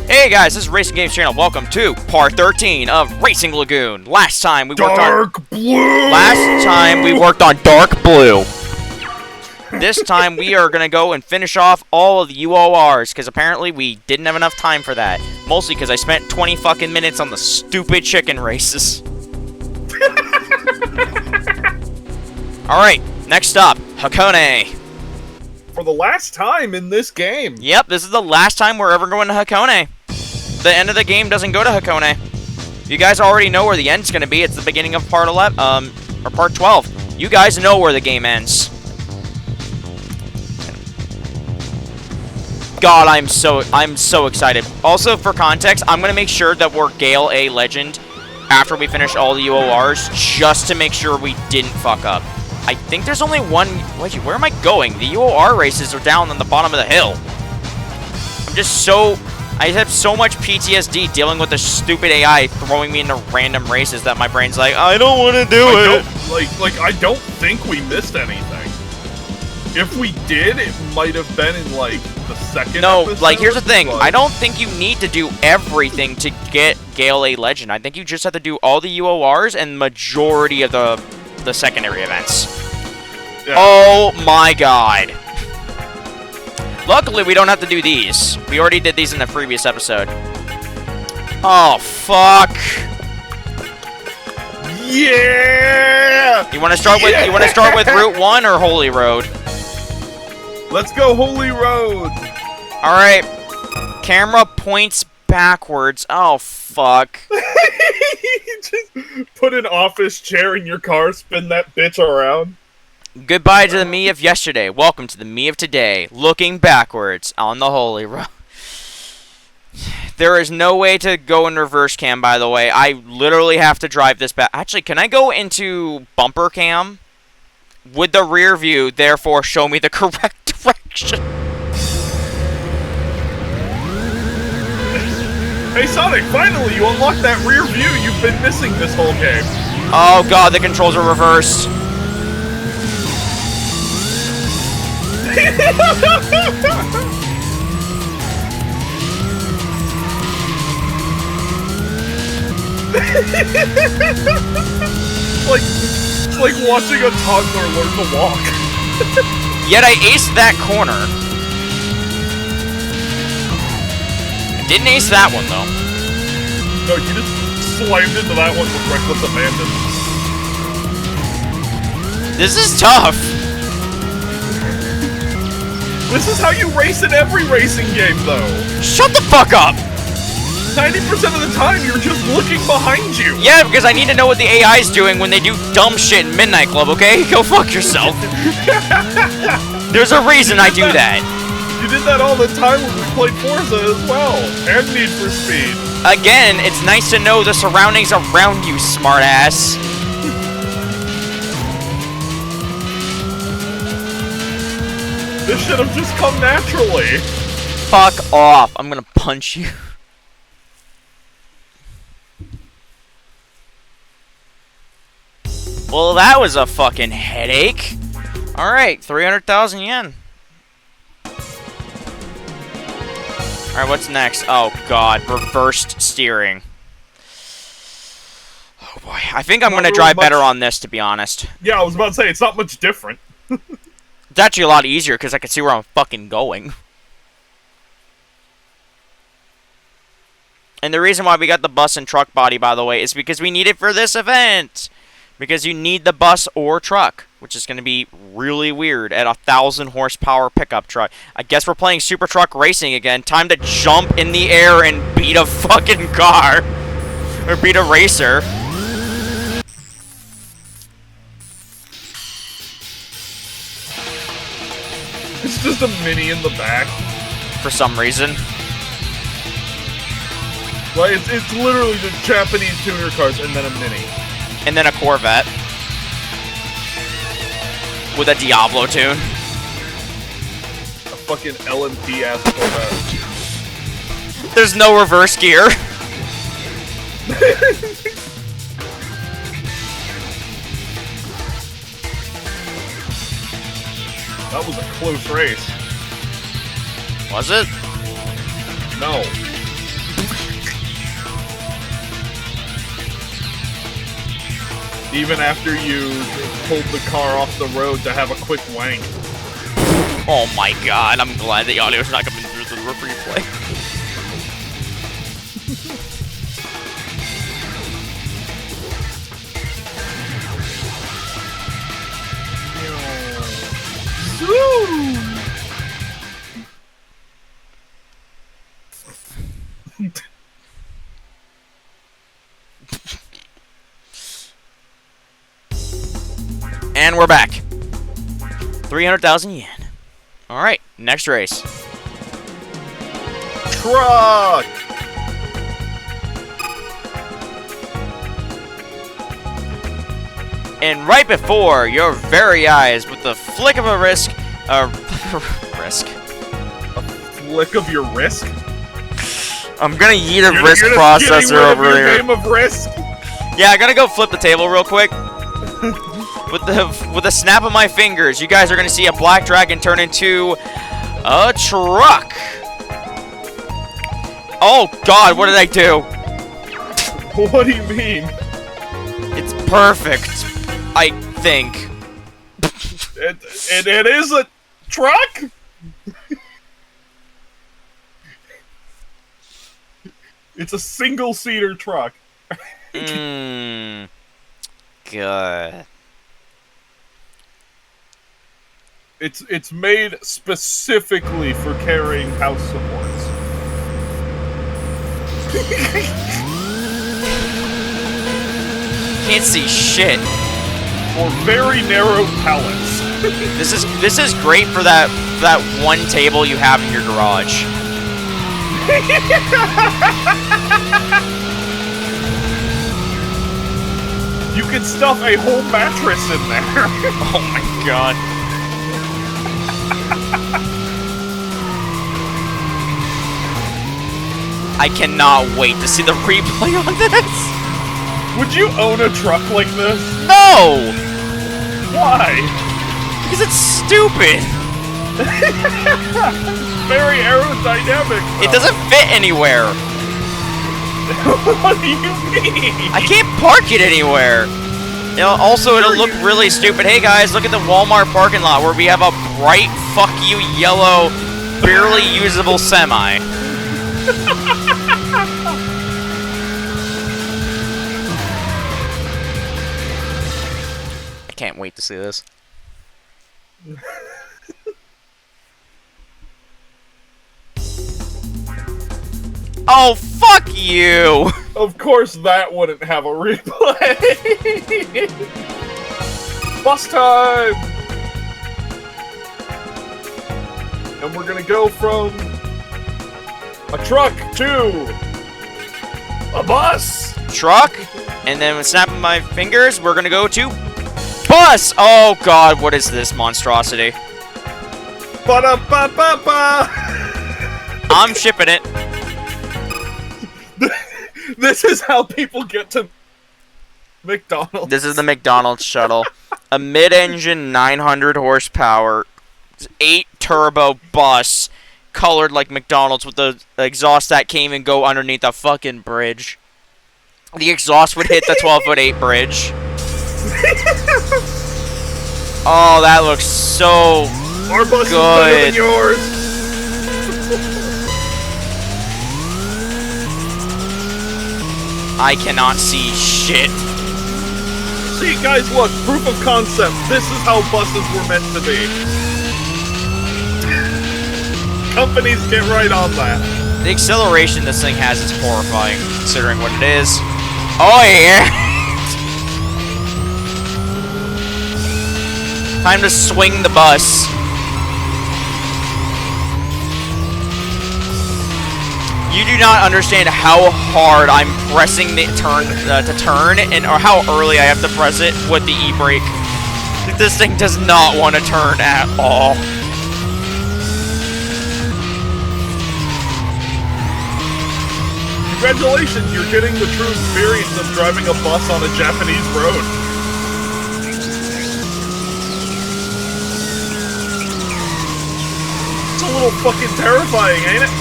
Hey guys, this is Racing Games Channel. Welcome to part 13 of Racing Lagoon. Last time we worked on Dark Blue. This time we are gonna go and finish off all of the UORs because apparently we didn't have enough time for that. Mostly because I spent 20 fucking minutes on the stupid chicken races. All right, next up, Hakone. For the last time in this game. Yep, this is the last time we're ever going to Hakone. The end of the game doesn't go to Hakone. You guys already know where the end's going to be. It's the beginning of part 11, or part 12. You guys know where the game ends. God, I'm so excited. Also, for context, I'm going to make sure that we're Gale A Legend after we finish all the UORs, just to make sure we didn't fuck up. I think there's only one... Wait, where am I going? The UOR races are down on the bottom of the hill. I'm just so... I have so much PTSD dealing with the stupid AI throwing me into random races that my brain's like, I don't want to do it. I don't think we missed anything. If we did, it might have been in, like, the second episode. Like, here's the thing. I don't think you need to do everything to get Gale A Legend. I think you just have to do all the UORs and majority of the secondary events. Yeah. Oh my god. Luckily, we don't have to do these. We already did these in the previous episode. Oh, fuck. Yeah! You want to start with Route 1 or Holy Road? Let's go Holy Road. All right. Camera points backwards. Oh, fuck. Just put an office chair in your car, spin that bitch around. Goodbye to the me of yesterday. Welcome to the me of today. Looking backwards on the Holy Road. There is no way to go in reverse cam, by the way. I literally have to drive this back. Actually, can I go into bumper cam? Would the rear view, therefore, show me the correct direction? Hey, Sonic, finally, you unlocked that rear view you've been missing this whole game. Oh, God, the controls are reversed. It's like watching a toddler learn to walk. Yet I aced that corner. I didn't ace that one, though. No, you just slammed into that one with reckless abandon. This is tough. This is how you race in every racing game, though. Shut the fuck up! 90% of the time, you're just looking behind you. Yeah, because I need to know what the AI's doing when they do dumb shit in Midnight Club, okay? Go fuck yourself. There's a reason I do that. You did that all the time when we played Forza as well, and Need for Speed. Again, it's nice to know the surroundings around you, smartass. This should have just come naturally. Fuck off. I'm gonna punch you. Well, that was a fucking headache. Alright, 300,000 yen. Alright, what's next? Oh, God. Reversed steering. Oh, boy. I think I'm gonna drive better on this, to be honest. Yeah, I was about to say, it's not much different. It's actually a lot easier because I can see where I'm fucking going. And the reason why we got the bus and truck body, by the way, is because we need it for this event. Because you need the bus or truck, which is going to be really weird at a 1,000 horsepower pickup truck. I guess we're playing Super Truck Racing again. Time to jump in the air and beat a fucking car. Or beat a racer. It's just a Mini in the back. For some reason. Well, it's literally just Japanese tuner cars and then a Mini. And then a Corvette. With a Diablo tune. A fucking LMP-ass Corvette. There's no reverse gear. That was a close race. Was it? No. Even after you pulled the car off the road to have a quick wank. Oh my god, I'm glad the audio's not coming through the replay. And we're back. 300,000 yen. Alright, next race. Truck! And right before your very eyes, with the flick of a wrist, risk. A flick of your wrist? I'm gonna yeet a risk processor over there. Game of Risk? Yeah, I gotta go flip the table real quick. With a snap of my fingers, you guys are gonna see a black dragon turn into a truck. Oh God, what did I do? What do you mean? It's perfect, I think. It is a truck? It's a single-seater truck. Good. It's made specifically for carrying house supports. Can't see shit. Or very narrow pallets. This is great for that one table you have in your garage. You can stuff a whole mattress in there. Oh my god. I cannot wait to see the replay on this. Would you own a truck like this? No! Why? Because it's stupid. Very aerodynamic. It doesn't fit anywhere. What do you mean? I can't park it anywhere. You know, also, it'll look really stupid. Hey guys, look at the Walmart parking lot where we have a bright, fuck you, yellow, barely usable semi. I can't wait to see this. Oh, fuck you! Of course that wouldn't have a replay. Bus time! And we're gonna go from a truck to a bus! Truck, and then with snapping my fingers, we're gonna go to bus! Oh god, what is this monstrosity? Ba-da-ba-ba-ba! I'm shipping it. This is how people get to McDonald's. This is the McDonald's shuttle. A mid-engine 900 horsepower, 8 turbo bus, colored like McDonald's with the exhaust that can't even go underneath a fucking bridge. The exhaust would hit the 12'8" bridge. Oh, that looks so Our bus good. is better than yours. I cannot see shit. See, guys, look, proof of concept. This is how buses were meant to be. Companies get right on that. The acceleration this thing has is horrifying, considering what it is. Oh yeah! Time to swing the bus. You do not understand how hard I'm pressing the turn to turn, or how early I have to press it with the e-brake. This thing does not want to turn at all. Congratulations, you're getting the true experience of driving a bus on a Japanese road. It's a little fucking terrifying, ain't it?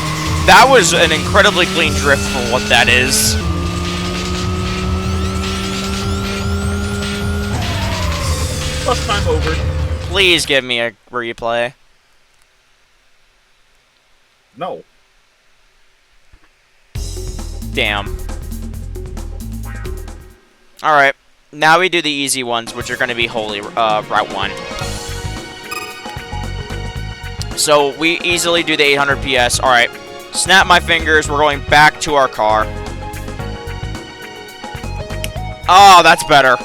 That was an incredibly clean drift for what that is. Bus time over. Please give me a replay. No. Damn. Alright. Now we do the easy ones, which are going to be Holy Route 1. So we easily do the 800 PS. Alright. Snap my fingers. We're going back to our car. Oh, that's better.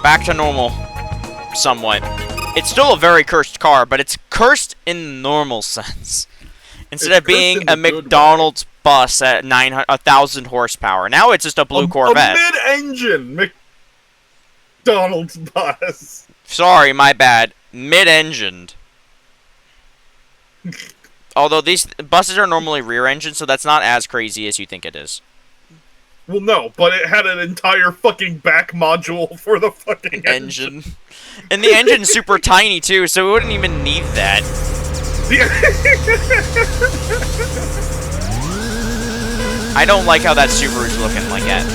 Back to normal. Somewhat. It's still a very cursed car, but it's cursed in the normal sense. Instead of being a McDonald's bus at 1,000 horsepower. Now it's just a blue Corvette. A mid-engine McDonald's bus. Sorry, my bad. Mid-engined. Although these buses are normally rear-engined, so that's not as crazy as you think it is. Well, no, but it had an entire fucking back module for the fucking engine. And the engine's super tiny, too, so it wouldn't even need that. I don't like how that Subaru's looking like that.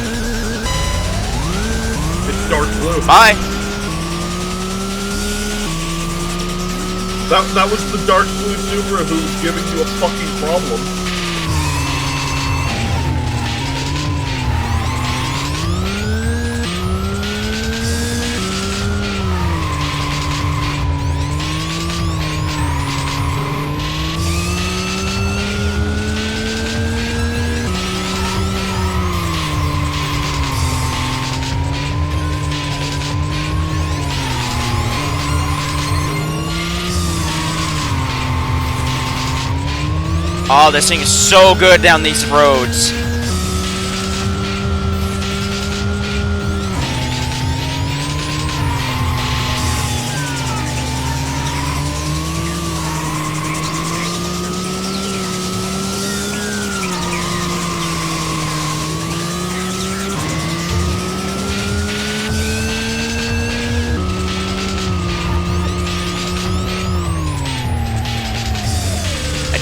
It's dark blue. Bye! That was the dark blue Subaru who was giving you a fucking problem. Oh, this thing is so good down these roads.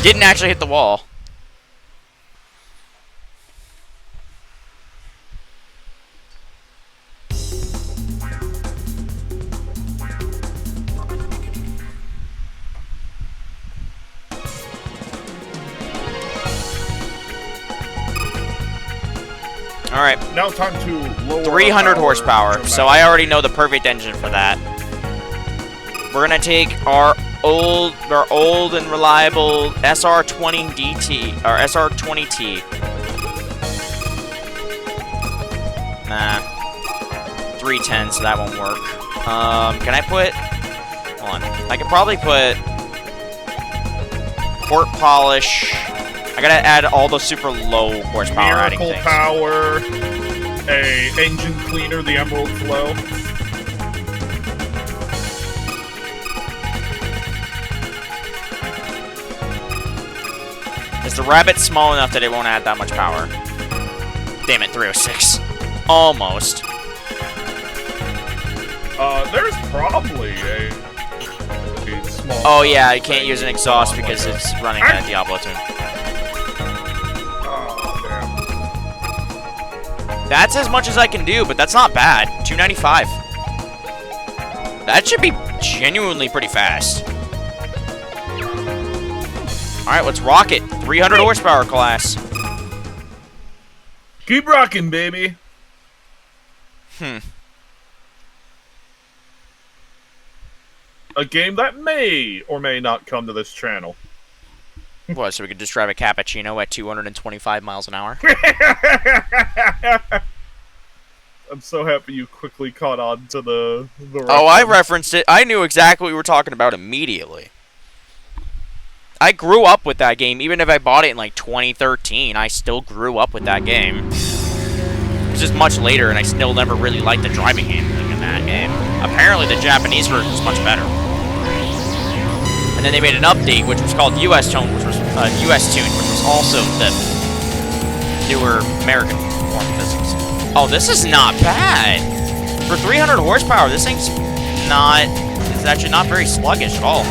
Didn't actually hit the wall. Alright. Now time to lower 300 horsepower, so I already know the perfect engine for that. We're gonna take our old and reliable SR20 DT or SR20T. Nah, 310, so that won't work. Can I put? Hold on. I could probably put port polish. I gotta add all the super low horsepower adding things. Miracle power, a engine cleaner, the Emerald Flow. Is the Rabbit small enough that it won't add that much power? Damn it, 306. Almost. There's probably a small... Oh yeah, you can't use an exhaust because it's running a Diablo tune. Oh, damn. That's as much as I can do, but that's not bad. 295. That should be genuinely pretty fast. Alright, let's rock it. 300 horsepower class. Keep rocking, baby. A game that may or may not come to this channel. What, so we could just drive a cappuccino at 225 miles an hour? I'm so happy you quickly caught on to the Oh, I referenced it. I knew exactly what we were talking about immediately. I grew up with that game. Even if I bought it in like 2013, I still grew up with that game. It was just much later, and I still never really liked the driving handling in that game. Apparently, the Japanese version is much better. And then they made an update, which was called US Tune, which was also the newer American form of physics. Oh, this is not bad. For 300 horsepower, this thing's not... It's actually not very sluggish at all.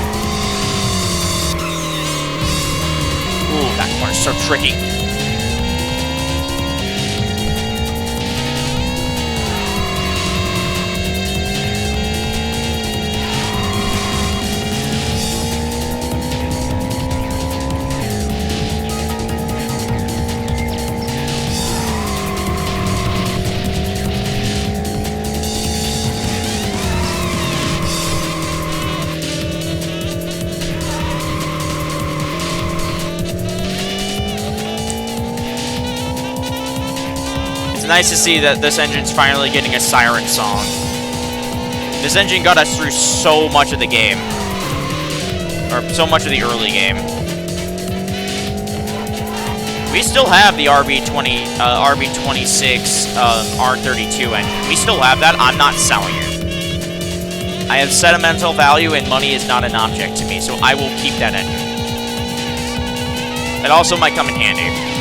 Ooh, that corner's so tricky. nice to see that this engine's finally getting a siren song. This engine got us through so much of the game. Or so much of the early game. We still have the RB26 R32 engine. We still have that. I'm not selling it. I have sentimental value, and money is not an object to me, so I will keep that engine. It also might come in handy.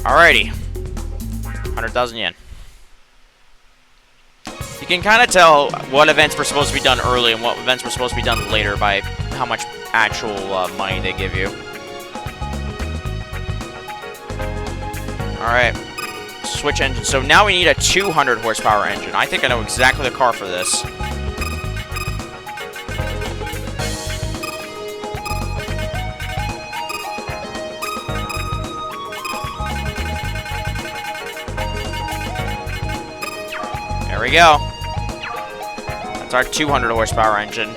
Alrighty. 100,000 yen. You can kind of tell what events were supposed to be done early and what events were supposed to be done later by how much actual money they give you. Alright. Switch engine. So now we need a 200 horsepower engine. I think I know exactly the car for this. There we go. That's our 200 horsepower engine.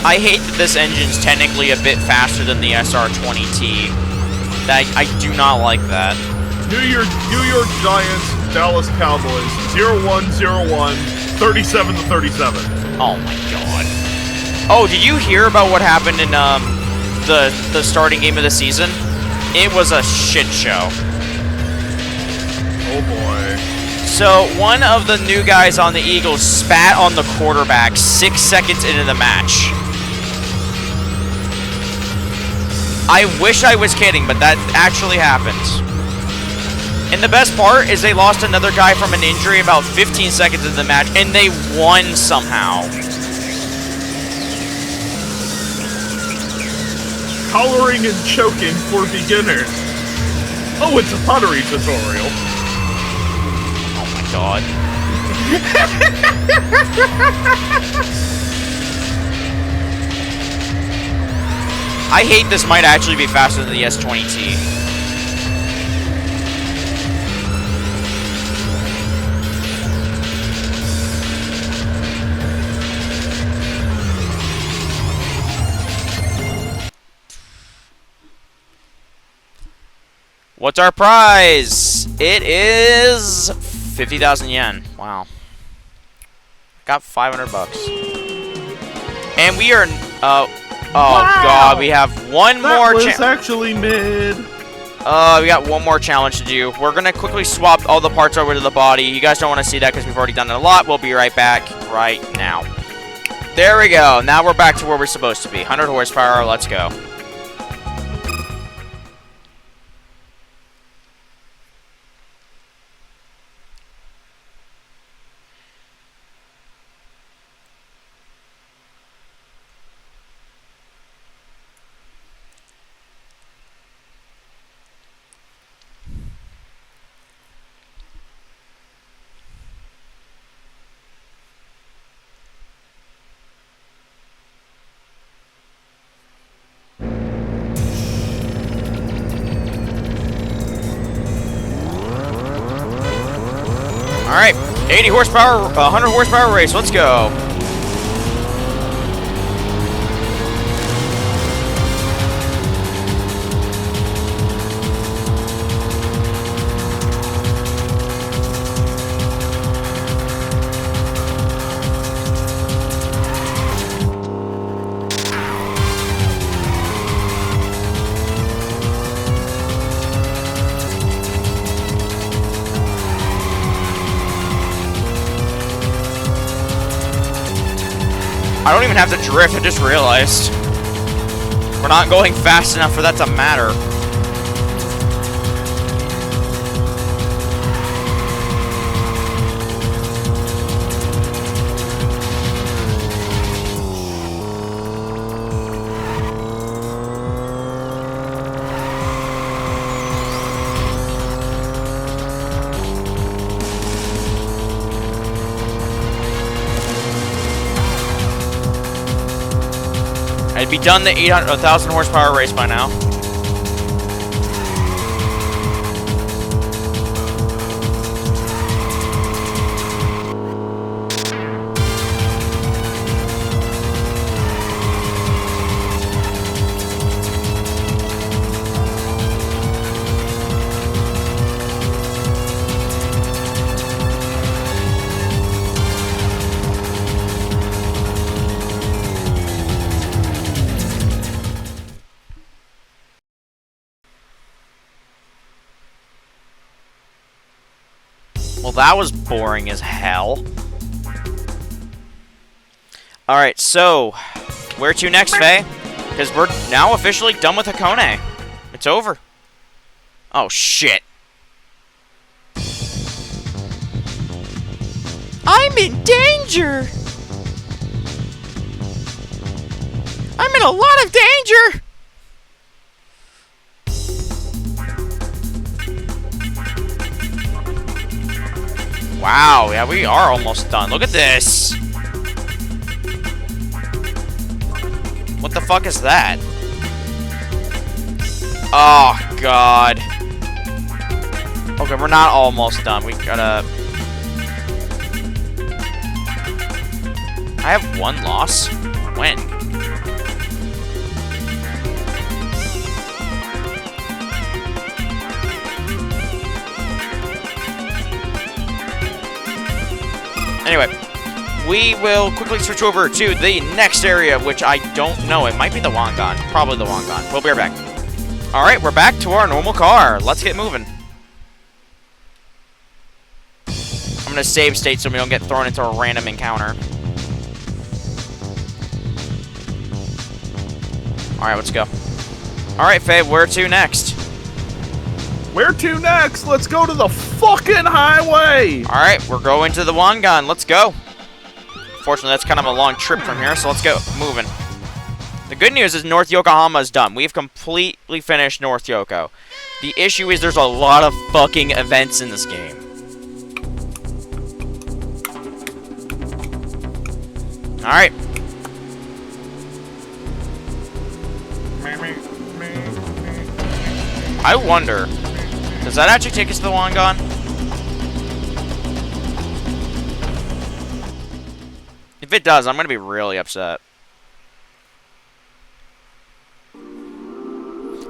I hate that this engine's technically a bit faster than the SR20T. I do not like that. New York Giants, Dallas Cowboys, 0101, 37-37. Oh my god. Oh, did you hear about what happened in the starting game of the season? It was a shit show. Oh boy. So, one of the new guys on the Eagles spat on the quarterback 6 seconds into the match. I wish I was kidding, but that actually happened. And the best part is they lost another guy from an injury about 15 seconds into the match, and they won somehow. Coloring and choking for beginners. Oh, it's a pottery tutorial. Oh my god. I hate this might actually be faster than the S20T. What's our prize? It is 50,000 yen. Wow. Got 500 bucks. And we are oh wow. God, we have one more challenge. That was actually mid. We got one more challenge to do. We're gonna quickly swap all the parts over to the body. You guys don't want to see that because we've already done it a lot. We'll be right back right now. There we go. Now we're back to where we're supposed to be. 100 horsepower. Let's go. Alright, 80 horsepower, 100 horsepower race, let's go. I don't even have to drift, I just realized. We're not going fast enough for that to matter. I'd be done the 1,000 horsepower race by now. Well, that was boring as hell. Alright, so, where to next, Faye? Because we're now officially done with Hakone. It's over. Oh, shit. I'm in danger! I'm in a lot of danger! Wow, yeah, we are almost done. Look at this! What the fuck is that? Oh, God. Okay, we're not almost done. We gotta... I have one loss? When? Anyway, we will quickly switch over to the next area, which I don't know. It might be the Wangan. Probably the Wangan. We'll be right back. Alright, we're back to our normal car. Let's get moving. I'm going to save state so we don't get thrown into a random encounter. Alright, let's go. Alright, Faye, where to next? Where to next? Let's go to the fucking highway! Alright, we're going to the Wangan. Let's go. Fortunately, that's kind of a long trip from here, so let's go moving. The good news is North Yokohama is done. We've completely finished North Yoko. The issue is there's a lot of fucking events in this game. Alright. I wonder, does that actually take us to the Wangan? If it does, I'm going to be really upset.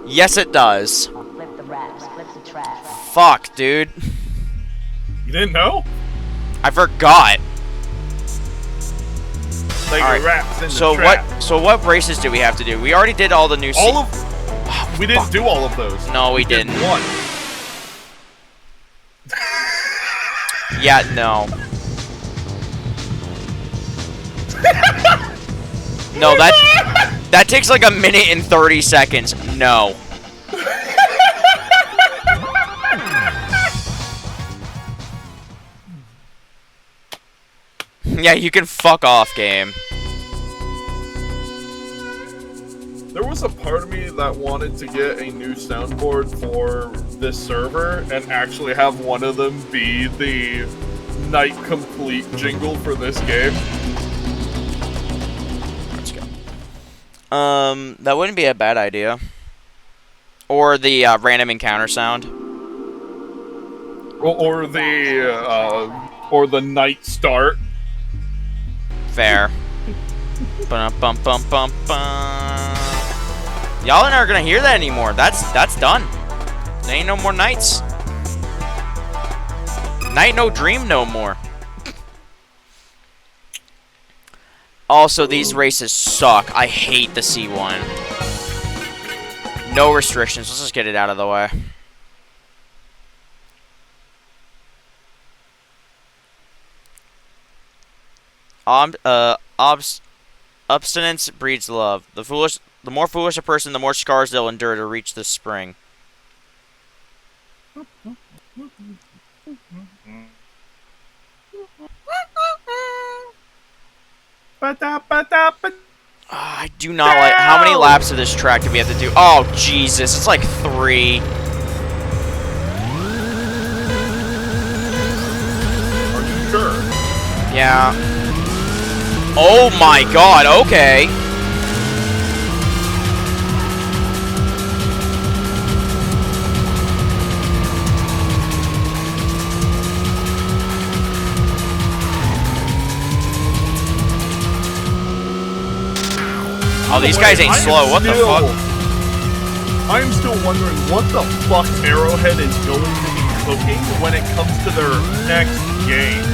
Yes, it does. Flip the wraps, flip the track. Fuck, dude. You didn't know? I forgot. Like All right. wraps in the So trap. what races do we have to do? We already did all the new. We didn't do all of those. No, we didn't. Did one. Yeah, no. No, that takes like a minute and 30 seconds. No. Yeah, you can fuck off, game. There was a part of me that wanted to get a new soundboard for this server and actually have one of them be the Night Complete jingle for this game. Let's go. That wouldn't be a bad idea. Or the random encounter sound. Or the night start. Fair. Bum bum bum bum bum. Y'all aren't gonna hear that anymore. That's done. There ain't no more nights. Night no dream no more. Also, these races suck. I hate the C1. No restrictions. Let's just get it out of the way. Abstinence breeds love. The more foolish a person, the more scars they'll endure to reach the spring. I do not like. How many laps of this track do we have to do? Oh Jesus! It's like 3. Are you sure? Yeah. Oh my God! Okay. Oh, these guys ain't slow. What the fuck? I am still wondering what the fuck Arrowhead is going to be cooking when it comes to their next game.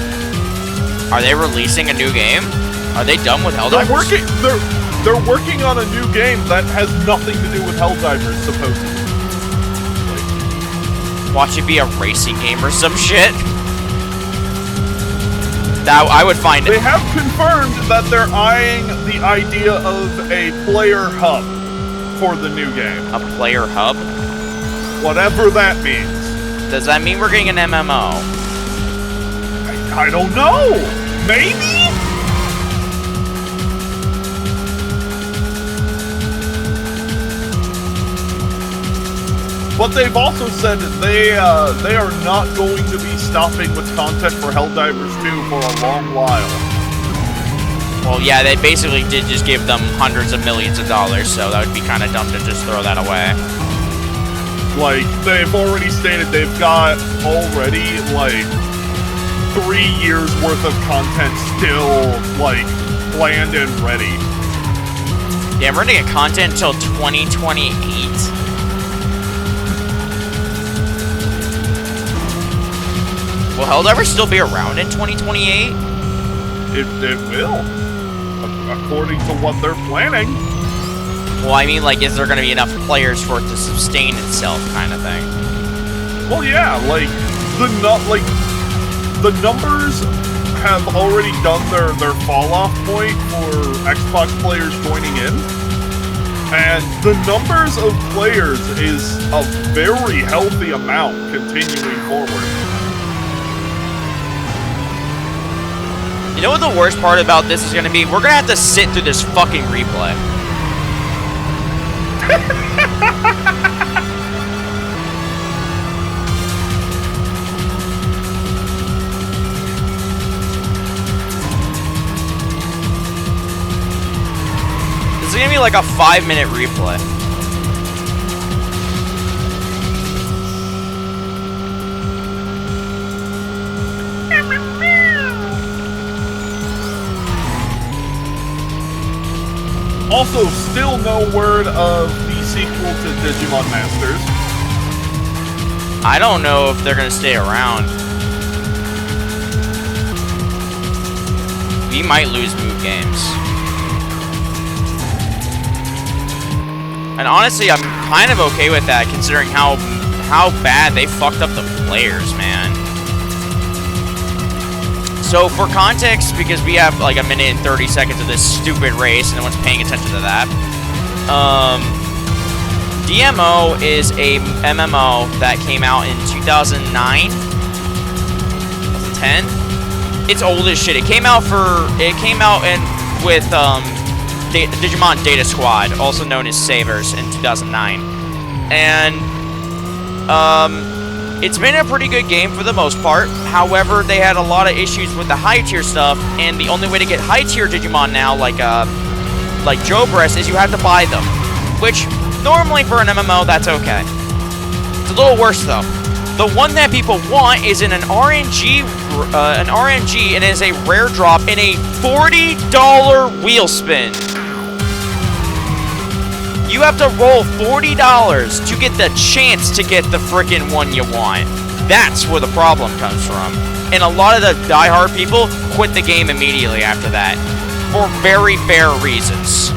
Are they releasing a new game? Are they done with Helldivers? They're working on a new game that has nothing to do with Helldivers, supposedly. Watch it be a racing game or some shit. That I would find. They have confirmed that they're eyeing the idea of a player hub for the new game. A player hub? Whatever that means. Does that mean we're getting an MMO? I don't know. Maybe? But they've also said that they are not going to be stopping with content for Helldivers 2 for a long while. Well, yeah, they basically did just give them hundreds of millions of dollars, so that would be kind of dumb to just throw that away. Like, they've already stated they've got already, like, 3 years worth of content still, like, planned and ready. Yeah, we're gonna get content until 2028. Will Helldivers still be around in 2028? It will, according to what they're planning. Well, I mean, like, is there going to be enough players for it to sustain itself, kind of thing? Well, yeah, like the numbers have already done their fall off point for Xbox players joining in, and the numbers of players is a very healthy amount continuing forward. You know what the worst part about this is going to be? We're going to have to sit through this fucking replay. This is going to be like a 5-minute replay. Also, still no word of the sequel to Digimon Masters. I don't know if they're going to stay around. We might lose Move Games. And honestly, I'm kind of okay with that, considering how bad they fucked up the players, man. So, for context, because we have like 1 minute and 30 seconds of this stupid race, and no one's paying attention to that, DMO is a MMO that came out in 2009, 2010. It's old as shit. It came out with Digimon Data Squad, also known as Savers, in 2009, and it's been a pretty good game for the most part. However, they had a lot of issues with the high tier stuff, and the only way to get high tier Digimon now, like Jobress, is you have to buy them. Which, normally for an MMO, that's okay. It's a little worse though. The one that people want is in an RNG, and it is a rare drop in a $40 wheel spin. You have to roll $40 to get the chance to get the frickin' one you want. That's where the problem comes from. And a lot of the diehard people quit the game immediately after that. For very fair reasons.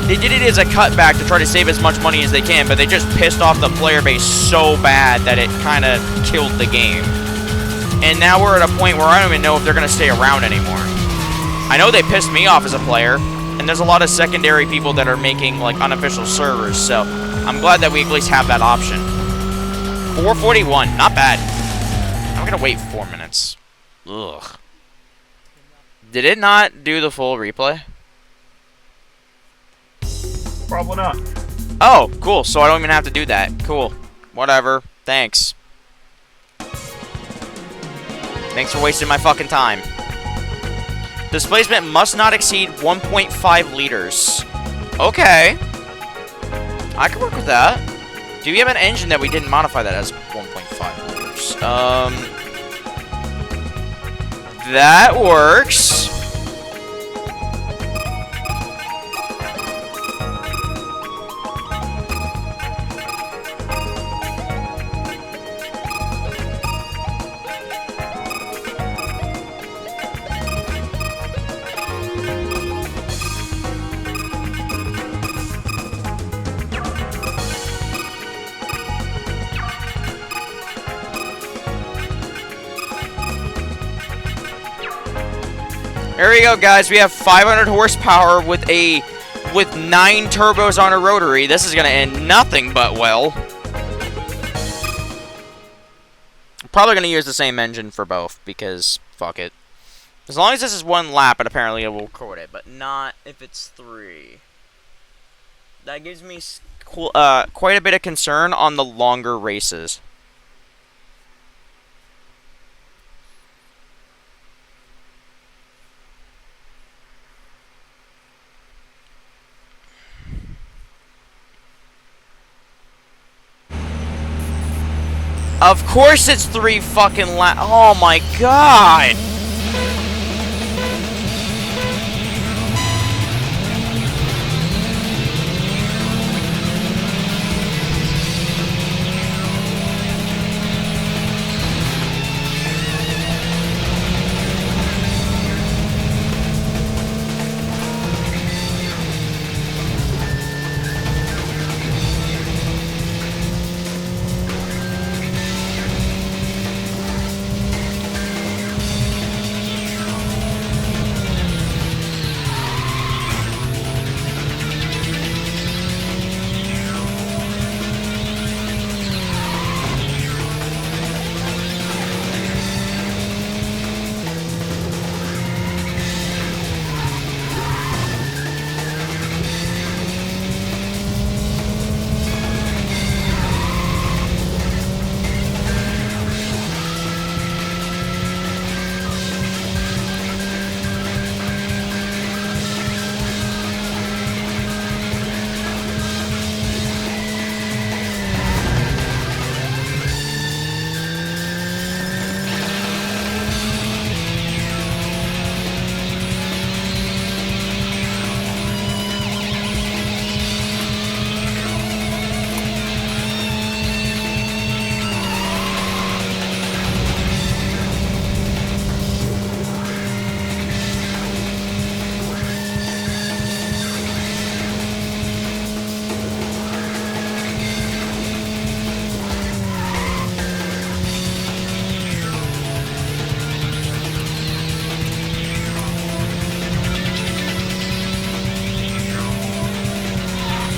They did it as a cutback to try to save as much money as they can, but they just pissed off the player base so bad that it kind of killed the game. And now we're at a point where I don't even know if they're going to stay around anymore. I know they pissed me off as a player, and there's a lot of secondary people that are making, like, unofficial servers, so I'm glad that we at least have that option. 4:41, not bad. I'm gonna wait 4 minutes. Ugh. Did it not do the full replay? Probably not. Oh, cool, so I don't even have to do that. Cool. Whatever. Thanks. Thanks for wasting my fucking time. Displacement must not exceed 1.5 liters. Okay. I can work with that. Do we have an engine that we didn't modify that as 1.5 liters? That works. There we go, guys. We have 500 horsepower with 9 turbos on a rotary. This is gonna end nothing but well. Probably gonna use the same engine for both because fuck it. As long as this is 1 lap, and apparently it will record it, but not if it's 3. That gives me quite a bit of concern on the longer races. Of course it's 3 fucking oh my god!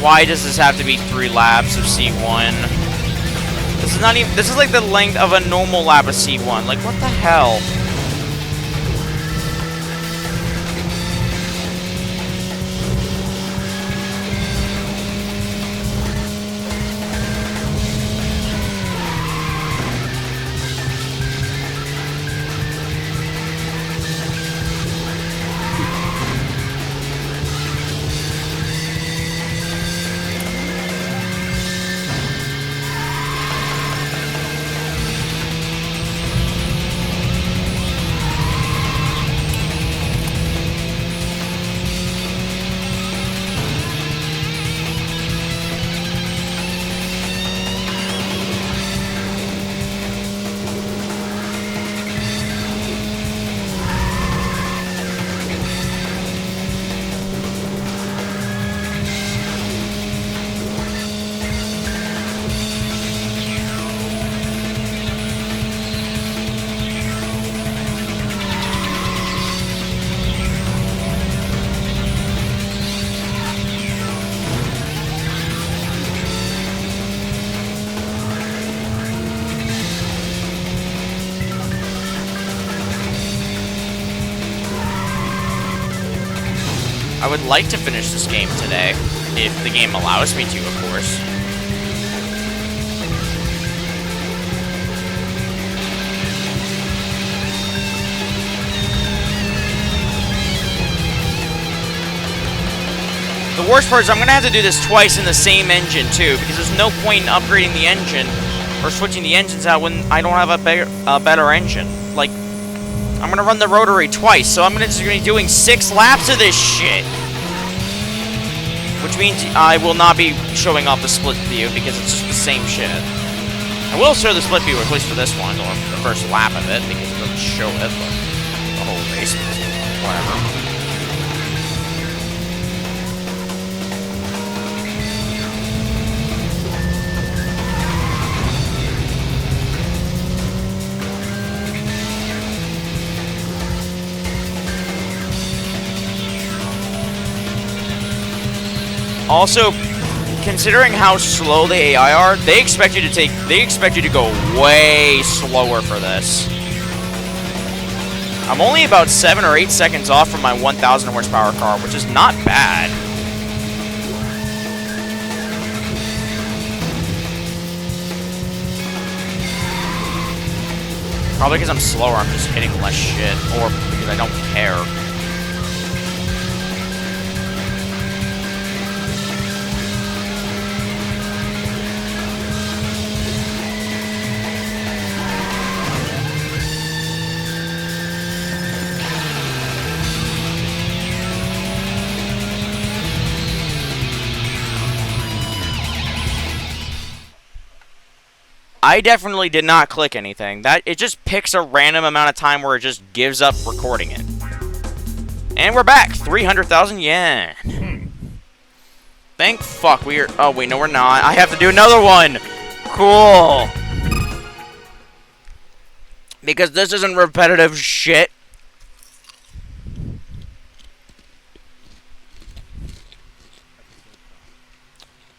Why does this have to be 3 laps of C1? This is not even. This is like the length of a normal lap of C1. Like, what the hell? I would like to finish this game today, if the game allows me to, of course. The worst part is I'm going to have to do this twice in the same engine, too, because there's no point in upgrading the engine or switching the engines out when I don't have a better engine. Like, I'm going to run the rotary twice, so I'm just going to be doing 6 laps of this shit. Which means I will not be showing off the split view because it's just the same shit. I will show the split view, at least for this one, or the first lap of it, because it doesn't show it, but the whole race, whatever. Also, considering how slow the AI are, they expect you to go way slower for this. I'm only about 7 or 8 seconds off from my 1,000 horsepower car, which is not bad. Probably because I'm slower, I'm just hitting less shit, or because I don't care. I definitely did not click anything. It just picks a random amount of time where it just gives up recording it. And we're back. 300,000 yen. Thank fuck we are... Oh, wait, no, we're not. I have to do another one. Cool. Because this isn't repetitive shit.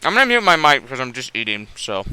I'm gonna mute my mic because I'm just eating, so...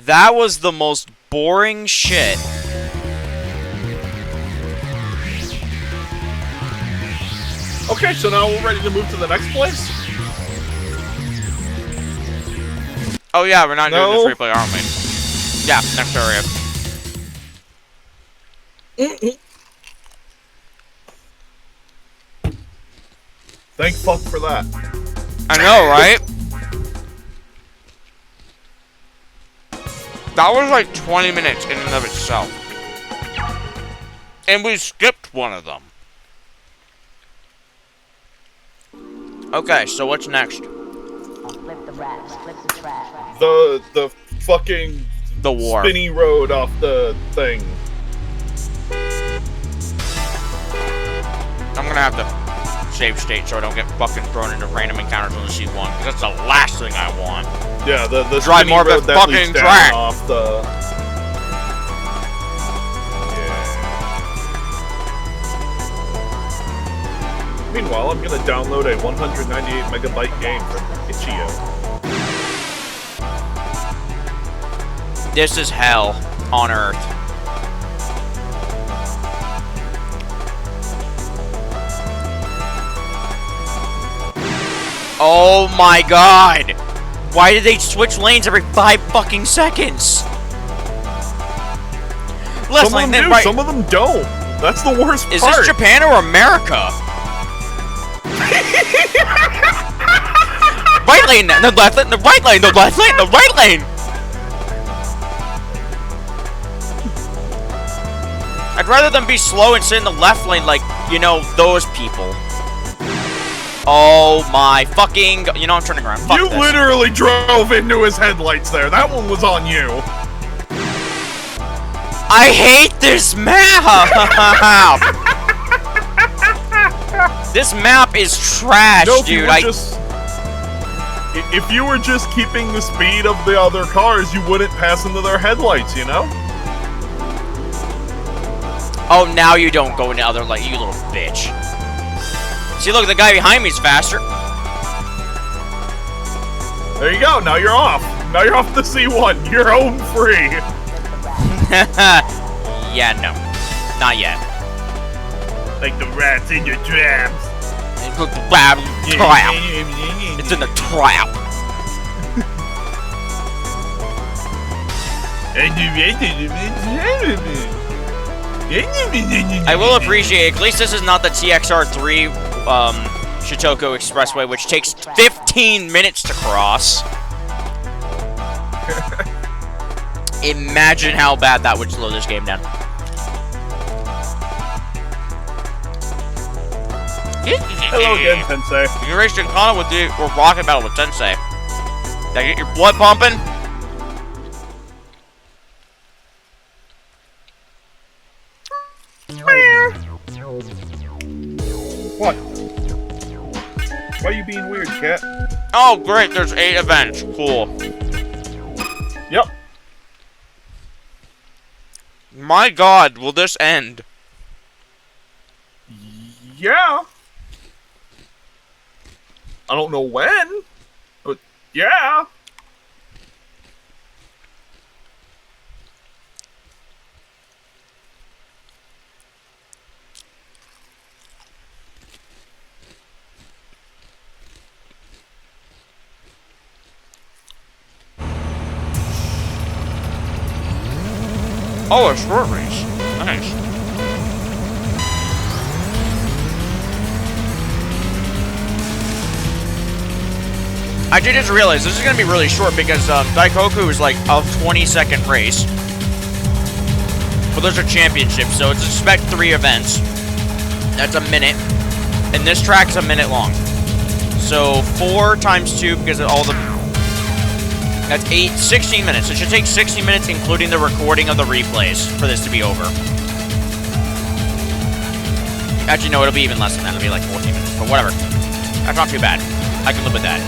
That was the most boring shit. Okay, so now we're ready to move to the next place? Oh yeah, we're not No. doing this replay, aren't we? Yeah, next area. Thank fuck for that. I know, right? That was like 20 minutes in and of itself. And we skipped one of them. Okay, so what's next? Flip the wraps, flip the trash. The fucking The war. spinny road off the thing. I'm gonna have to save state so I don't get fucking thrown into random encounters on the C1, because that's the last thing I want. Yeah, the Drive spinny more of road the that fucking leads down track. off the. Yeah. Meanwhile, I'm gonna download a 198 megabyte game from Itch.io. This is hell on Earth. Oh my god! Why did they switch lanes every 5 fucking seconds? Left Some lane, of them then do, right. some of them don't. That's the worst Is part. this Japan or America? Right lane, the left lane, the right lane, the left lane, the right lane! I'd rather them be slow and sit in the left lane like, you know, those people. Oh my fucking... You know, I'm turning around. Fuck You this. literally drove into his headlights there. That one was on you. I hate this map! This map is trash, No, if you dude. were if you were just keeping the speed of the other cars, you wouldn't pass into their headlights, you know? Oh, now you don't go into other lane, you little bitch. See, look, the guy behind me is faster. There you go. Now you're off. Now you're off the C1. You're home free. Yeah, no. Not yet. Like the rats in your traps. Trap. It's in the trap. I will appreciate, at least this is not the TXR3 Shitoko Expressway, which takes 15 minutes to cross. Imagine how bad that would slow this game down. Hello again, Tensei. You raced in Kana with the rocket battle with Tensei. Did I get your blood pumping? What? Why are you being weird, cat? Oh, great, there's 8 events. Cool. Yep. My god, will this end? Yeah. I don't know when, but yeah. Oh, a short race. Nice. I did just realize this is going to be really short because Daikoku is like a 20-second race. But those are championships, so it's expect 3 events. That's a minute. And this track's a minute long. So 4 times 2 because of all the... That's 16 minutes. It should take 60 minutes, including the recording of the replays, for this to be over. Actually, no, it'll be even less than that. It'll be like 14 minutes, but whatever. That's not too bad. I can live with that.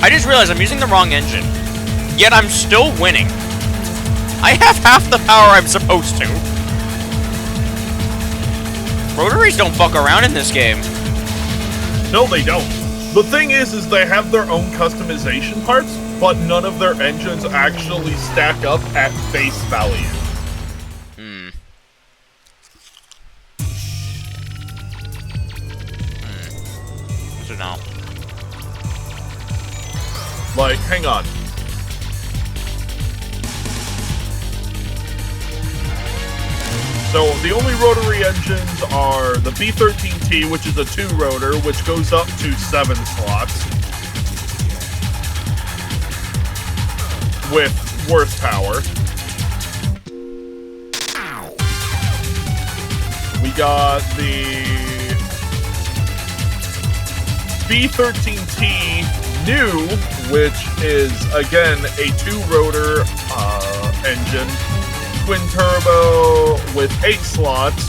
I just realized I'm using the wrong engine. Yet I'm still winning. I have half the power I'm supposed to. Rotaries don't fuck around in this game. No, they don't. The thing is they have their own customization parts, but none of their engines actually stack up at face value. So no. Like, hang on. So, the only rotary engines are the B13T, which is a 2-rotor, which goes up to 7 slots. With worse power. We got the B13T new, which is, again, a 2-rotor engine. Twin turbo with 8 slots.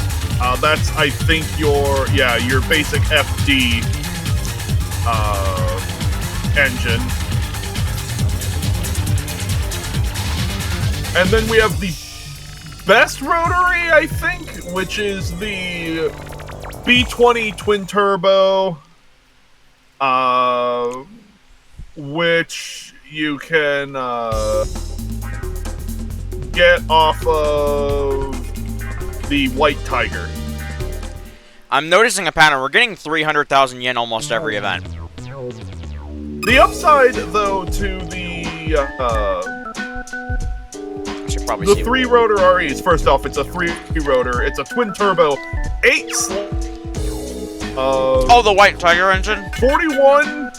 That's, I think, your basic FD engine. And then we have the best rotary, I think, which is the B20 twin turbo, which you can get off of the White Tiger. I'm noticing a pattern. We're getting 300,000 yen almost every event. The upside, though, to the should probably the see 3-rotor REs, first off, it's a 3-rotor. It's a twin turbo, 8 oh, the White Tiger engine? 41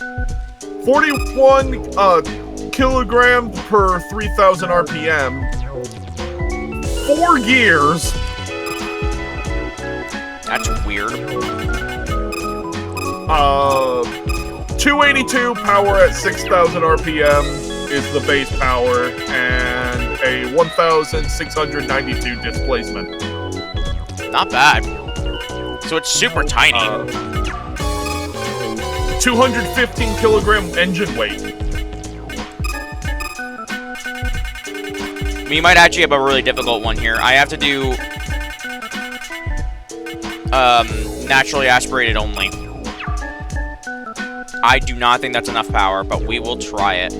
kilograms per 3,000 RPM. 4 gears. That's weird. 282 power at 6,000 RPM is the base power, and a 1,692 displacement. Not bad. So it's super tiny. 215 kilogram engine weight. We might actually have a really difficult one here. I have to do naturally aspirated only. I do not think that's enough power, but we will try it.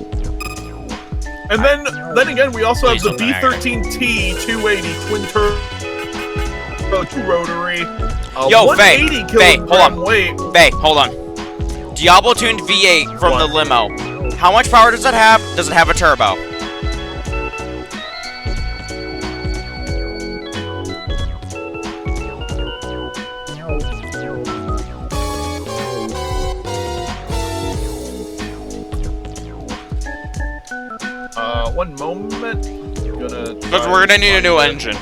And then again, we also have the B13T 280 twin turbo 2-rotary. Yo, Faye, hold on. Weight. Faye, hold on. Diablo tuned V8 from the limo. How much power does it have? Does it have a turbo? One moment. Because we're gonna need a new engine.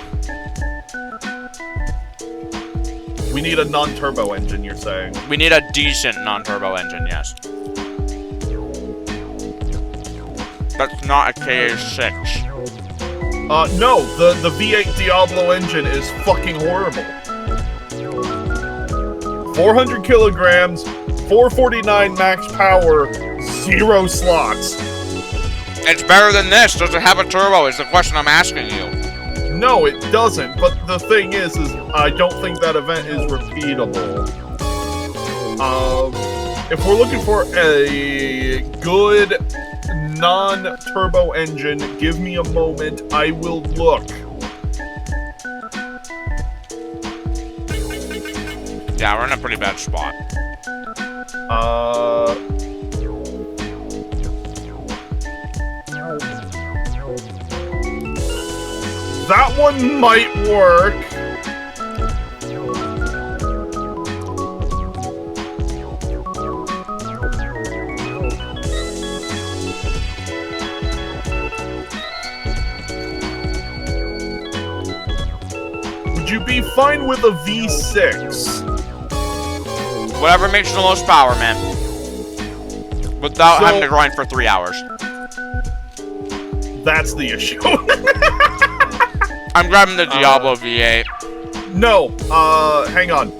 We need a non-turbo engine, you're saying? We need a decent non-turbo engine, yes. That's not a KA6. No, the V8 Diablo engine is fucking horrible. 400 kilograms, 449 max power, 0 slots. It's better than this. Does it have a turbo is the question I'm asking you. No, it doesn't, but the thing is I don't think that event is repeatable. If we're looking for a good non-turbo engine, give me a moment, I will look. Yeah, we're in a pretty bad spot. That one might work. Would you be fine with a V6? Whatever makes the most power, man. Without having to grind for 3 hours. That's the issue. I'm grabbing the Diablo V8. No, hang on.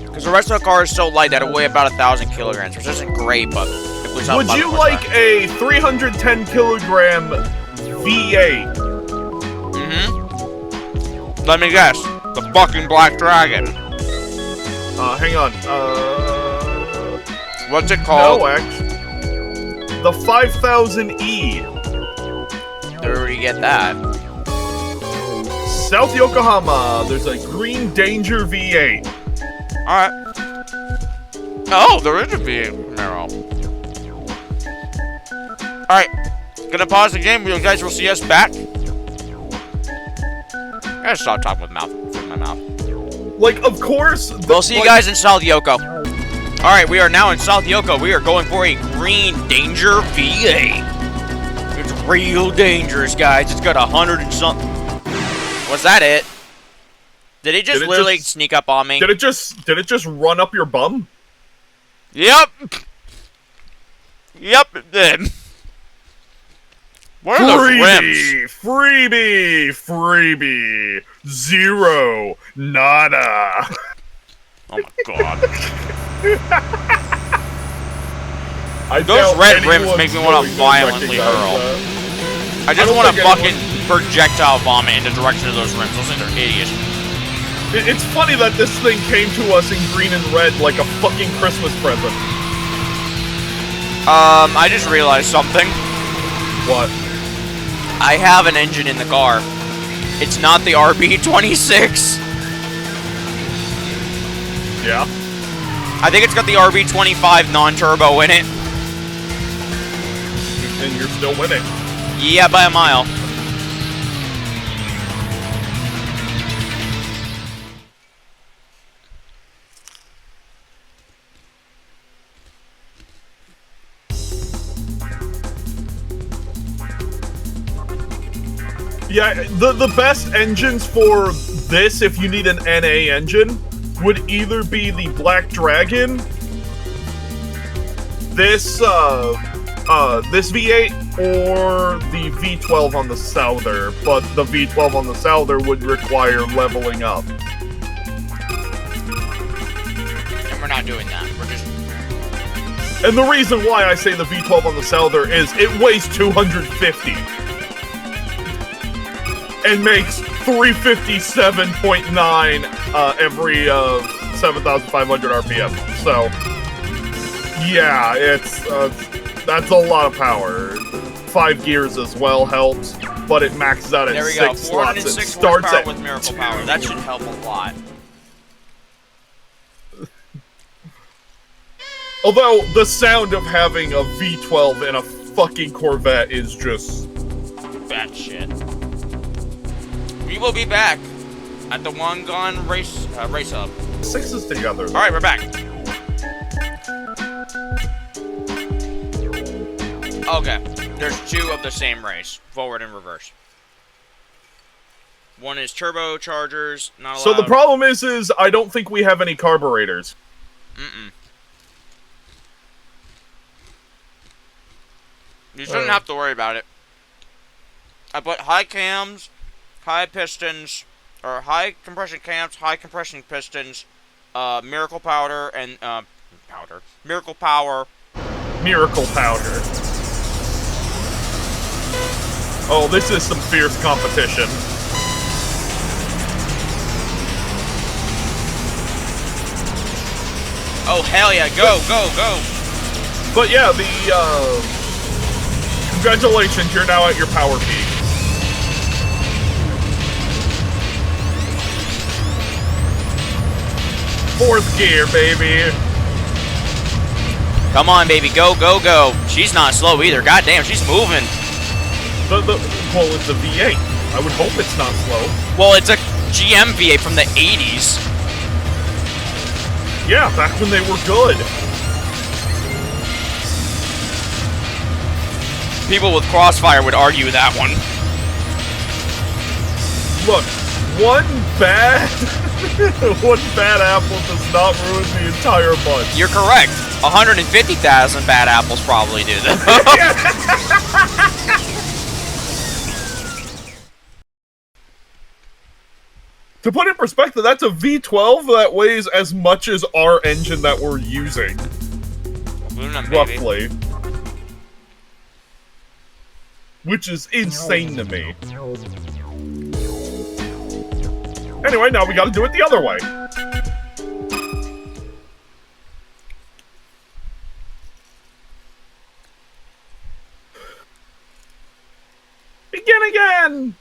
Because the rest of the car is so light that it weighs about 1,000 kilograms, which isn't great, but it was Would you like a 310 kilogram V8? Let me guess. The fucking Black Dragon. Hang on. What's it called? No, actually. The 5000E. Where do you get that? South Yokohama. There's a Green Danger V8. Alright. Oh, there is a V8 Camaro. Alright. Gonna pause the game. You guys will see us back. I gotta stop talking with my mouth. Like, of course. We'll see you guys in South Yoko. Alright, we are now in South Yoko. We are going for a Green Danger V8. It's real dangerous, guys. It's got 100 and something. Was that it? Did it just literally sneak up on me? Did it just run up your bum? Yep. Yep, it did. What are those rims? Freebie. Zero. Nada. Oh my god. Those red rims make me want to violently hurl. I just want to fucking projectile vomit in the direction of those rims. Those things are idiots. It's funny that this thing came to us in green and red like a fucking Christmas present. I just realized something. What? I have an engine in the car. It's not the RB26. Yeah? I think it's got the RB25 non-turbo in it. And you're still winning. Yeah, by a mile. Yeah, the best engines for this, if you need an NA engine, would either be the Black Dragon, this V8, or the V12 on the Souther, but the V12 on the Souther would require leveling up. And we're not doing that. We're just... And the reason why I say the V12 on the Souther is it weighs 250. And makes 357.9 every 7,500 RPM. So, yeah, it's that's a lot of power. 5 gears as well helps, but it maxes out at 6 slots. It starts at with miracle power. That should help a lot. Although the sound of having a V12 in a fucking Corvette is just bad shit. We will be back at the Wangan race hub. 6 is together. All right, we're back. Okay, there's 2 of the same race, forward and reverse. One is turbochargers, not allowed. So the problem is I don't think we have any carburetors. You shouldn't have to worry about it. I put high cams, high pistons, or high compression cams, high compression pistons, miracle powder, and miracle power. Miracle powder. Oh, this is some fierce competition. Oh hell yeah! Go, go, go! But yeah, congratulations, you're now at your power peak. Fourth gear, baby. Come on, baby, go, go, go. She's not slow either. Goddamn, she's moving. Well, it's a V8. I would hope it's not slow. Well, it's a GM V8 from the 80s. Yeah, back when they were good. People with Crossfire would argue that one. Look, one bad apple does not ruin the entire bunch. You're correct. 150,000 bad apples probably do that. To put in perspective, that's a V12 that weighs as much as our engine that we're using. Roughly. Which is insane to me. Anyway, now we gotta do it the other way. Begin again!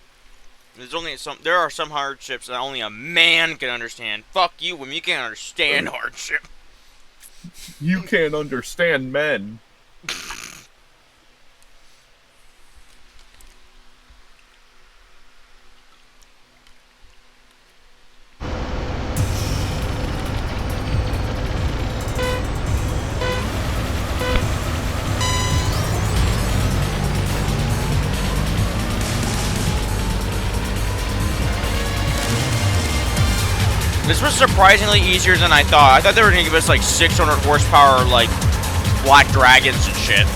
There are some hardships that only a man can understand. Fuck you, women, you can't understand hardship. You can't understand men. This was surprisingly easier than I thought. I thought they were gonna give us like 600 horsepower, like black dragons and shit.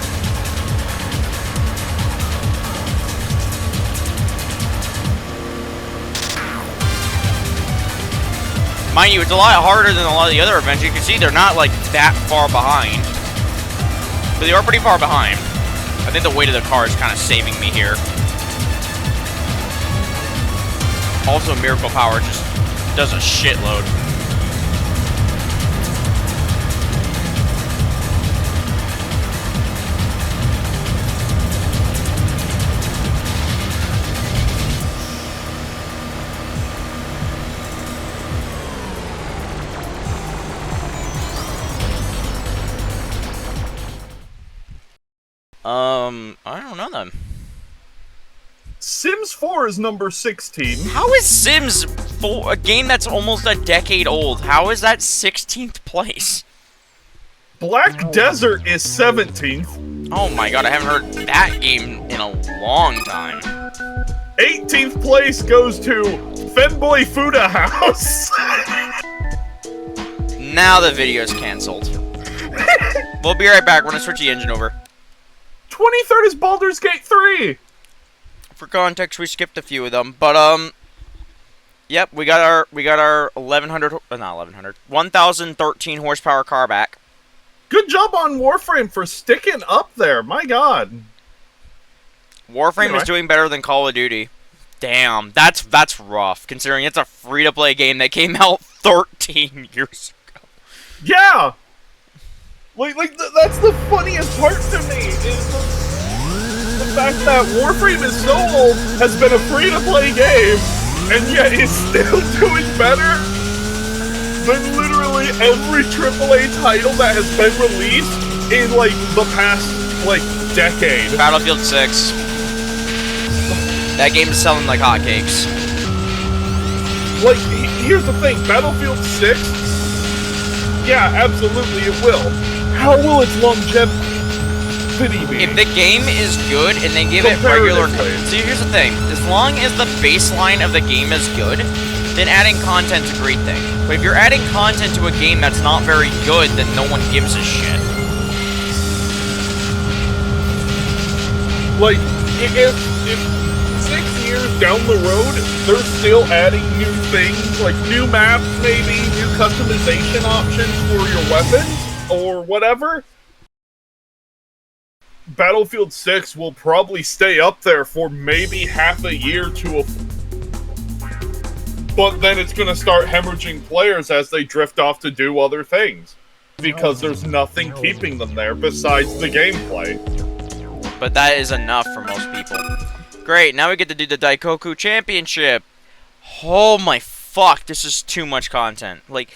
Mind you, it's a lot harder than a lot of the other events. You can see they're not like that far behind, but they are pretty far behind. I think the weight of the car is kind of saving me here. Also, Miracle Power just does a shitload. I don't know them. Sims 4 is number 16. How is Sims 4, a game that's almost a decade old, how is that 16th place? Black Desert is 17th. Oh my god, I haven't heard that game in a long time. 18th place goes to Femboy Fuda House. Now the video's cancelled. We'll be right back. We're gonna switch the engine over. 23rd is Baldur's Gate 3. For context, we skipped a few of them, but yep, we got our 1013 horsepower car back. Good job on Warframe for sticking up there. My god. Warframe is doing better than Call of Duty. Damn, that's rough, considering it's a free-to-play game that came out 13 years ago. Yeah! That's the funniest part to me, is the fact that Warframe is so old, has been a free-to-play game, and yet is still doing better than literally every AAA title that has been released in, like, the past, like, decade. Battlefield 6. That game is selling like hotcakes. Like, here's the thing, Battlefield 6, yeah, absolutely it will. How will its longevity be? If the game is good and they give it regular... See, here's the thing. As long as the baseline of the game is good, then adding content's a great thing. But if you're adding content to a game that's not very good, then no one gives a shit. Like, if 6 years down the road, they're still adding new things, like new maps maybe, new customization options for your weapons, or whatever, Battlefield 6 will probably stay up there for maybe half a year to a... But then it's going to start hemorrhaging players as they drift off to do other things. Because there's nothing keeping them there besides the gameplay. But that is enough for most people. Great, now we get to do the Daikoku Championship. Oh my fuck, this is too much content. Like,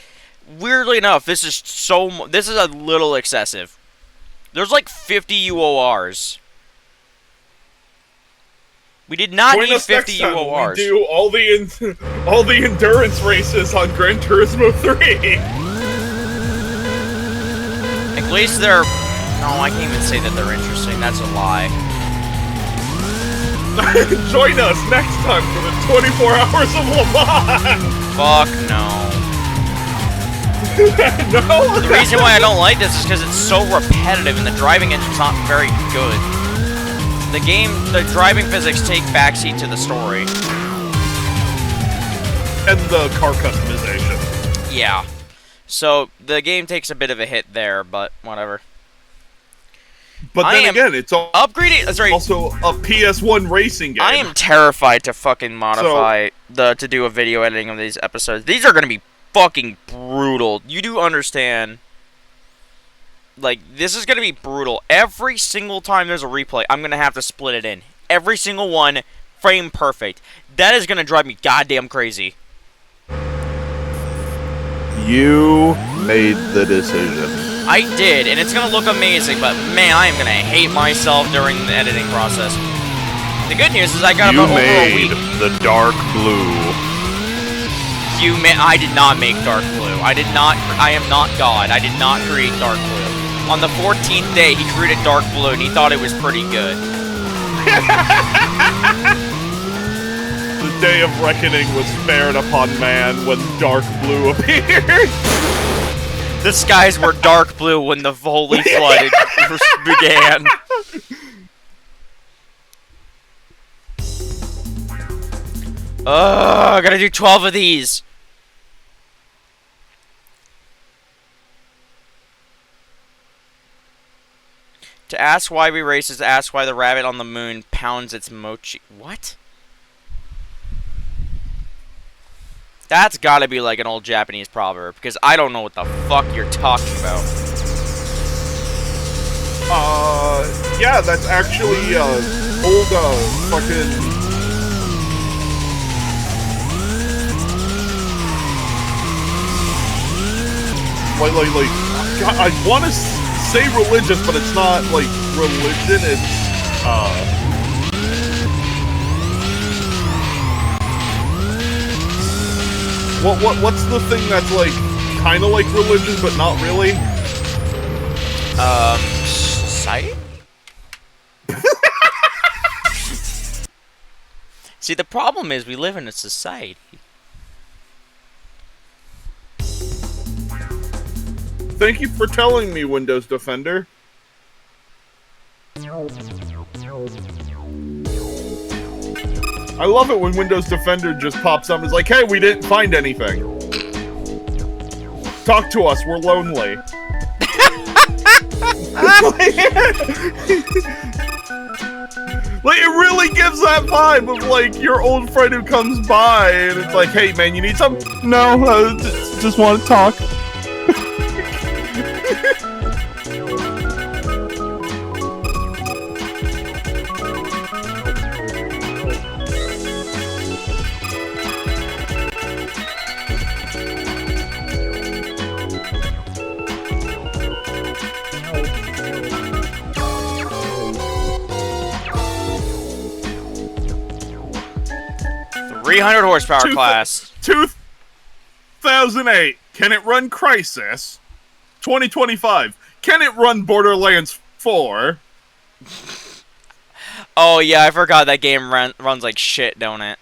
weirdly enough, this is a little excessive. There's like 50 UORs. We did not need 50 UORs. We do all the endurance races on Gran Turismo 3. At least they're... No, I can't even say that they're interesting. That's a lie. Join us next time for the 24 Hours of Le Mans! Fuck no. No? The reason why I don't like this is because it's so repetitive and the driving engine's not very good. The driving physics take backseat to the story. And the car customization. Yeah. So, the game takes a bit of a hit there, but whatever. But then again, it's upgrading. Sorry, also a PS1 racing game. I am terrified to fucking modify to do a video editing of these episodes. These are gonna be fucking brutal. You do understand? Like, this is gonna be brutal. Every single time there's a replay, I'm gonna have to split it in. Every single one, frame perfect. That is gonna drive me goddamn crazy. You made the decision. I did, and it's gonna look amazing, but man, I am gonna hate myself during the editing process. The good news is I got about over a week. You made the dark blue. I did not make dark blue. I am not God. I did not create dark blue. On the 14th day, he created dark blue, and he thought it was pretty good. The day of reckoning was spared upon man when dark blue appeared. The skies were dark blue when the holy flood began. I gotta do 12 of these. To ask why we race is to ask why the rabbit on the moon pounds its mochi. What? That's gotta be like an old Japanese proverb, because I don't know what the fuck you're talking about. Yeah, that's actually, old, fucking... Like, God, I wanna say religious, but it's not, like, religion, it's, What's the thing that's, like, kinda like religion, but not really? Society? See, the problem is we live in a society. Thank you for telling me, Windows Defender. I love it when Windows Defender just pops up and is like, hey, we didn't find anything. Talk to us, we're lonely. Like, it really gives that vibe of, like, your old friend who comes by and it's like, hey, man, you need something? No, I just want to talk. 300 horsepower class. 2008. Can it run Crysis? 2025. Can it run Borderlands 4? Oh yeah, I forgot that game runs like shit, don't it?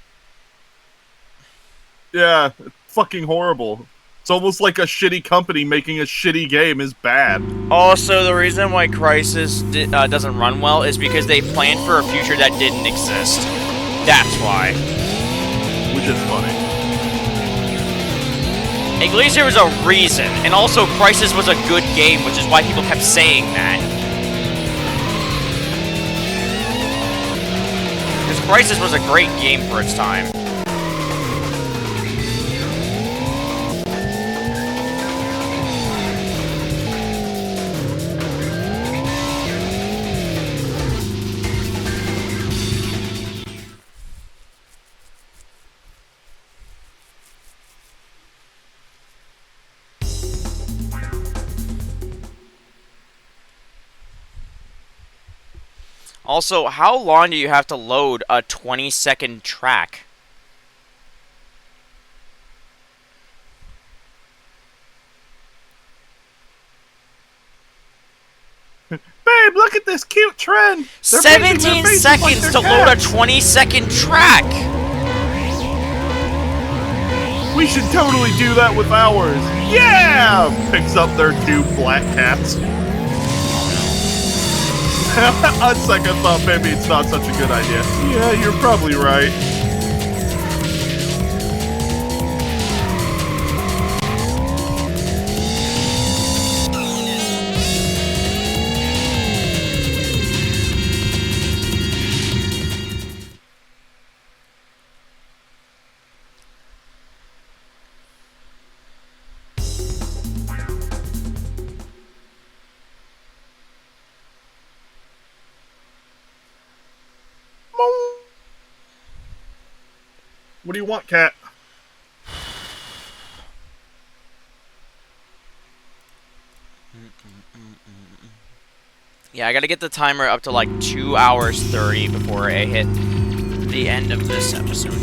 Yeah, it's fucking horrible. It's almost like a shitty company making a shitty game is bad. Also, the reason why Crysis doesn't run well is because they planned for a future that didn't exist. That's why. Which is funny. At least there was a reason, and also Crysis was a good game, which is why people kept saying that. Because Crysis was a great game for its time. Also, how long do you have to load a 20-second track? Babe, look at this cute trend! 17 seconds to load a 20-second track! We should totally do that with ours. Yeah! Picks up their two black cats. On second thought, maybe it's not such a good idea. Yeah, you're probably right. What do you want, cat? Yeah, I gotta get the timer up to like 2 hours 30 before I hit the end of this episode.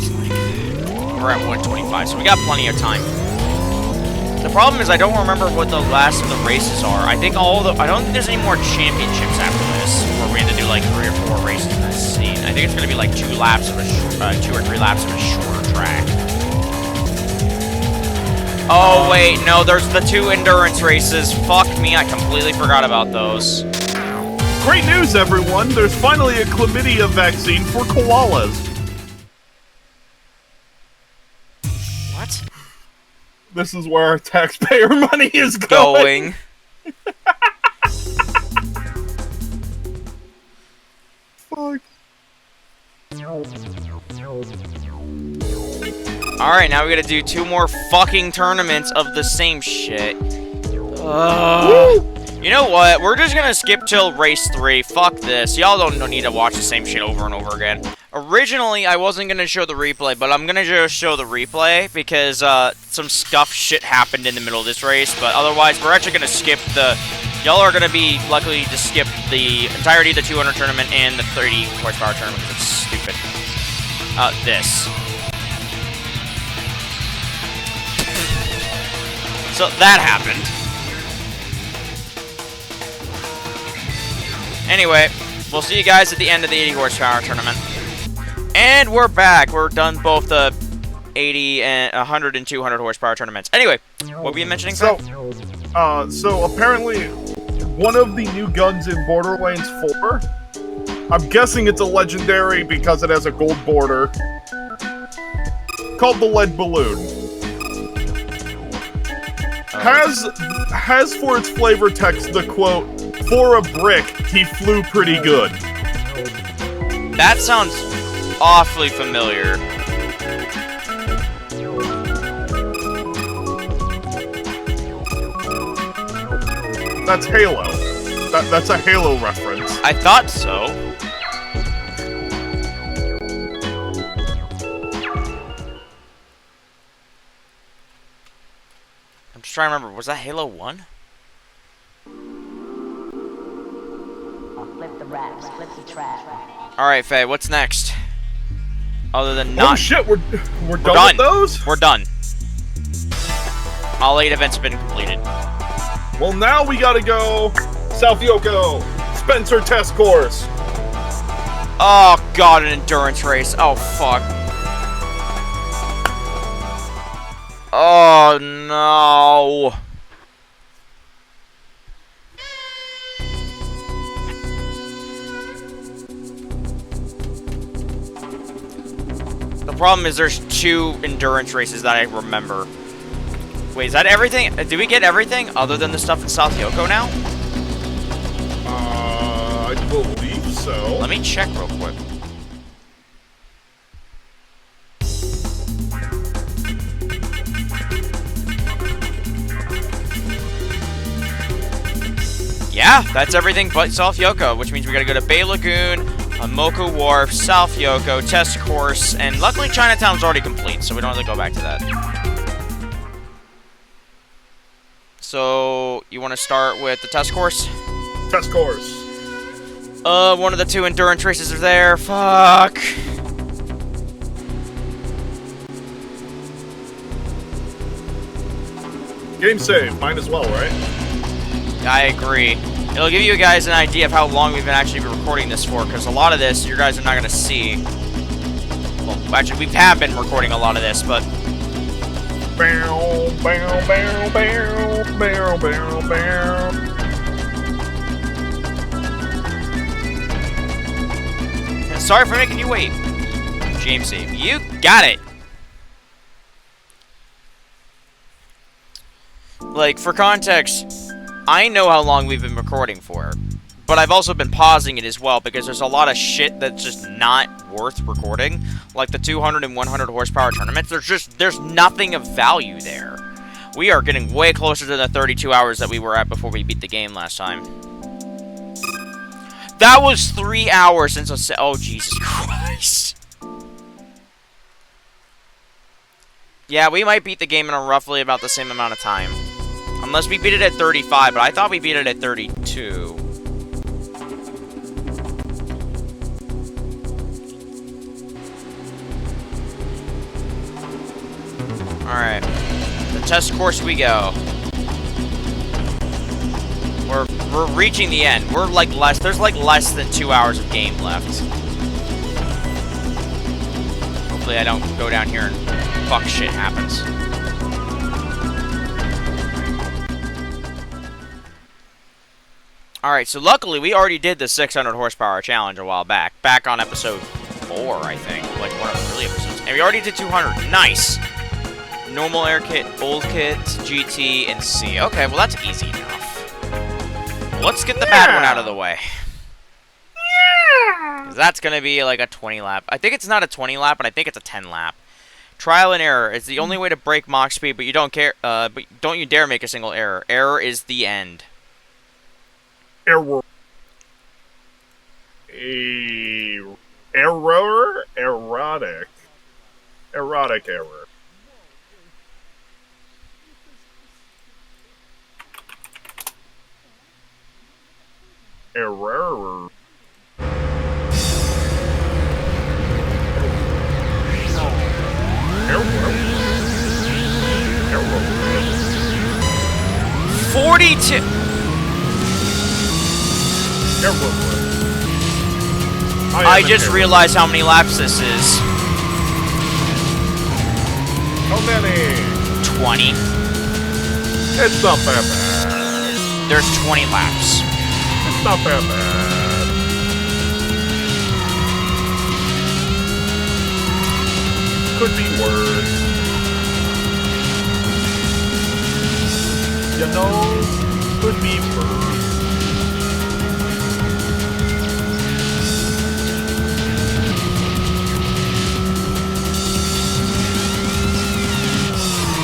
We're at 125, so we got plenty of time. The problem is I don't remember what the last of the races are. I think I don't think there's any more championships after this, where we have to do like 3 or 4 races in this scene. I think it's gonna be like 2 or 3 laps of a shorter track. Oh wait, no, there's the 2 endurance races. Fuck me, I completely forgot about those. Great news, everyone! There's finally a chlamydia vaccine for koalas. What? This is where our taxpayer money is going. Fuck. Alright, now we gotta do 2 more fucking tournaments of the same shit. You know what? We're just gonna skip till race 3. Fuck this. Y'all don't need to watch the same shit over and over again. Originally, I wasn't gonna show the replay, but I'm gonna just show the replay because some scuff shit happened in the middle of this race. But otherwise, we're actually gonna skip the... Y'all are gonna be lucky to skip the entirety of the 200 tournament and the 30 horsepower tournament because it's stupid. This. So that happened. Anyway, we'll see you guys at the end of the 80 horsepower tournament. And we're back. We're done both the 80 and 100 and 200 horsepower tournaments. Anyway, what were you mentioning? So apparently, one of the new guns in Borderlands 4, I'm guessing it's a legendary because it has a gold border, called the Lead Balloon. Has for its flavor text the quote, "For a brick, he flew pretty good." That sounds awfully familiar. That's Halo. That's a Halo reference. I thought so. I'm just trying to remember. Was that Halo 1? Flip the wraps, flip the trap. Alright, Faye, what's next? Other than not... Oh shit, we're done with those? We're done. All 8 events have been completed. Well, now we gotta go South Yoko, Spencer Test Course. Oh god, an endurance race. Oh fuck. Oh no. The problem is there's 2 endurance races that I remember. Wait, is that everything? Did we get everything other than the stuff in South Yoko now? I believe so. Let me check real quick. Yeah, that's everything but South Yoko, which means we gotta go to Bay Lagoon, Moku Wharf, South Yoko, Test Course, and luckily Chinatown's already complete, so we don't have to go back to that. So, you want to start with the Test Course? Test Course. One of the 2 endurance races are there. Fuck. Game save, might as well, right? I agree. It'll give you guys an idea of how long we've been actually recording this for, because a lot of this you guys are not going to see. Well, actually, we have been recording a lot of this, but... Bow, bow, bow, bow, bow, bow, bow. Sorry for making you wait. Jamesy, you got it. Like, for context, I know how long we've been recording for, but I've also been pausing it as well because there's a lot of shit that's just not worth recording. Like the 200 and 100 horsepower tournaments, there's nothing of value there. We are getting way closer to the 32 hours that we were at before we beat the game last time. That was 3 hours since I said, oh Jesus Christ. Yeah, we might beat the game in roughly about the same amount of time. Unless we beat it at 35, but I thought we beat it at 32. Alright. The test course we go. We're reaching the end. We're like there's like less than 2 hours of game left. Hopefully I don't go down here and fuck shit happens. Alright, so luckily we already did the 600 horsepower challenge a while back. Back on episode 4, I think. Like one of the early episodes. And we already did 200. Nice! Normal air kit, old kit, GT, and C. Okay, well that's easy enough. Let's get the bad one out of the way. Yeah! 'Cause that's gonna be like a 20 lap. I think it's not a 20 lap, but I think it's a 10 lap. Trial and error is the only way to break Mach speed, but you don't care. But don't you dare make a single error. Error is the end. Error. Error? Erotic. Erotic error. Error. Error. 42. I just realized how many laps this is. How many? 20. It's not that bad. There's 20 laps. It's not that bad. Could be worse. You know, could be worse.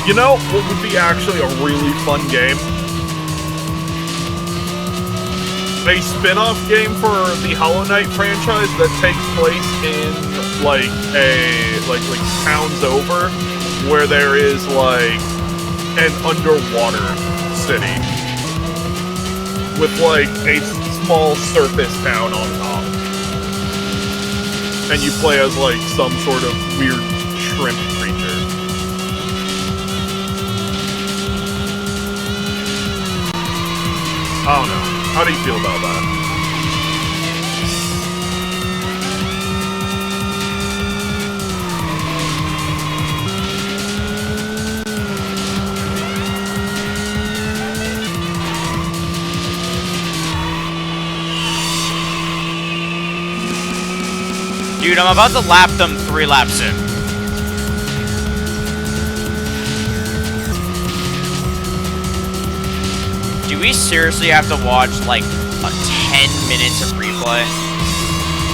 You know what would be actually a really fun game? A spin-off game for the Hollow Knight franchise that takes place in like towns over, where there is like an underwater city with like a small surface town on top, and you play as like some sort of weird shrimp creature. I don't know. How do you feel about that? Dude, I'm about to lap them 3 laps in. Do we seriously have to watch, like, 10 minutes of replay?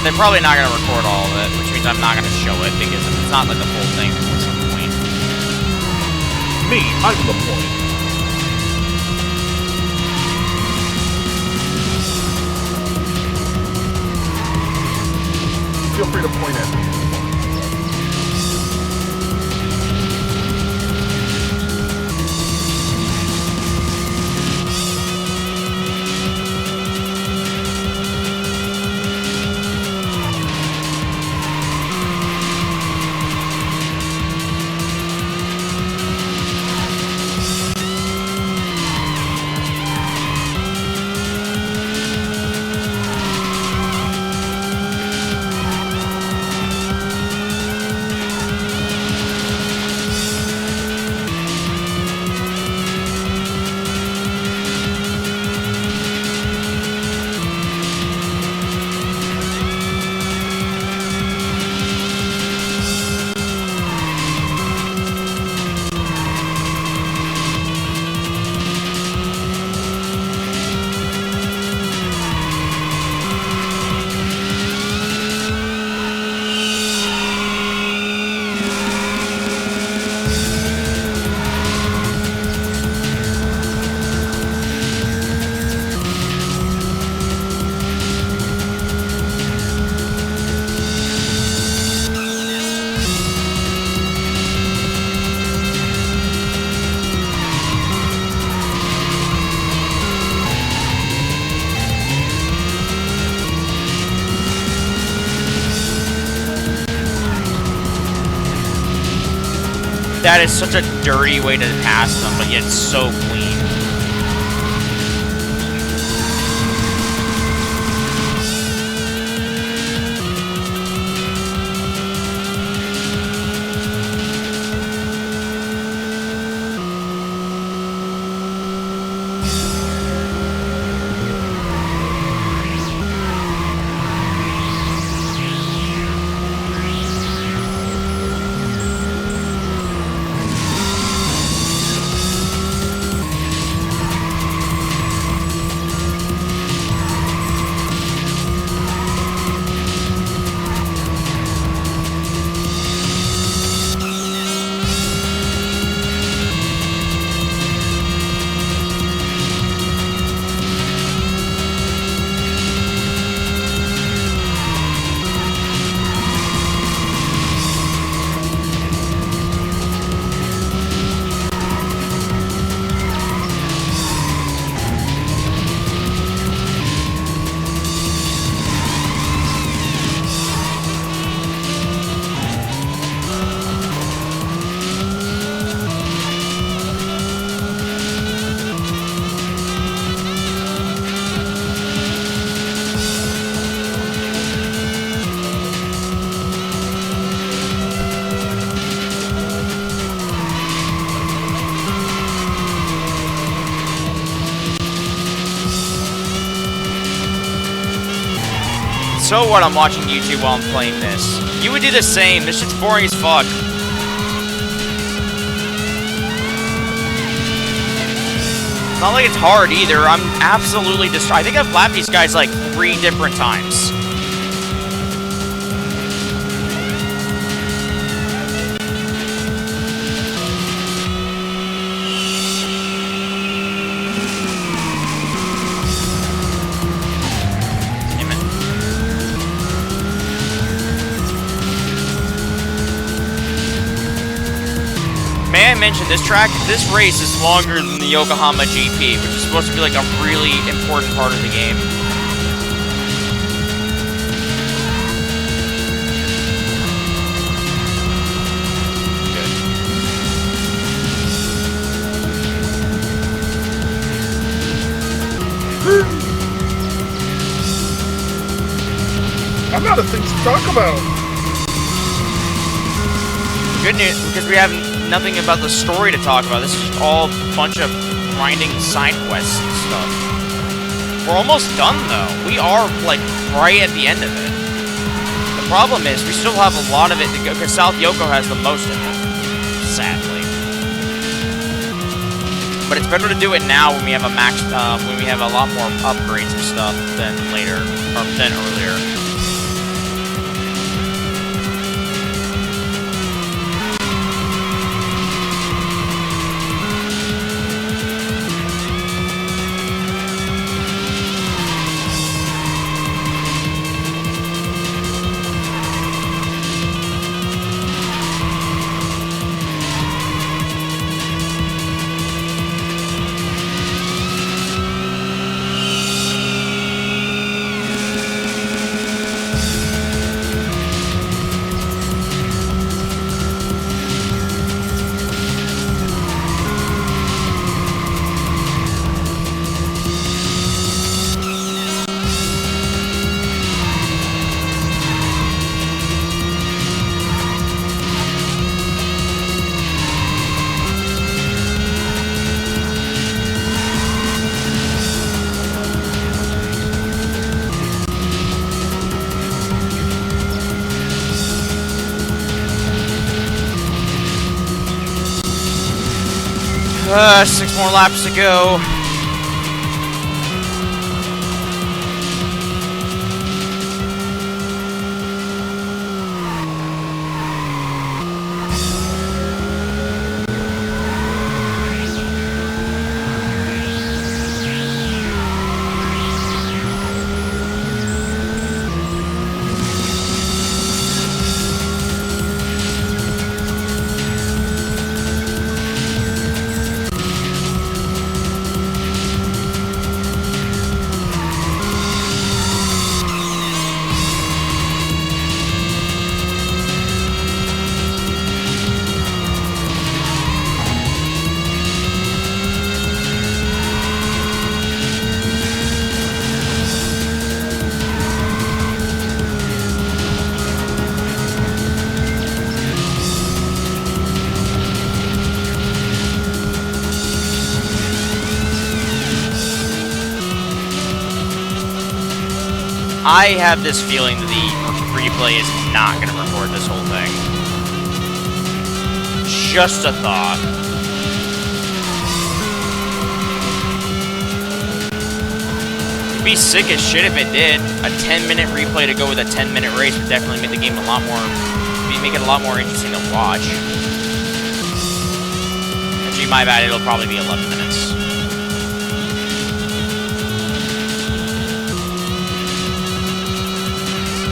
They're probably not going to record all of it, which means I'm not going to show it, because if it's not, like, the full thing, then what's the point? Me, I'm the point. Feel free to point at me. That is such a dirty way to pass them, but yet so clean. So what, I'm watching YouTube while I'm playing this. You would do the same. This shit's boring as fuck. It's not like it's hard either. I'm absolutely I think I've lapped these guys like 3 different times. May I mention, this race is longer than the Yokohama GP, which is supposed to be like a really important part of the game. I'm out of things to talk about. Good news, because we have nothing about the story to talk about. This is just all a bunch of grinding side quests and stuff. We're almost done, though. We are, like, right at the end of it. The problem is, we still have a lot of it to go, because South Yoko has the most of it, sadly. But it's better to do it now when we have a when we have a lot more upgrades and stuff than later, or than earlier. Six more laps to go. I have this feeling that the replay is not going to record this whole thing. Just a thought. It'd be sick as shit if it did. A 10-minute replay to go with a 10-minute race would definitely make the game a lot more, make it a lot more interesting to watch. Actually, my bad, it'll probably be 11 minutes.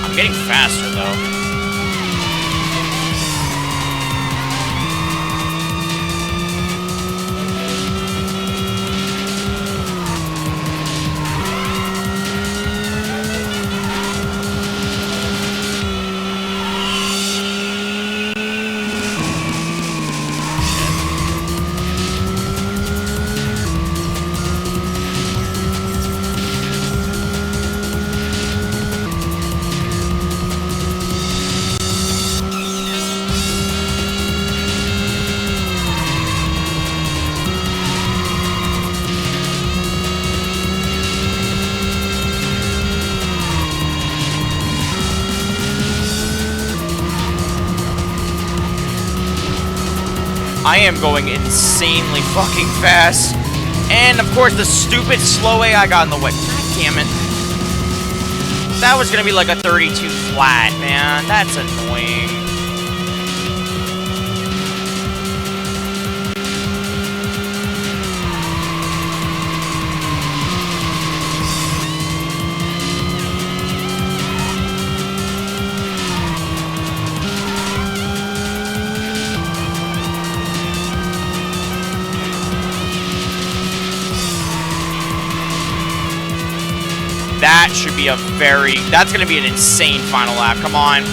I'm getting faster, though. I am going insanely fucking fast. And, of course, the stupid slow AI got in the way. God damn it. That was gonna be like a 32 flat, man. That's annoying. That should be a very... That's going to be an insane final lap. Come on.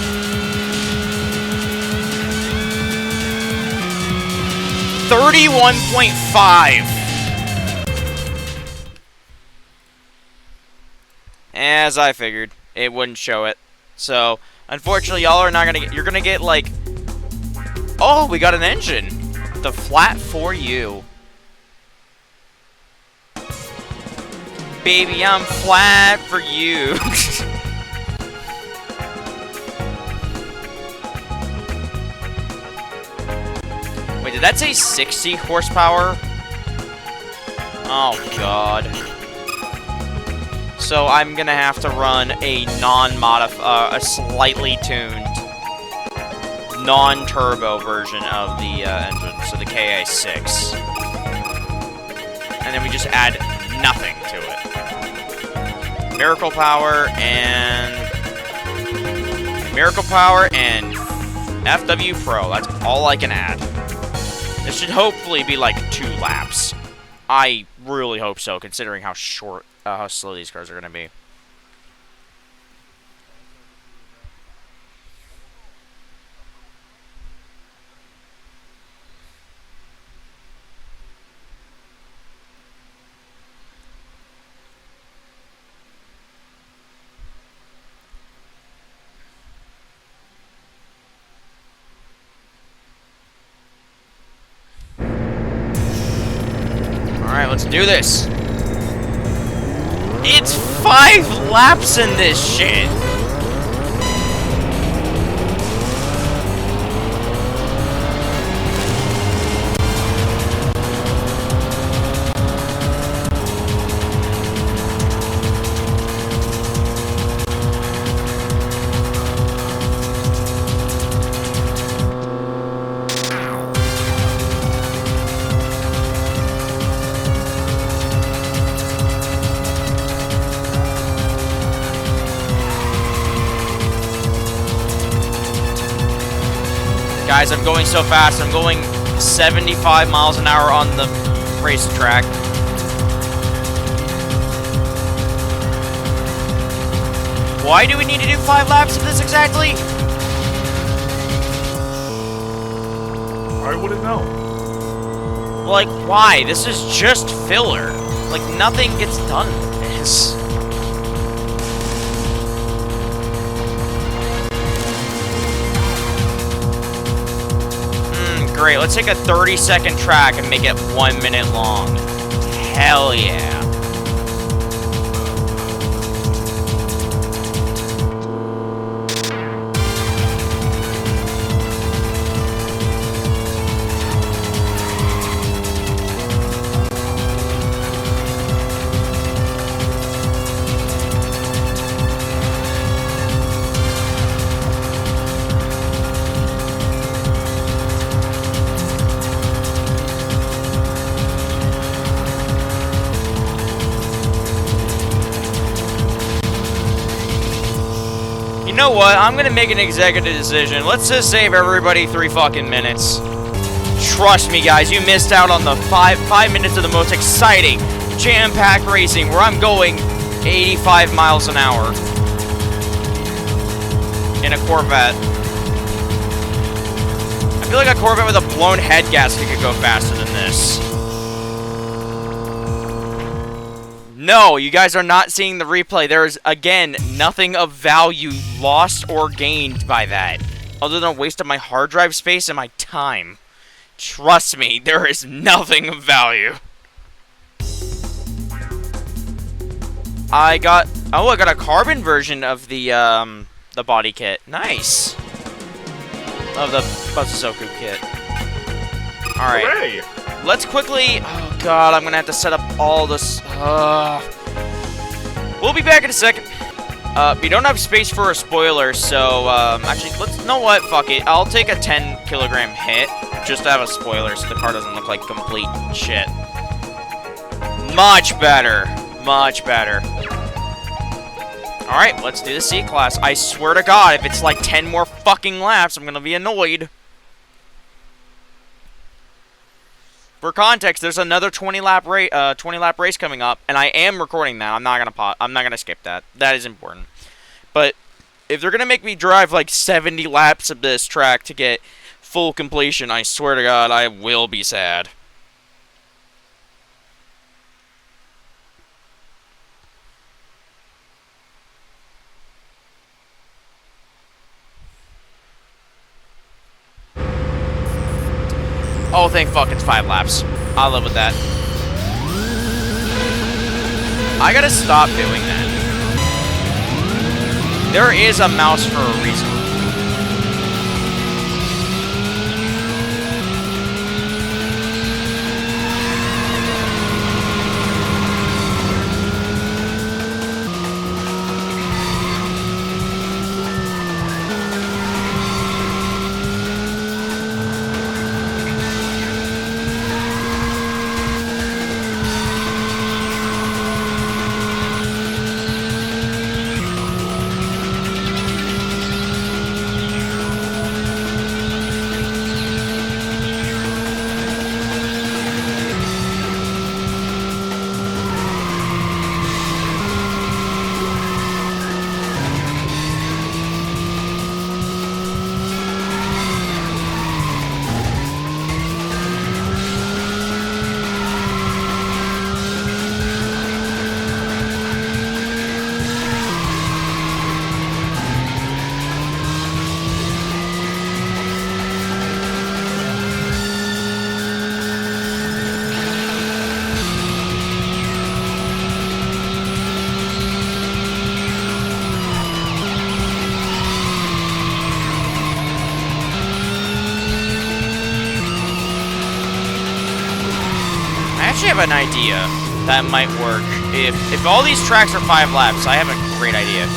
$31.5. As I figured, it wouldn't show it. So, unfortunately, y'all are not going to get... You're going to get, like... Oh, we got an engine. The flat for you. Baby, I'm flat for you. Wait, did that say 60 horsepower? Oh, God. So I'm gonna have to run a a slightly tuned, non-turbo version of the engine, so the KA6. And then we just add nothing to it. Miracle Power and FW Pro. That's all I can add. This should hopefully be like 2 laps. I really hope so, considering how short, how slow these cars are going to be. Alright, let's do this. It's 5 laps in this shit. Guys, I'm going so fast. I'm going 75 miles an hour on the racetrack. Why do we need to do 5 laps of this exactly? I wouldn't know. Like, why? This is just filler. Like, nothing gets done with this. Great, let's take a 30-second track and make it 1 minute long. Hell yeah. know what? I'm gonna make an executive decision. Let's just save everybody 3 fucking minutes. Trust me, guys, you missed out on the 5 minutes of the most exciting jam-packed racing where I'm going 85 miles an hour in a Corvette. I feel like a Corvette with a blown head gasket could go faster than this. No, you guys are not seeing the replay. There is, again, nothing of value lost or gained by that, other than a waste of my hard drive space and my time. Trust me, there is nothing of value. I got a carbon version of the body kit. Nice. Of the Buzasoku kit. Alright. Hooray! Let's quickly... Oh, God, I'm going to have to set up all this... We'll be back in a second. We don't have space for a spoiler, so, actually, you know what? Fuck it. I'll take a 10-kilogram hit just to have a spoiler so the car doesn't look like complete shit. Much better. Much better. Alright, let's do the C-Class. I swear to God, if it's like 10 more fucking laps, I'm gonna be annoyed. For context, there's another 20-lap race coming up, and I am recording that. I'm not gonna skip that. That is important. But if they're gonna make me drive like 70 laps of this track to get full completion, I swear to God, I will be sad. Oh, thank fuck, it's 5 laps. I'll live with that. I gotta stop doing that. There is a mouse for a reason. I have an idea that might work. If all these tracks are 5 laps, I have a great idea.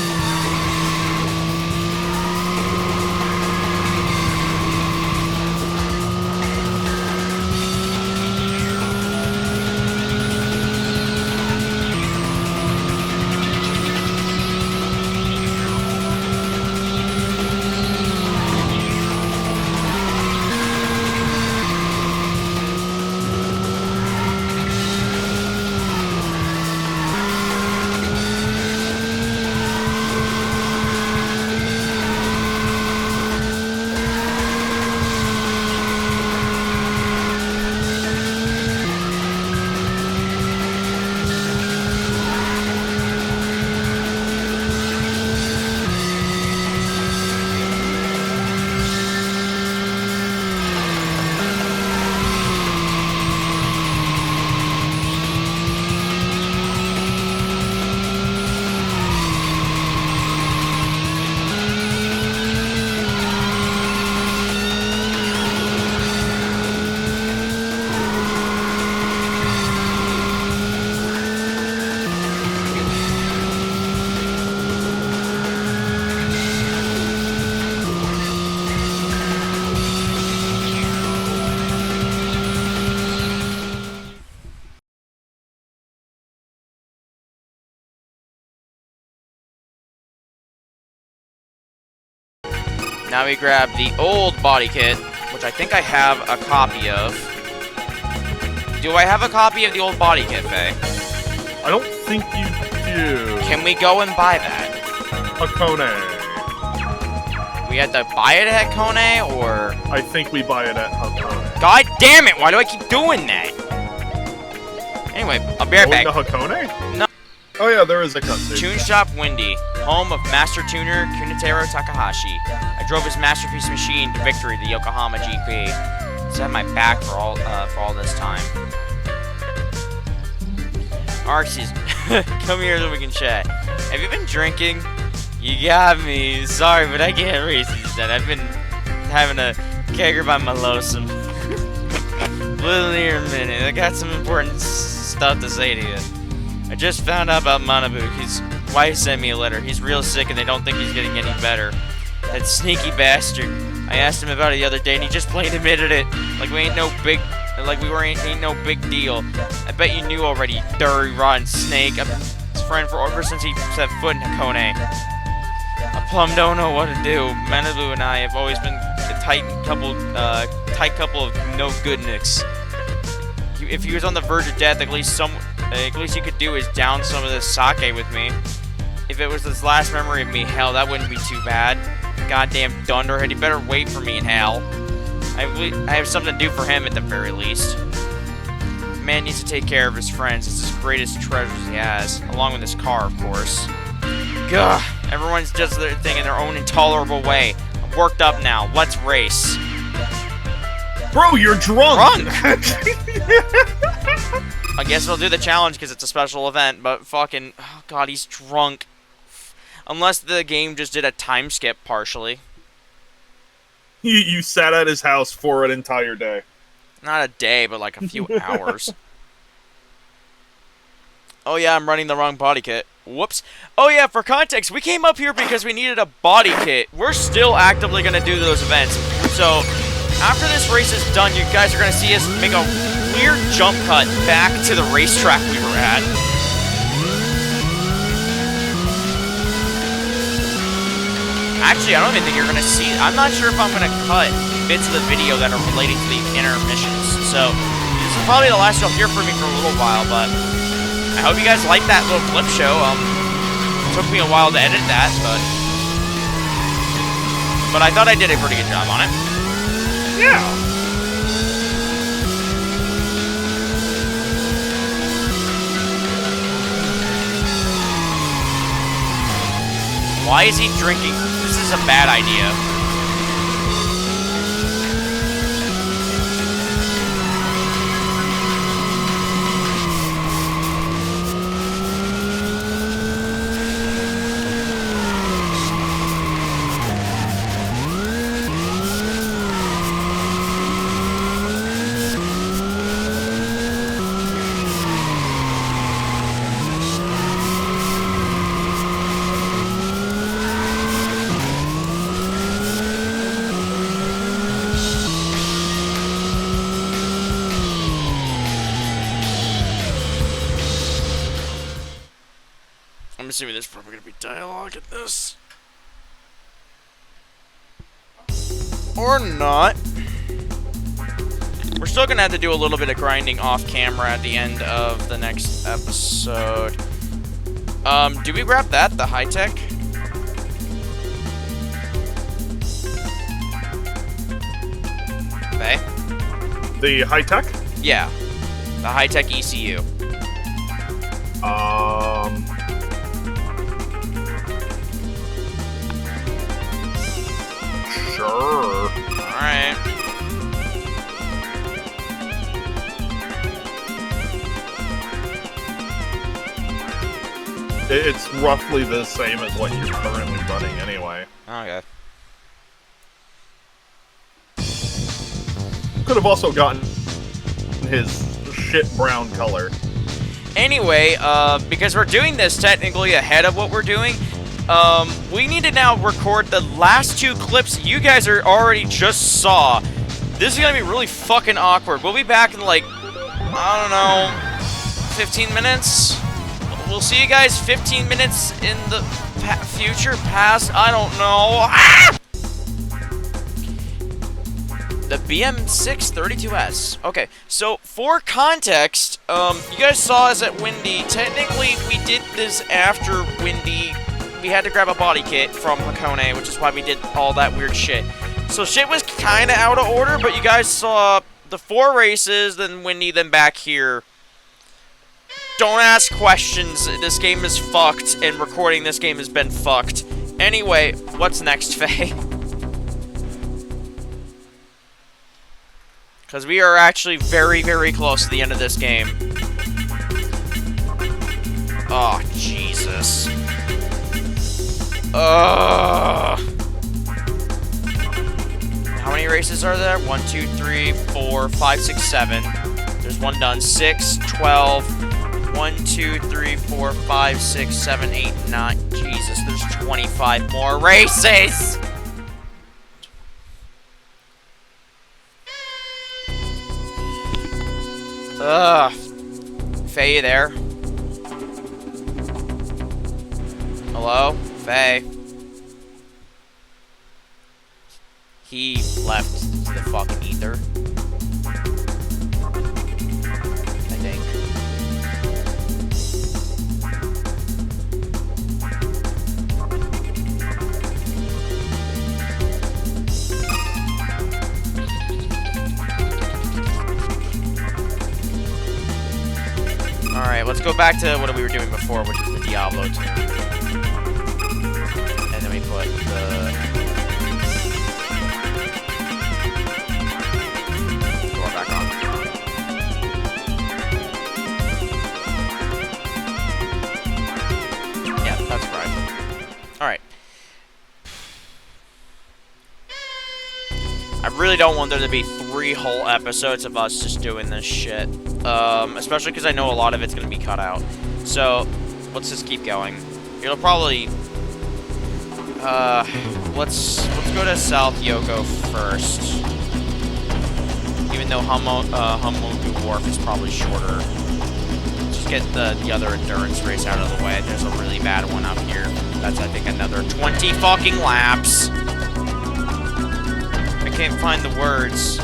Now we grab the old body kit, which I think I have a copy of. Do I have a copy of the old body kit, Faye? I don't think you do. Can we go and buy that? Hakone. We had to buy it at Kone, or... I think we buy it at Hakone. God damn it! Why do I keep doing that? Anyway, I'll be right back. Going to Hakone? No. Oh yeah, there is a cutscene. Tune Shop Windy, home of master tuner Kunitaro Takahashi. I drove his masterpiece machine to victory at the Yokohama GP. It's had my back for all this time. Arxies, come here so we can chat. Have you been drinking? You got me. Sorry, but I can't race instead. I've been having a kegger by my lonesome. Little here in a minute. I got some important stuff to say to you. I just found out about Manabu. His wife sent me a letter. He's real sick and they don't think he's getting any better. That sneaky bastard. I asked him about it the other day and he just plain admitted it. Like we ain't no big big deal. I bet you knew already, dirty rotten snake. I've been his friend for ever since he set foot in Hakone. I plumb don't know what to do. Manabu and I have always been a tight couple of no goodnicks. If he was on the verge of death, at least he could do is down some of this sake with me. If it was his last memory of me, hell, that wouldn't be too bad. Goddamn dunderhead, he better wait for me in hell. I have something to do for him at the very least. Man needs to take care of his friends. It's his greatest treasures he has, along with his car, of course. Gah, everyone's does their thing in their own intolerable way. I'm worked up now. Let's race. Bro, you're drunk! I guess I'll do the challenge because it's a special event, but fucking... Oh god, he's drunk. Unless the game just did a time skip partially. You sat at his house for an entire day. Not a day, but like a few hours. Oh yeah, I'm running the wrong body kit. Whoops. Oh yeah, for context, we came up here because we needed a body kit. We're still actively going to do those events. So, after this race is done, you guys are going to see us make a weird jump cut back to the racetrack we were at. Actually, I don't even think you're going to see it. I'm not sure if I'm going to cut bits of the video that are relating to the intermissions. So, this is probably the last you'll hear from me for a little while, but I hope you guys liked that little clip show. It took me a while to edit that, but I thought I did a pretty good job on it. Yeah. Why is he drinking? This is a bad idea. I'm assuming there's probably going to be dialogue in this. Or not. We're still going to have to do a little bit of grinding off camera at the end of the next episode. Do we grab that? The high-tech? Okay. The high-tech? Yeah. The high-tech ECU. Sure. Alright. It's roughly the same as what you're currently running anyway. Okay. Could have also gotten his shit brown color. Anyway, because we're doing this technically ahead of what we're doing, we need to now record the last two clips you guys already just saw. This is gonna be really fucking awkward. We'll be back in like, I don't know, 15 minutes? We'll see you guys 15 minutes in the future, past, I don't know. Ah! the BM6 32S. Okay, so for context, you guys saw us at Windy. Technically, we did this after Windy. We had to grab a body kit from Hakone, which is why we did all that weird shit. So shit was kind of out of order, but you guys saw the 4 races, then Windy, then back here. Don't ask questions. This game is fucked, and recording this game has been fucked. Anyway, what's next, Faye? Because we are actually very, very close to the end of this game. Oh, Jesus. How many races are there? 1, 2, 3, 4, 5, 6, 7. There's one done. 6, 12... 1, 2, 3, 4, 5, 6, 7, 8, 9. Jesus, there's 25 more races! Ugh. Faye, you there? Hello? Faye? He left to the fucking ether. I think. Alright, let's go back to what we were doing before, which is the Diablo tune. And then we put the... door back on. Yeah, that's right. Alright. I really don't want there to be 3 whole episodes of us just doing this shit. Especially because I know a lot of it's going to be cut out. So, let's just keep going. It'll probably... let's go to South Yoko first. Even though Hummogu Wharf is probably shorter. Just get the other endurance race out of the way. There's a really bad one up here. That's, I think, another 20 fucking laps. I can't find the words.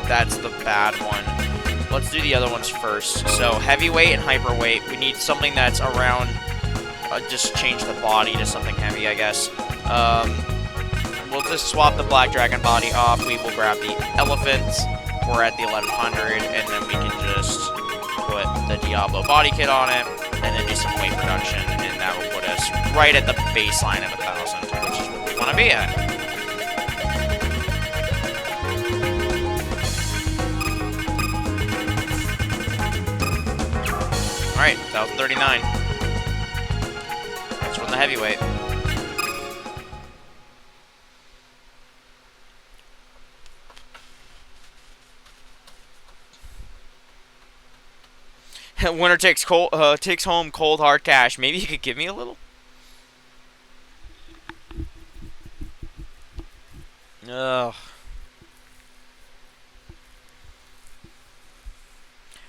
That's the bad one. Let's do the other ones first. So, heavyweight and hyperweight. We need something that's around... just change the body to something heavy, I guess. We'll just swap the Black Dragon body off. We will grab the Elephant. We're at the 1100, and then we can just put the Diablo body kit on it, and then do some weight reduction, and that will put us right at the baseline of 1,000, which is what we want to be at. Alright, 1,039. Let's run the heavyweight. Winner takes home cold hard cash. Maybe you could give me a little? Ugh.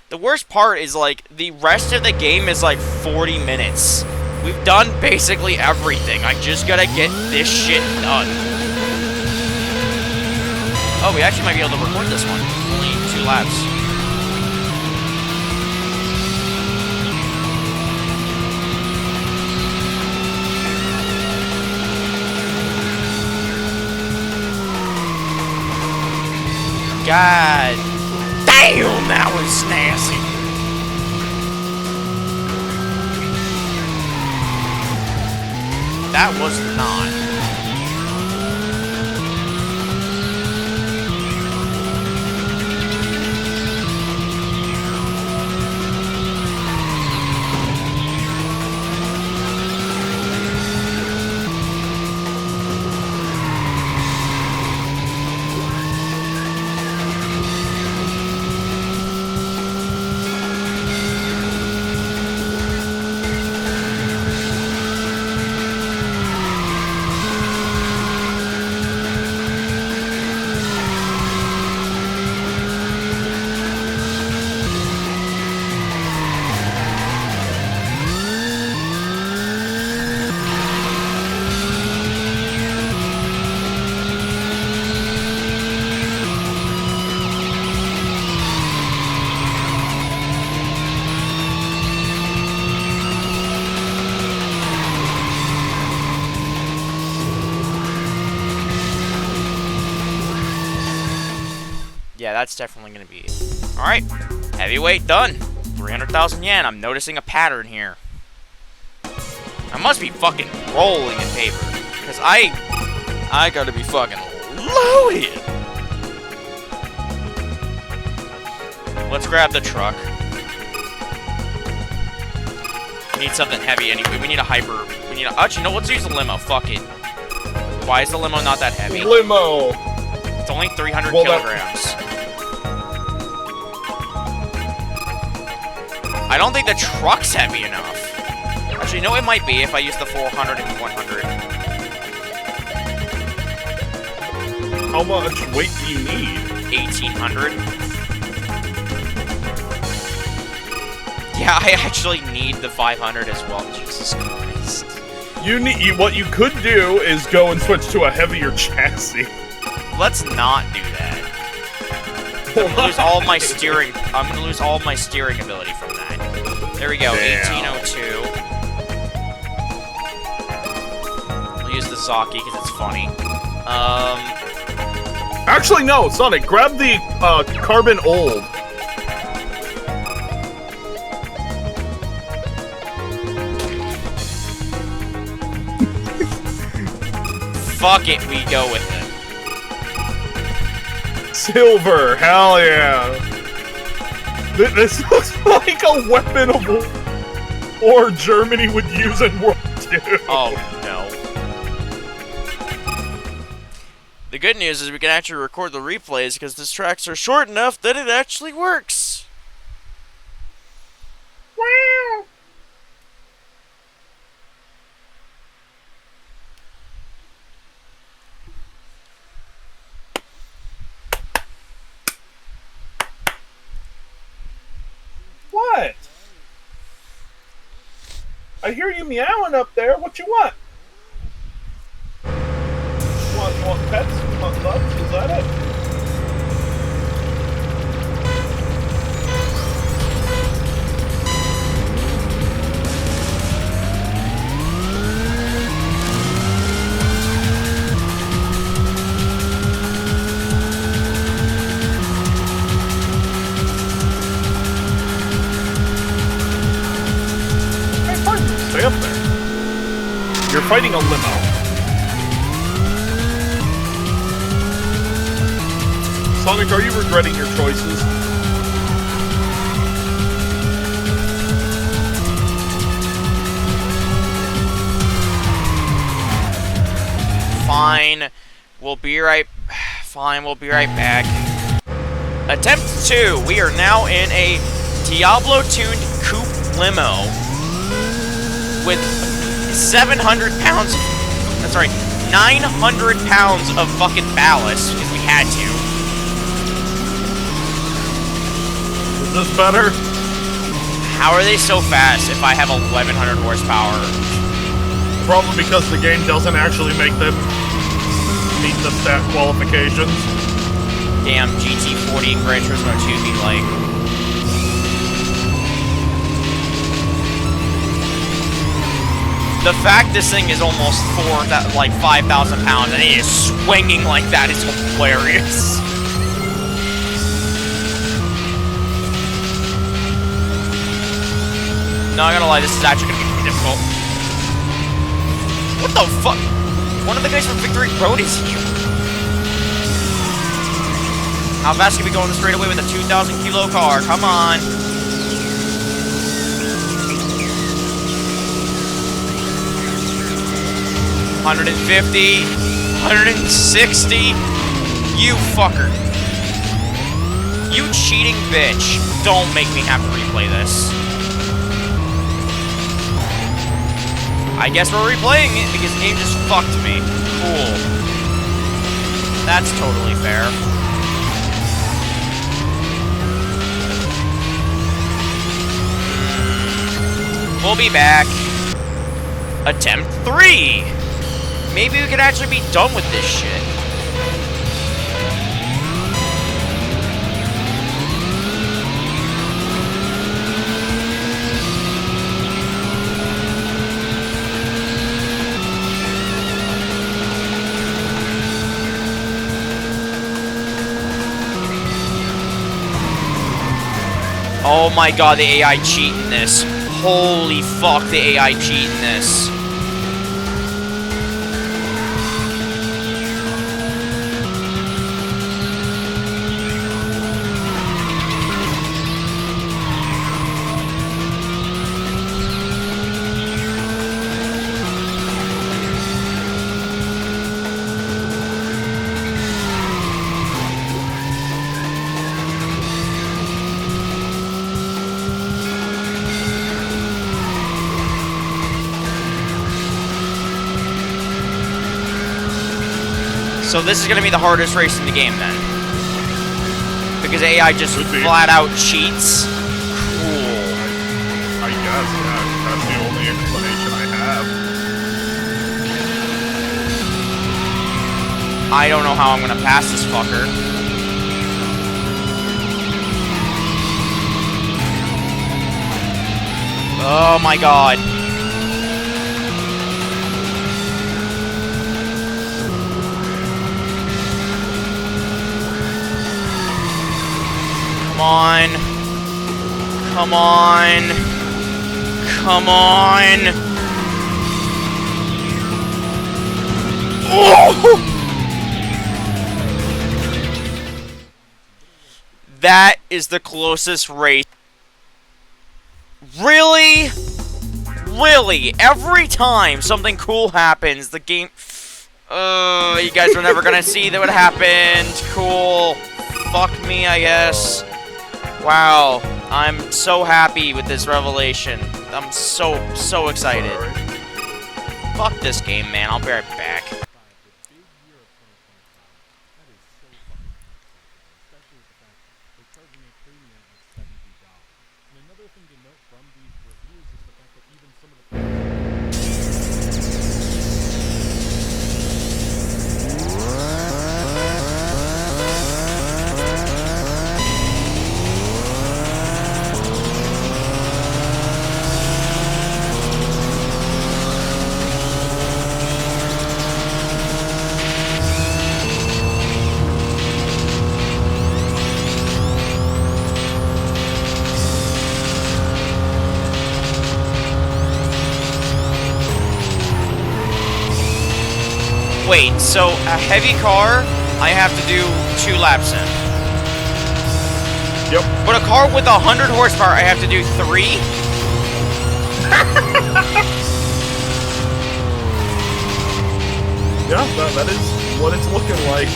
The worst part is, like, the rest of the game is, like, 40 minutes. We've done basically everything. I just gotta get this shit done. Oh, we actually might be able to record this one. Only 2 laps. God damn, that was nasty. That was not. Yeah, that's definitely gonna be it. Alright, heavyweight done. 300,000 yen. I'm noticing a pattern here. I must be fucking rolling in paper. Because I gotta be fucking loaded. Let's grab the truck. We need something heavy anyway. We need a hyper. We need a. Actually, no, let's use the limo. Fuck it. Why is the limo not that heavy? Limo! It's only 300 kilograms. I don't think the truck's heavy enough. Actually, no, it might be if I use the 400 and 100. How much weight do you need? 1,800. Yeah, I actually need the 500 as well. Jesus Christ. What you could do is go and switch to a heavier chassis. Let's not do that. I'm gonna lose all my steering. I'm gonna lose all my steering ability from that. There we go. Damn. 1802. I'll use the Zaki because it's funny. Actually, no, Sonic. Grab the carbon old. Fuck it, we go with it. Silver, hell yeah. This looks like a weapon of war Germany would use in World II. Oh, no. The good news is we can actually record the replays because these tracks are short enough that it actually works. Wow. What? I hear you meowing up there. What you want? You want pets? You want loves? Is that it? Stay up there. You're fighting a limo. Sonic, are you regretting your choices? Fine. We'll be right back. Attempt 2. We are now in a Diablo-tuned coupe limo with 700 pounds. Sorry, 900 pounds of fucking ballast if we had to. Is this better? How are they so fast if I have 1,100 horsepower? Probably because the game doesn't actually make them meet the stat qualifications. Damn, GT40 and Gran Turismo 2 be like. The fact this thing is almost 5,000 pounds and it is swinging like that is hilarious. Not gonna lie, this is actually gonna be difficult. What the fuck? One of the guys from Victory Road is here. How fast can we go on the straightaway with a 2,000 kilo car? Come on. $150, $160. You fucker. You cheating bitch. Don't make me have to replay this. I guess we're replaying it because the game just fucked me. Cool. That's totally fair. We'll be back. Attempt 3. Maybe we could actually be done with this shit. Oh my god, the AI cheating this. Holy fuck, the AI cheating this. So this is going to be the hardest race in the game then. Because AI just flat out cheats. Cool. I guess, yeah. That's the only explanation I have. I don't know how I'm going to pass this fucker. Oh my god. Come on. Come on. Come on. Oh! That is the closest race. Really? Really? Every time something cool happens, the game... you guys were never gonna see that what happened. Cool. Fuck me, I guess. Wow. I'm so happy with this revelation. I'm so excited. Fuck this game, man. I'll be right back. Wait, so a heavy car, I have to do 2 laps in. Yep. But a car with 100 horsepower, I have to do 3? Yeah, that is what it's looking like.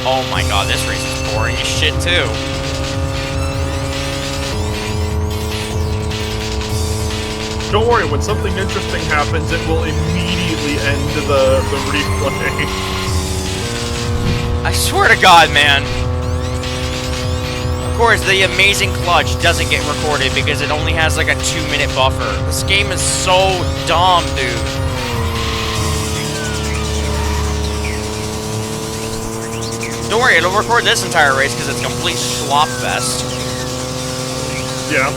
Oh my god, this race is boring as shit too. Don't worry, when something interesting happens, it will immediately end the replay. I swear to god, man. Of course, the amazing clutch doesn't get recorded because it only has like a 2-minute buffer. This game is so dumb, dude. Don't worry, it'll record this entire race because it's a complete schlop fest. Yeah.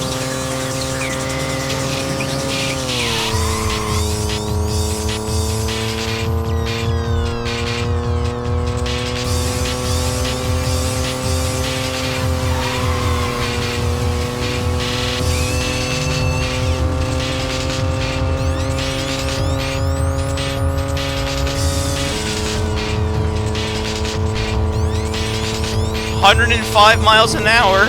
$105 miles an hour.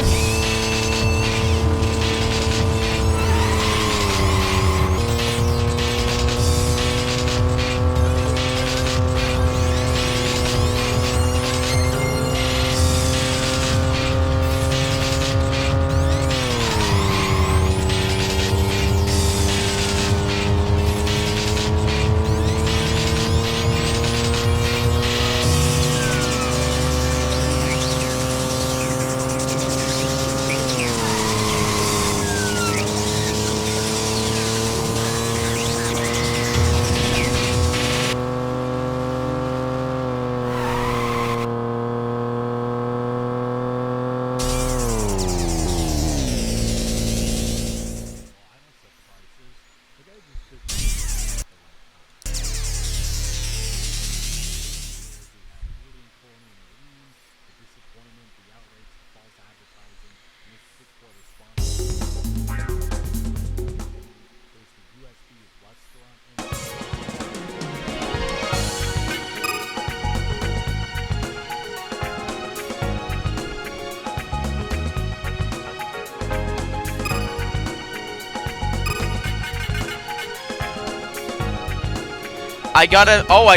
I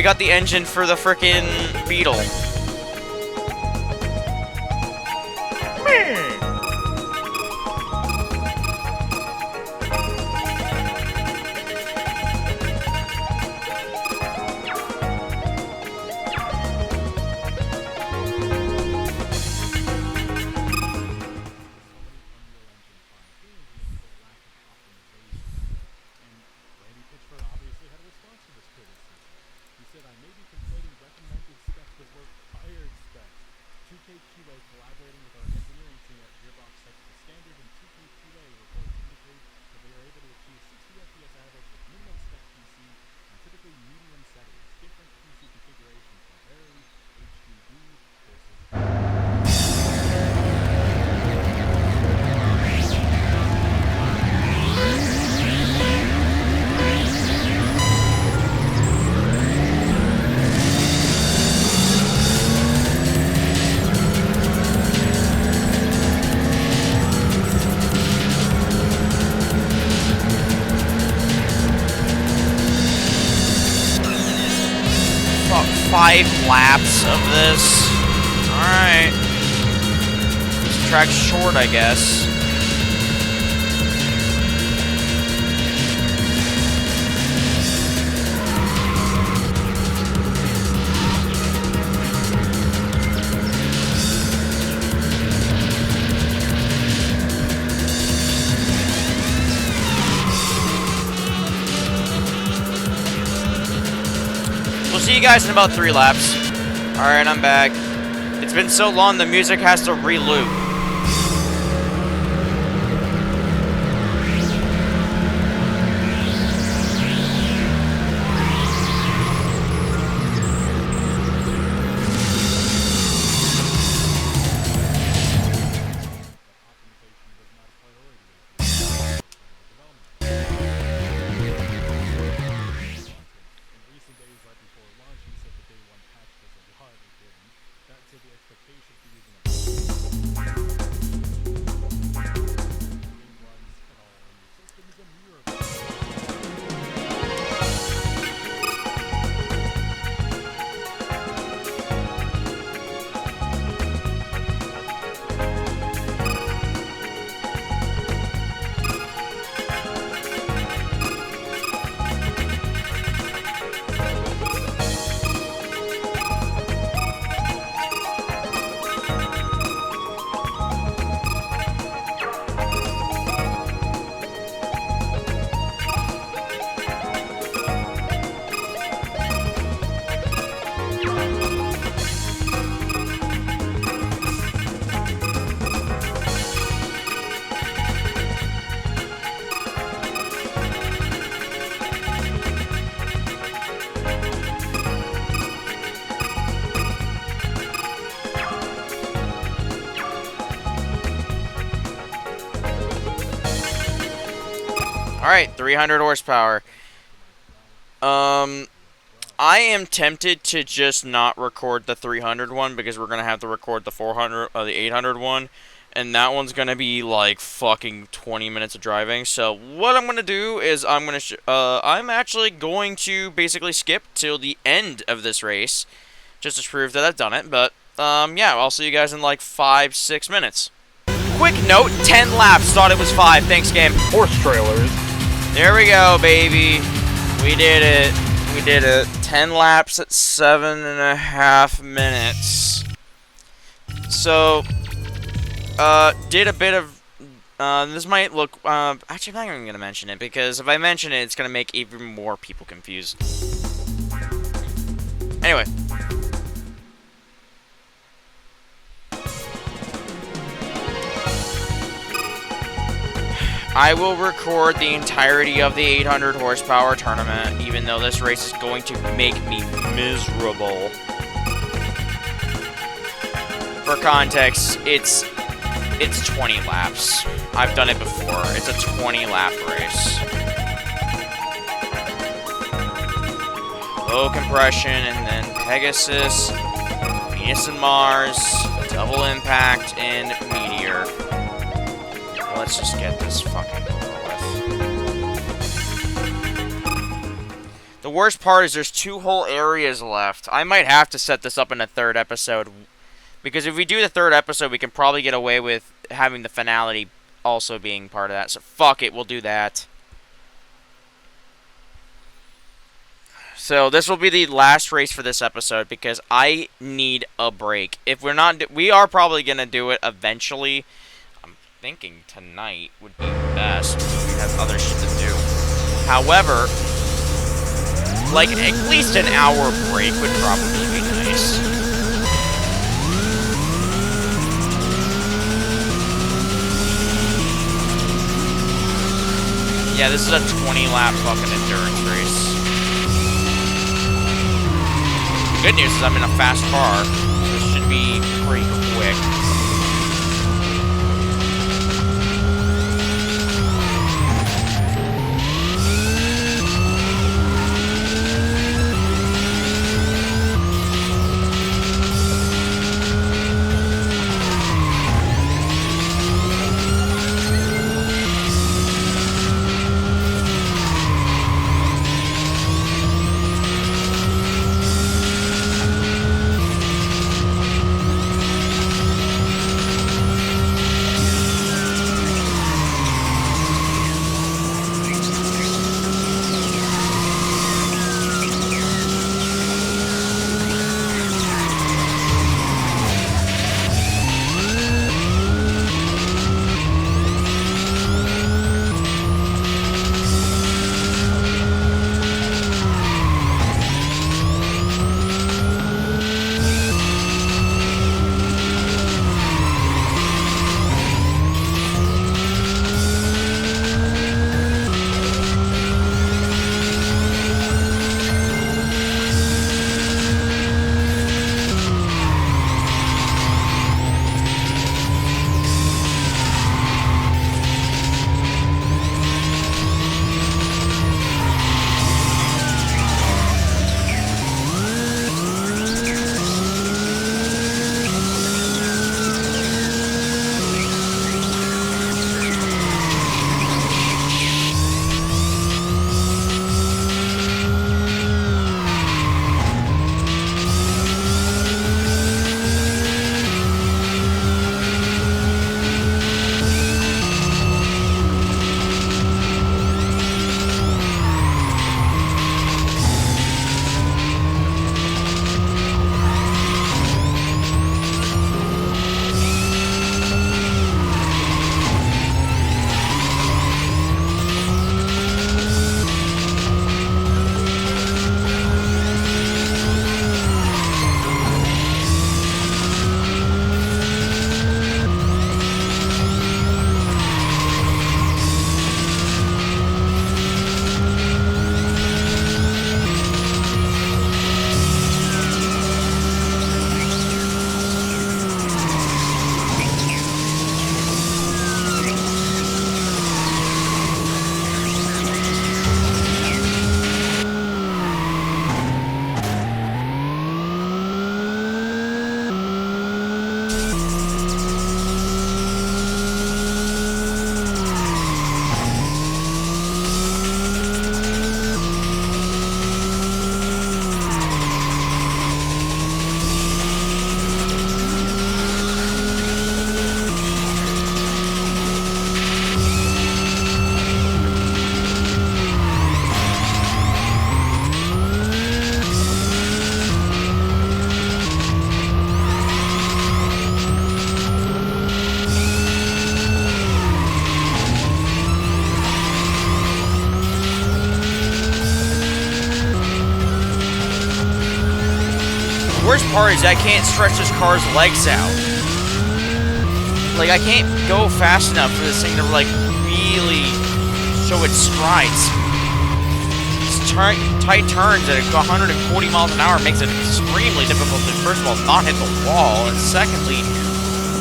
got the engine for the frickin' Beetle. About 5 laps of this. Alright. This track's short, I guess. We'll see you guys in about 3 laps. Alright, I'm back. It's been so long, the music has to re-loop. Alright, 300 horsepower. I am tempted to just not record the 300 one because we're gonna have to record the 400 or the 800 one, and that one's gonna be like fucking 20 minutes of driving. So what I'm gonna do is I'm actually going to basically skip till the end of this race, just to prove that I've done it. But yeah, I'll see you guys in like 5-6 minutes. Quick note: 10 laps. Thought it was 5. Thanks, game. Horse trailers. There we go, baby. We did it. We did it. 10 laps at 7.5 minutes. So, did a bit of, this might look, actually I'm not even going to mention it, because if I mention it, it's going to make even more people confused. Anyway. I will record the entirety of the 800 horsepower tournament, even though this race is going to make me miserable. For context, it's 20 laps. I've done it before. It's a 20 lap race. Low compression, and then Pegasus, Venus and Mars, Double Impact, and Meteor. Let's just get this fucking over with. The worst part is there's 2 whole areas left. I might have to set this up in a 3rd episode. Because if we do the 3rd episode, we can probably get away with having the finality also being part of that. So fuck it, we'll do that. So this will be the last race for this episode because I need a break. If we're not, we are probably gonna do it eventually. I'm thinking tonight would be best because we have other shit to do. However, like at least an hour break would probably be nice. Yeah, this is a 20-lap fucking endurance race. Good news is I'm in a fast car, so this should be pretty quick. worst part is I can't stretch this car's legs out. Like, I can't go fast enough for this thing to, like, really show its strides. These tight turns at 140 miles an hour makes it extremely difficult to, first of all, not hit the wall, and secondly,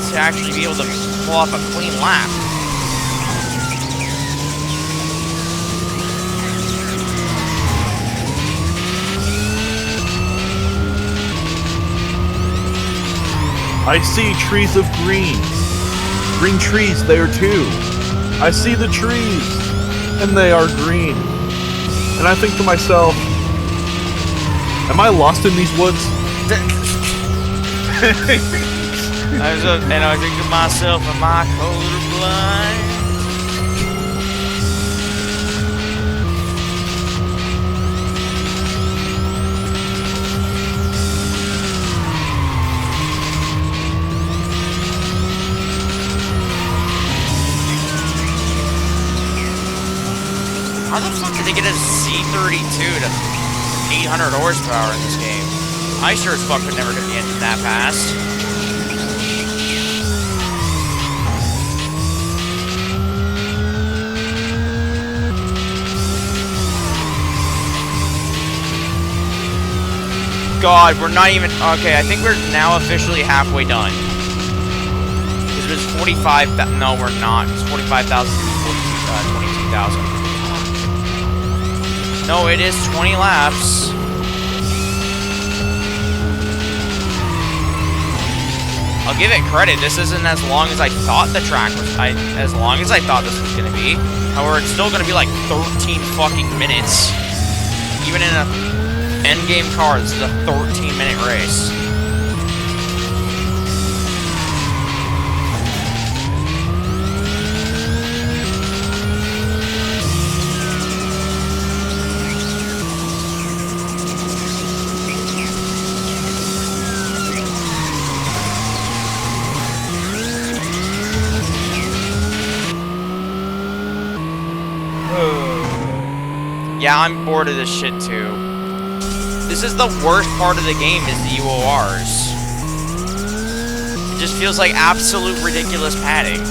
to actually be able to pull off a clean lap. I see trees of green. Green trees there too. I see the trees, and they are green. And I think to myself, am I lost in these woods? And I think to myself, am I colorblind? How the fuck did they get a C32 to 800 horsepower in this game? I sure as fuck could never get the engine that fast. God, we're not even... Okay, I think we're now officially halfway done. This was 45... No, we're not. It's 45,000 to 22,000. No, it is 20 laps. I'll give it credit. This isn't as long as I thought the track was. As long as I thought this was gonna be. However, it's still gonna be like 13 fucking minutes. Even in a endgame car, this is a 13-minute race. Yeah, I'm bored of this shit too. This is the worst part of the game, is the UORs. It just feels like absolute ridiculous padding.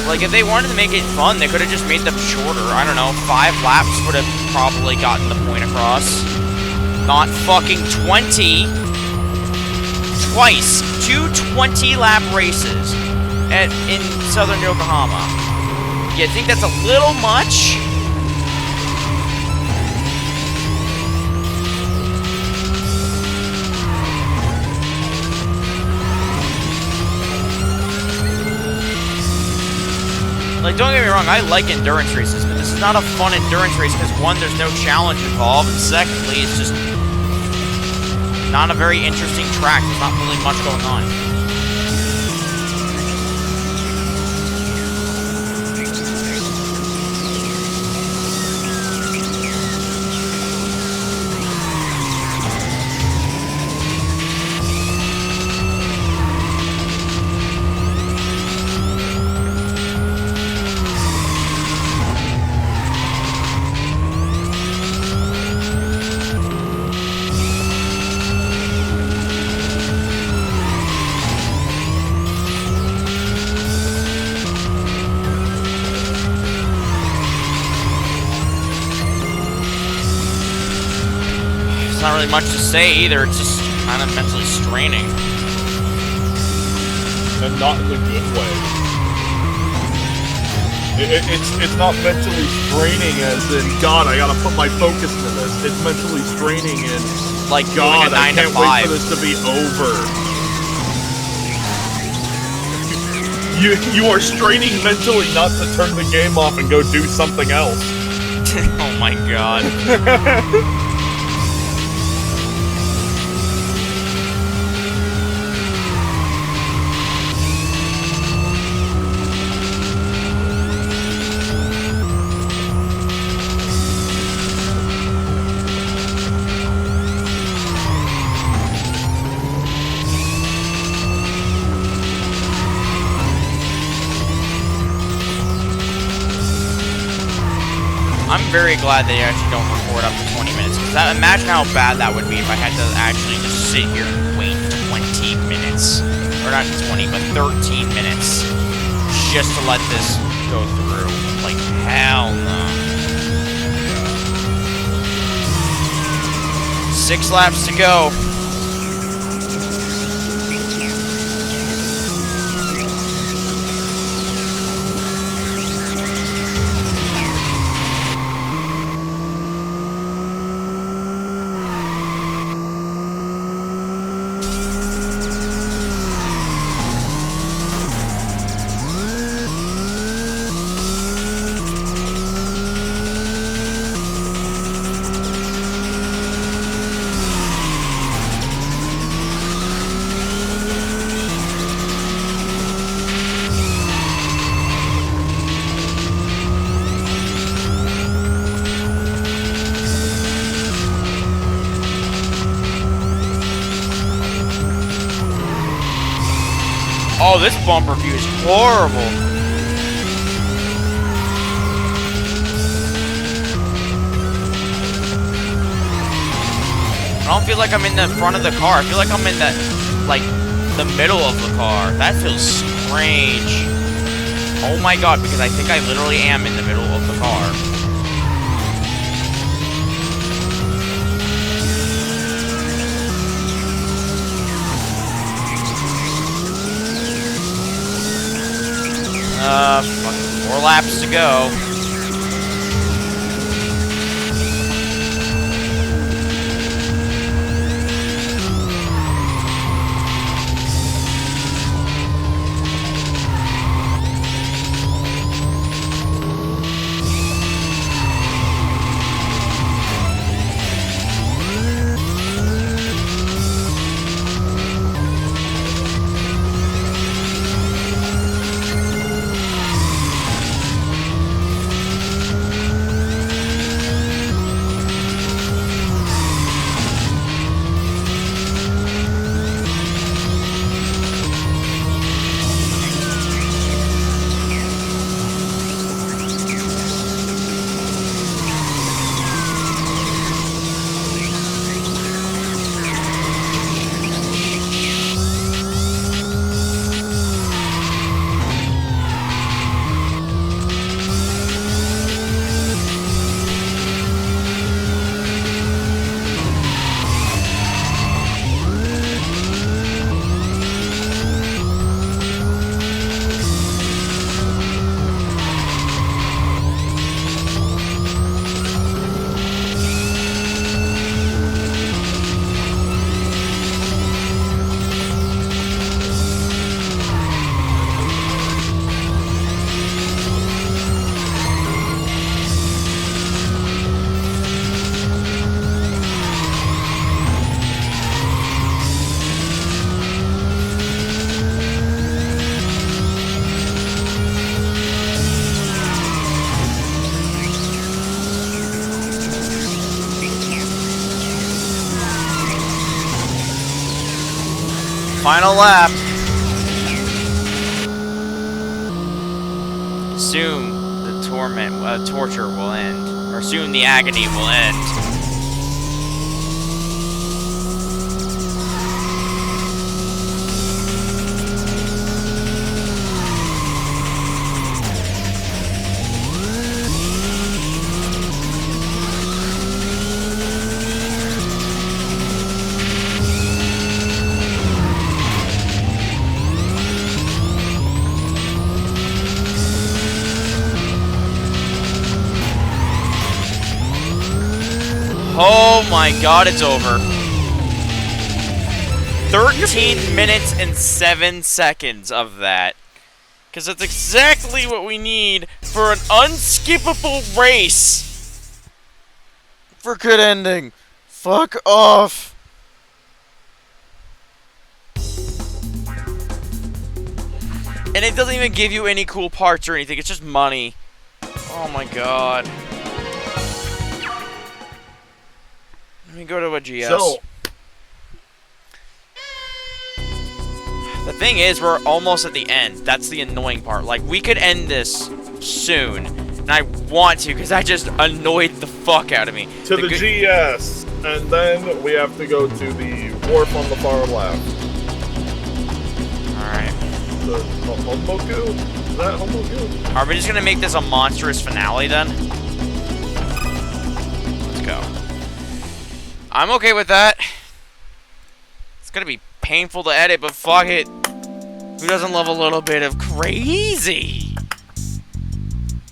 Like, if they wanted to make it fun, they could have just made them shorter. I don't know, 5 laps would have probably gotten the point across. Not fucking 20. Twice. 2 20-lap races in southern Yokohama. You think that's a little much? Like, don't get me wrong, I like endurance races, but this is not a fun endurance race because, one, there's no challenge involved, and secondly, it's just not a very interesting track. There's not really much going on. Not really much to say either, it's just kind of mentally straining. And not in a good way. It's not mentally straining as in, God, I gotta put my focus into this. It's mentally straining in, like, God, going a 9 to 5. I can't wait for this to be over. You are straining mentally not to turn the game off and go do something else. Oh my God. I'm very glad they actually don't record up to 20 minutes, because imagine how bad that would be if I had to actually just sit here and wait minutes, or not 20, but 13 minutes, just to let this go through. Like, hell no. 6 laps to go. Oh, this bumper view is horrible. I don't feel like I'm in the front of the car. I feel like I'm in the, like, the middle of the car. That feels strange. Oh my god, because I think I literally am in the middle of the car. Fucking 4 laps to go. Final lap. Soon the torture will end, or soon the agony will end. Oh my god, it's over. 13 minutes and 7 seconds of that. Because that's exactly what we need for an unskippable race. For good ending. Fuck off. And it doesn't even give you any cool parts or anything. It's just money. Oh my god. Let me go to a GS. So, the thing is, we're almost at the end. That's the annoying part. Like, we could end this soon. And I want to, because I just annoyed the fuck out of me. To the GS. And then we have to go to the wharf on the far left. the Homoku? Is that Homoku? Are we just gonna make this a monstrous finale then? Let's go. I'm okay with that. It's gonna be painful to edit, but fuck it. Who doesn't love a little bit of crazy?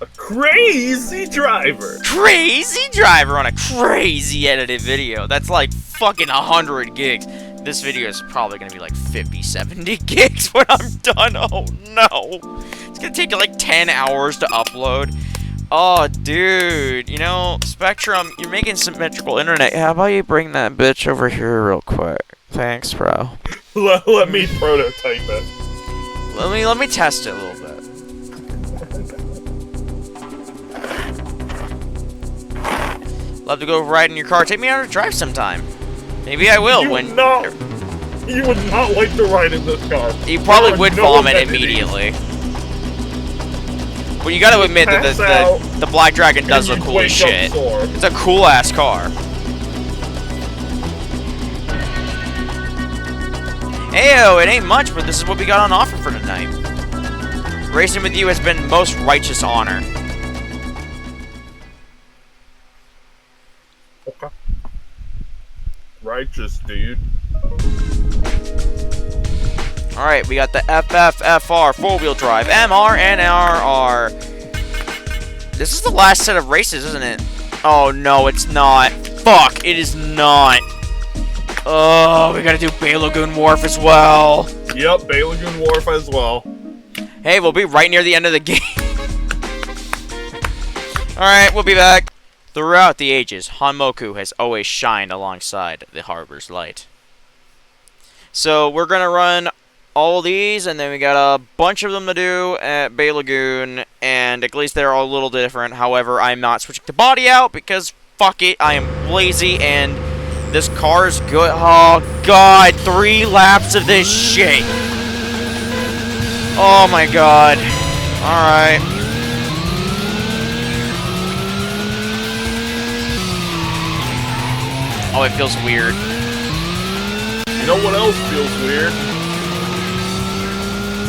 A crazy driver! Crazy driver on a crazy edited video. That's like fucking 100 gigs. This video is probably gonna be like 50, 70 gigs when I'm done. Oh no. It's gonna take like 10 hours to upload. Oh, dude. You know, Spectrum, you're making symmetrical internet. How about you bring that bitch over here real quick? Thanks, bro. Let me prototype it. Let me test it a little bit. Love to go ride in your car. Take me out to drive sometime. Maybe I will You when... You would not like to ride in this car. You probably would no vomit amenities. immediately. But you gotta admit that the Black Dragon does look cool as shit. It's a cool ass car. Ayo, it ain't much, but this is what we got on offer for tonight. Racing with you has been most righteous honor. Okay. Righteous, dude. Alright, we got the FFFR, four-wheel drive, MR, and RR. This is the last set of races, isn't it? Oh, no, it's not. Fuck, it is not. Oh, we gotta do Bay Lagoon Wharf as well. Yep, Bay Lagoon Wharf as well. Hey, we'll be right near the end of the game. Alright, we'll be back. Throughout the ages, Hanmoku has always shined alongside the harbor's light. So, we're gonna run all these, and then we got a bunch of them to do at Bay Lagoon, and at least they're all a little different. However, I'm not switching the body out, because fuck it, I am lazy, and this car is good. Oh, God, 3 laps of this shit. Oh, my God. Alright. Oh, it feels weird. You know what else feels weird?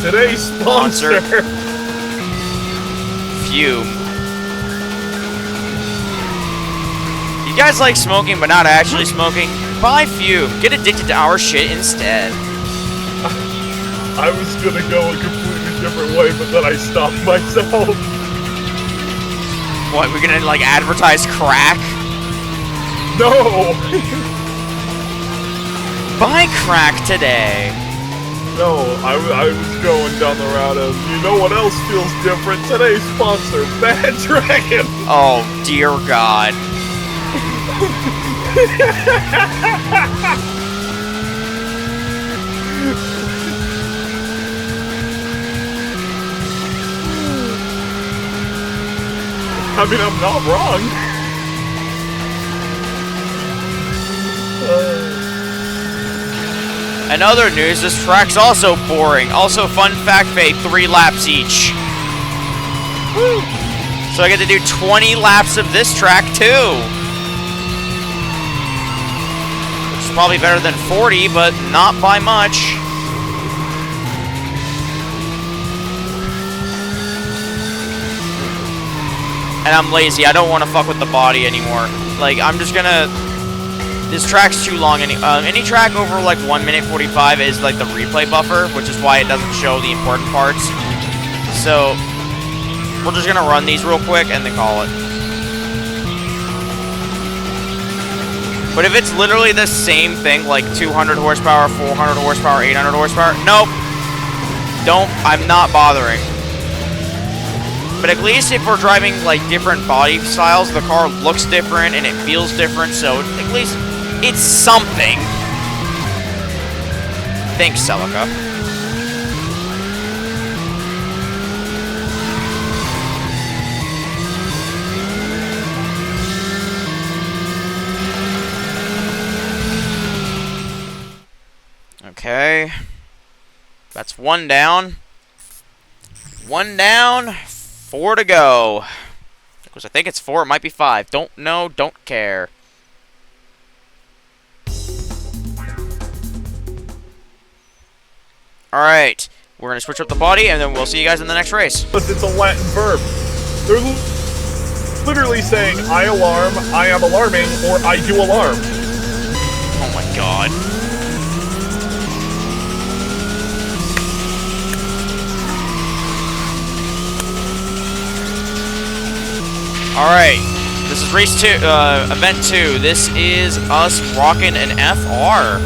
Today's sponsor. Fume. You guys like smoking but not actually smoking? Buy Fume. Get addicted to our shit instead. I was gonna go a completely different way, but then I stopped myself. What, we're gonna like advertise crack? No! Buy crack today. No, I was going down the route of, you know what else feels different? Today's sponsor, Bad Dragon! Oh, dear God. I mean, I'm not wrong. In other news, this track's also boring. Also, fun fact, Faye, 3 laps each. Woo. So I get to do 20 laps of this track, too. Which is probably better than 40, but not by much. And I'm lazy. I don't want to fuck with the body anymore. Like, I'm just gonna... This track's too long. Any track over, like, 1 minute 45 is, like, the replay buffer, which is why it doesn't show the important parts. So, we're just gonna run these real quick and then call it. But if it's literally the same thing, like 200 horsepower, 400 horsepower, 800 horsepower, nope. I'm not bothering. But at least if we're driving, like, different body styles, the car looks different and it feels different, so at least it's something. Thanks, Celica. Okay. That's 1 down. 1 down. 4 to go. Because I think it's 4, it might be 5. Don't know, don't care. Alright. We're gonna switch up the body, and then we'll see you guys in the next race. But it's a Latin verb. They're literally saying, I alarm, I am alarming, or I do alarm. Oh my god. Alright, this is race 2, event 2. This is us rocking an FR.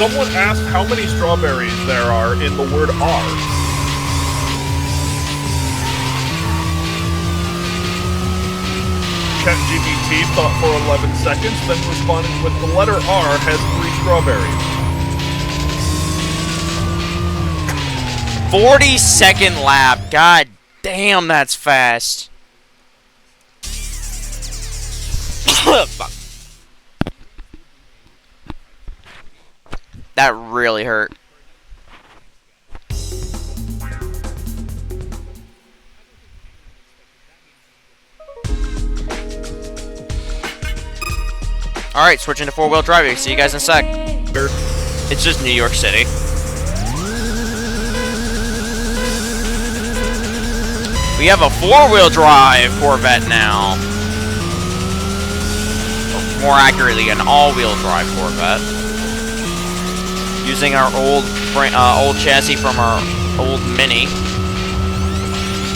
Someone asked how many strawberries there are in the word R. ChatGPT thought for 11 seconds, then responded with the letter R has 3 strawberries. 40-second lap. God damn, that's fast. Fuck. That really hurt. Alright, switching to 4-wheel driving. See you guys in a sec. It's just New York City. We have a 4-wheel drive Corvette now. Or more accurately, an all-wheel drive Corvette. Using our old chassis from our old Mini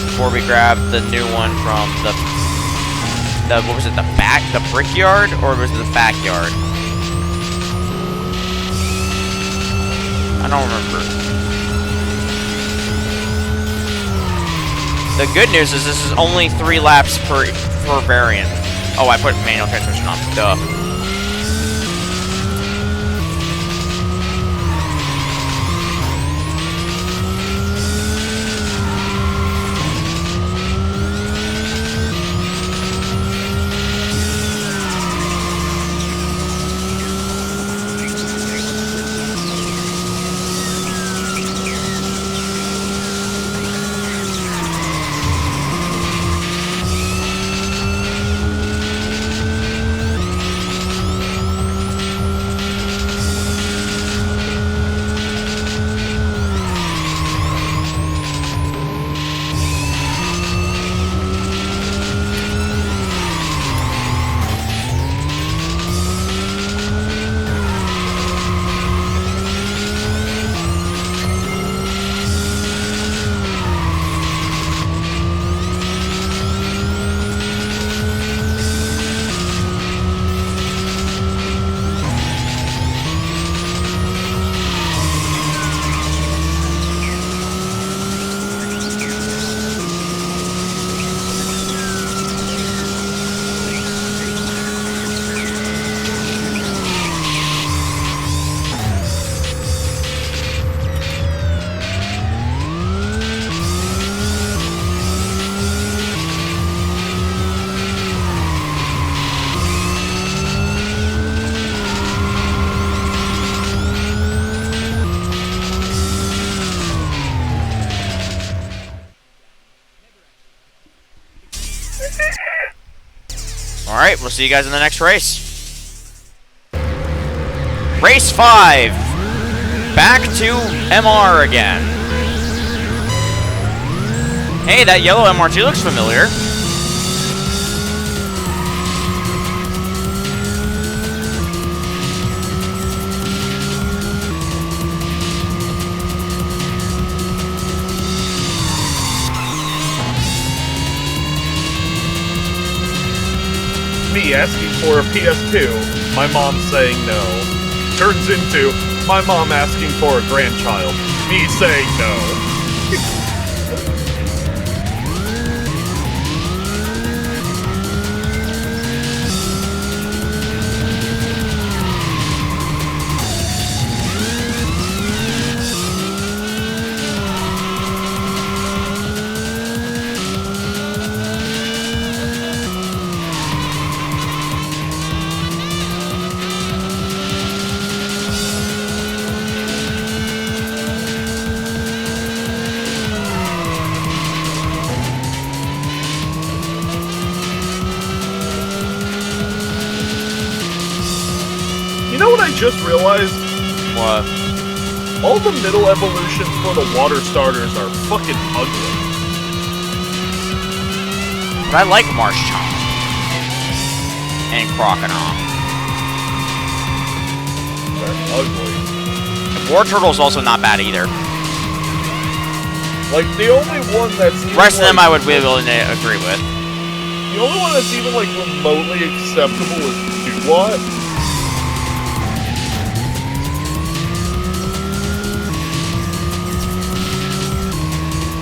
before we grab the new one from the what was it, the brickyard, or was it the backyard? I don't remember. The good news is this is only 3 laps per variant. Oh, I put manual transmission on. Duh. Alright, we'll see you guys in the next race. Race 5. Back to MR again. Hey, that yellow MRT looks familiar. Me asking for a PS2, my mom saying no. Turns into my mom asking for a grandchild, me saying no. You know what I just realized? What? All the middle evolutions for the water starters are fucking ugly. But I like Marshtomp. And Crocodile. They're ugly. And War Turtle's also not bad either. Like, the only one that's even, The rest of them like, I would be able to agree with. The only one that's even, like, remotely acceptable is Duwat.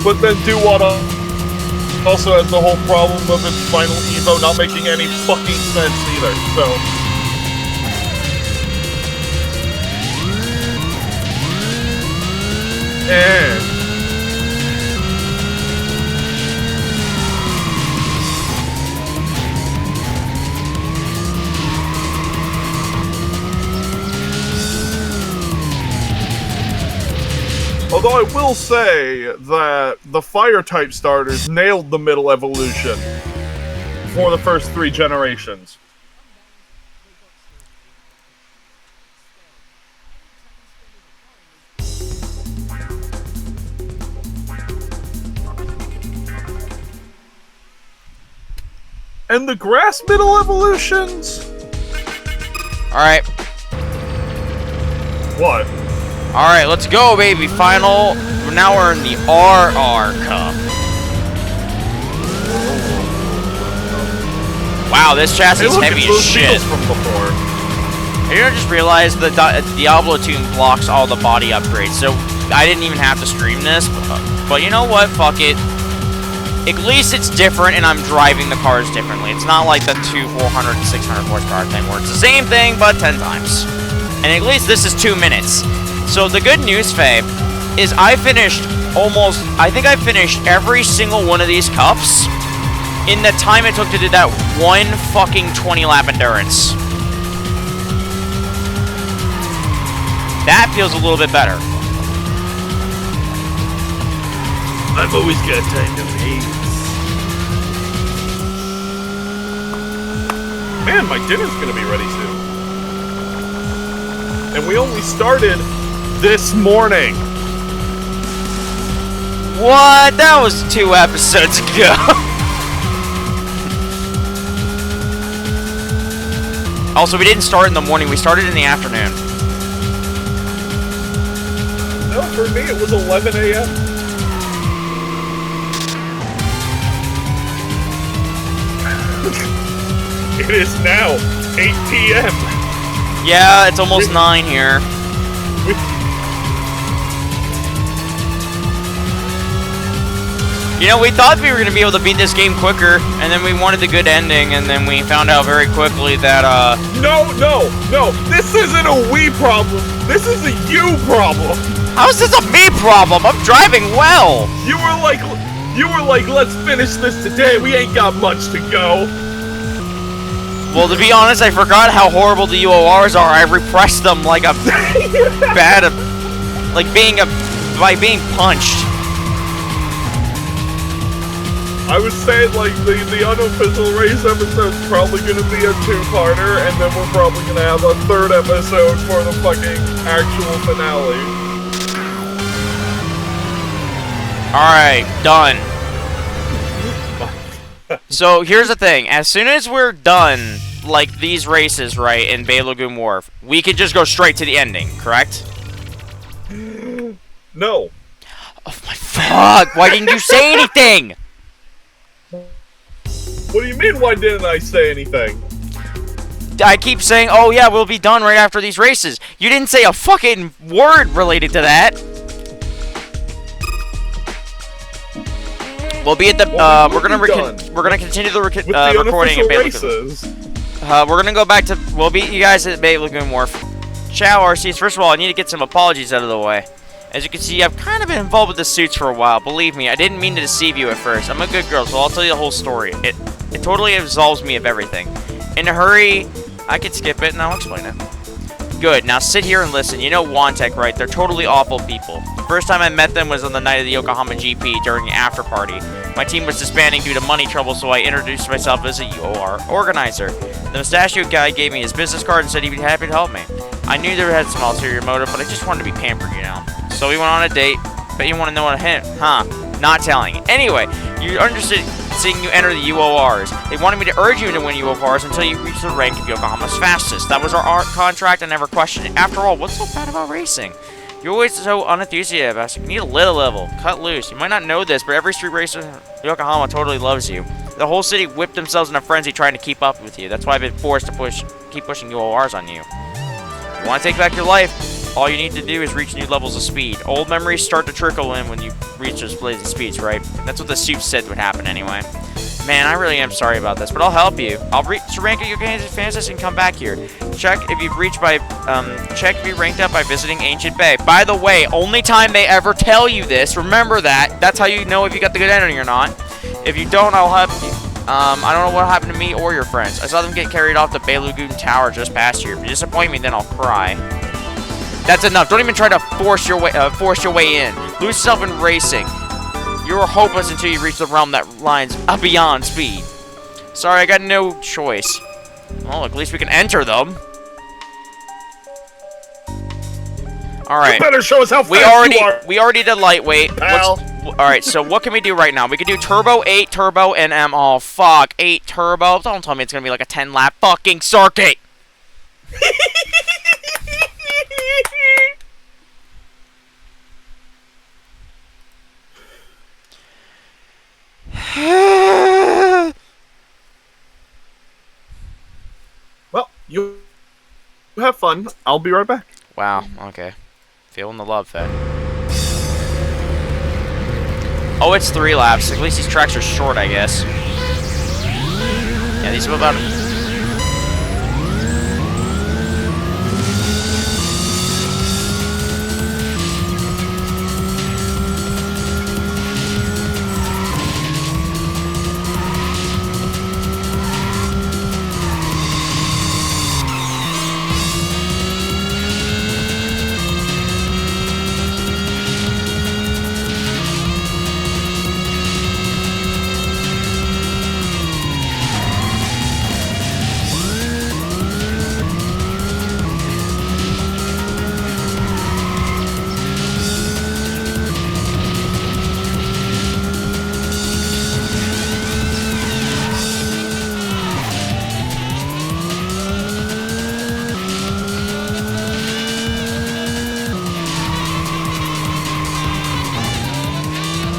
But then Duwat also has the whole problem of its final Evo not making any fucking sense either, so... Although I will say that the Fire-type starters nailed the middle evolution for the first 3 generations. And the grass middle evolutions? Alright. What? Alright, let's go, baby. Final. Now we're in the RR Cup. Wow, this chassis is heavy as shit. From before. I just realized the Diablo tune blocks all the body upgrades, so I didn't even have to stream this. But you know what? Fuck it. At least it's different, and I'm driving the cars differently. It's not like the 400 and 600 horsepower thing, where it's the same thing, but 10 times. And at least this is 2 minutes. So the good news, Faye, is I finished I think I finished every single one of these cups in the time it took to do that one fucking 20-lap endurance. That feels a little bit better. I've always got time to wait. Man, my dinner's gonna be ready soon. And we only started this morning. What? That was 2 episodes ago. Also, we didn't start in the morning. We started in the afternoon. No, for me it was 11 a.m. It is now 8 p.m. Yeah, it's almost 9 here. You know, we thought we were going to be able to beat this game quicker, and then we wanted the good ending, and then we found out very quickly that, No! This isn't a we problem! This is a you problem! How is this a me problem? I'm driving well! You were like, let's finish this today, we ain't got much to go. Well, to be honest, I forgot how horrible the UORs are. I repressed them like a by being punched. I would say, like, the unofficial race episode's probably gonna be a two-parter, and then we're probably gonna have a third episode for the fucking actual finale. Alright, done. So, here's the thing. As soon as we're done, like, these races, right, in Bay Lagoon Wharf, we can just go straight to the ending, correct? No. Oh my fuck! Why didn't you say anything? What do you mean, why didn't I say anything? I keep saying, oh yeah, we'll be done right after these races. You didn't say a fucking word related to that. We'll be at the, we're gonna continue the recording at Bay Lagoon. We're gonna go back to, we'll meet you guys at Bay Lagoon Wharf. Ciao, RCs. First of all, I need to get some apologies out of the way. As you can see, I've kind of been involved with the suits for a while. Believe me, I didn't mean to deceive you at first. I'm a good girl, so I'll tell you the whole story. It totally absolves me of everything. In a hurry, I could skip it and I'll explain it. Good, now sit here and listen. You know Wantek, right? They're totally awful people. The first time I met them was on the night of the Yokohama GP during the after party. My team was disbanding due to money trouble, so I introduced myself as a UOR organizer. The mustachioed guy gave me his business card and said he'd be happy to help me. I knew there had some ulterior motive, but I just wanted to be pampered, you know. So we went on a date. Bet you want to know what a hint, huh? Not telling. Anyway, you're interested in seeing you enter the UORs. They wanted me to urge you to win UORs until you reach the rank of Yokohama's fastest. That was our contract. I never questioned it. After all, what's so bad about racing? You're always so unenthusiastic. You need a little level. Cut loose. You might not know this, but every street racer in Yokohama totally loves you. The whole city whipped themselves in a frenzy trying to keep up with you. That's why I've been forced to keep pushing UORs on you. You want to take back your life? All you need to do is reach new levels of speed. Old memories start to trickle in when you reach those blazing speeds, right? That's what the suit said would happen anyway. Man, I really am sorry about this, but I'll help you. I'll reach the rank of your fastest and come back here. Check if you've reached by, check if you ranked up by visiting Ancient Bay. By the way, only time they ever tell you this, remember that. That's how you know if you got the good ending or not. If you don't, I'll help you. I don't know what happened to me or your friends. I saw them get carried off the Bay Lagoon Tower just past here. If you disappoint me, then I'll cry. That's enough. Don't even try to force your way in. Lose yourself in racing. You're hopeless until you reach the realm that lies beyond speed. Sorry, I got no choice. Well, at least we can enter them. All right. You better show us how fast you are. We already did lightweight. Pal. All right. So what can we do right now? We can do turbo 8, turbo, and oh fuck, 8 turbo. Don't tell me it's gonna be like a 10-lap fucking circuit. Well, you have fun. I'll be right back. Wow, okay. Feeling the love, Fed. Oh, it's 3 laps. At least these tracks are short, I guess. Yeah, these are about...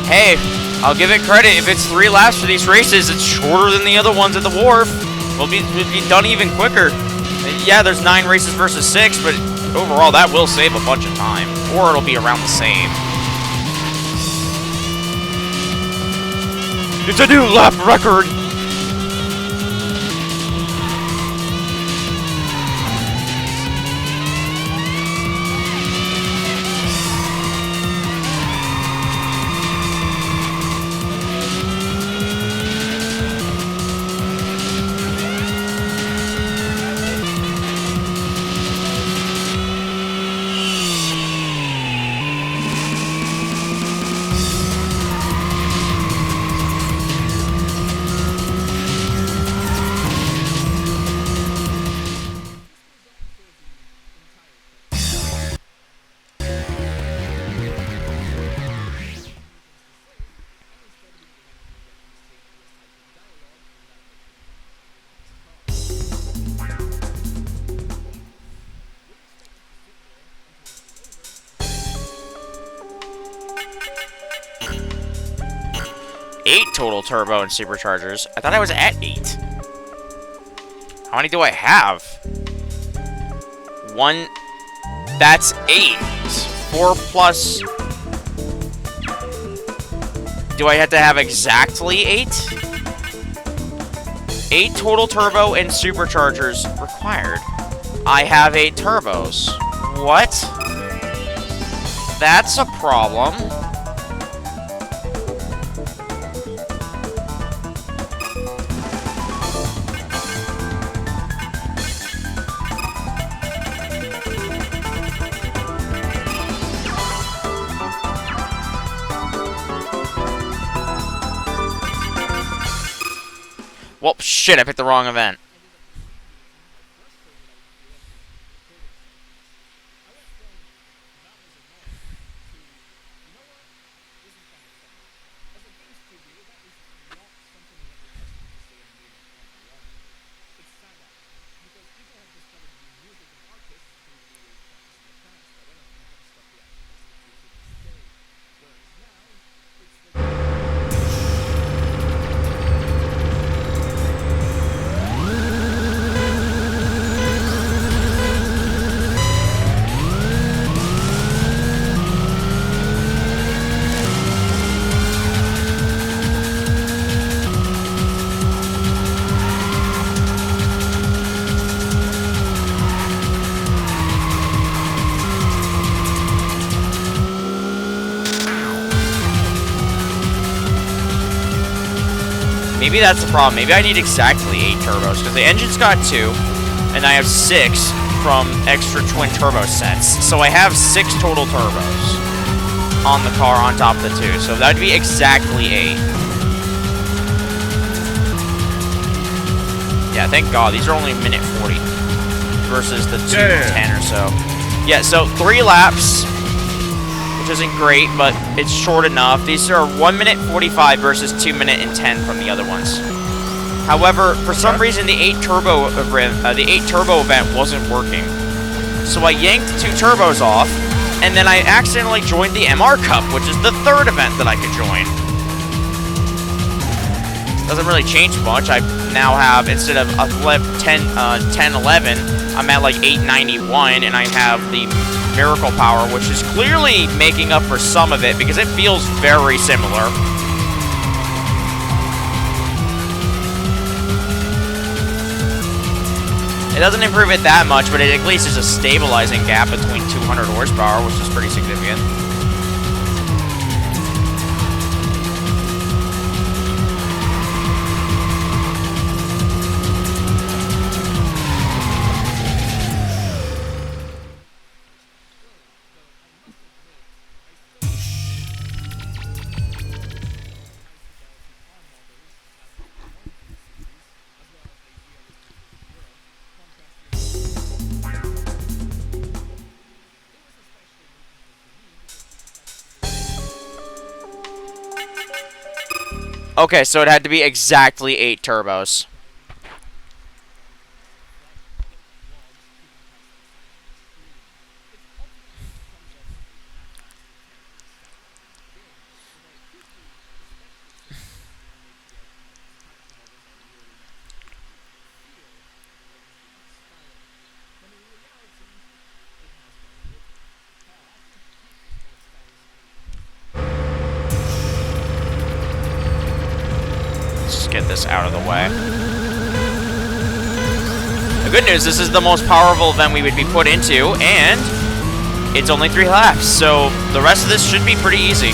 Hey, I'll give it credit. If it's 3 laps for these races, it's shorter than the other ones at the wharf. We'll be done even quicker. Yeah, there's 9 races versus 6, but overall that will save a bunch of time. Or it'll be around the same. It's a new lap record! 8 total turbo and superchargers. I thought I was at 8. How many do I have? 1. That's 8. 4 plus... Do I have to have exactly 8? 8 total turbo and superchargers required. I have 8 turbos. What? That's a problem. Well, shit, I picked the wrong event. Maybe that's the problem. Maybe I need exactly 8 turbos, because the engine's got 2, and I have 6 from extra twin turbo sets. So I have 6 total turbos on the car on top of the 2. So that would be exactly 8. Yeah, thank God. These are only a minute 40 versus the 2:10 or so. Yeah, so 3 laps, which isn't great, but it's short enough. These are 1 minute 45 versus 2 minute and 10 from the other ones. However, for some reason, the 8 turbo event wasn't working. So I yanked 2 turbos off, and then I accidentally joined the MR Cup, which is the 3rd event that I could join. Doesn't really change much. I now have, instead of 10-11, I'm at like 891, and I have the Miracle Power, which is clearly making up for some of it, because it feels very similar. It doesn't improve it that much, but it at least is a stabilizing gap between 200 horsepower, which is pretty significant. Okay, so it had to be exactly 8 turbos. Get this out of the way. The good news, this is the most powerful event we would be put into, and it's only 3 laps, so the rest of this should be pretty easy.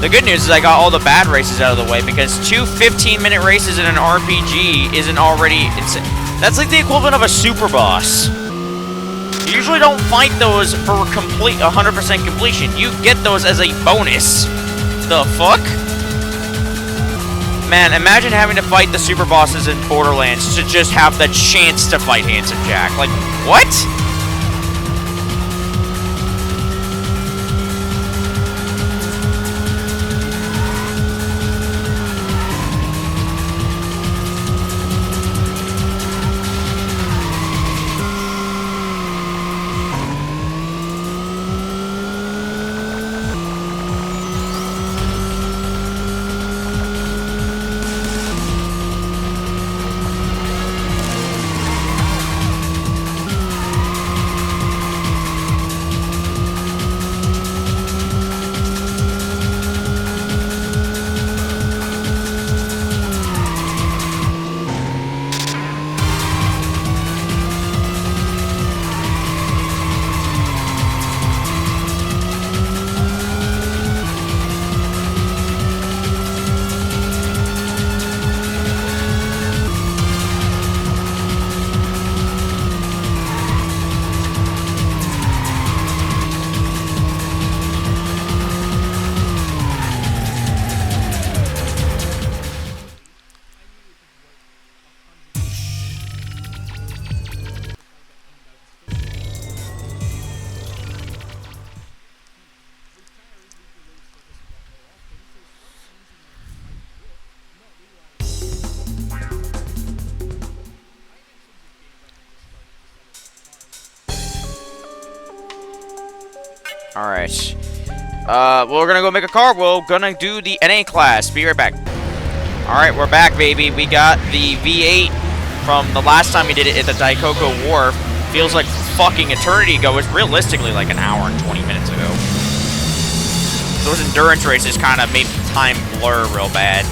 The good news is I got all the bad races out of the way, because 2 15-minute races in an RPG isn't already insane. That's like the equivalent of a super boss. You usually don't fight those for complete 100% completion. You get those as a bonus. The fuck? Man, imagine having to fight the super bosses in Borderlands to just have the chance to fight Handsome Jack. Like, what? Alright. We're gonna go make a car. We're gonna do the NA class. Be right back. Alright, we're back, baby. We got the V8 from the last time we did it at the Daikoko Wharf. Feels like fucking eternity ago. It was realistically like an hour and 20 minutes ago. Those endurance races kind of made time blur real bad.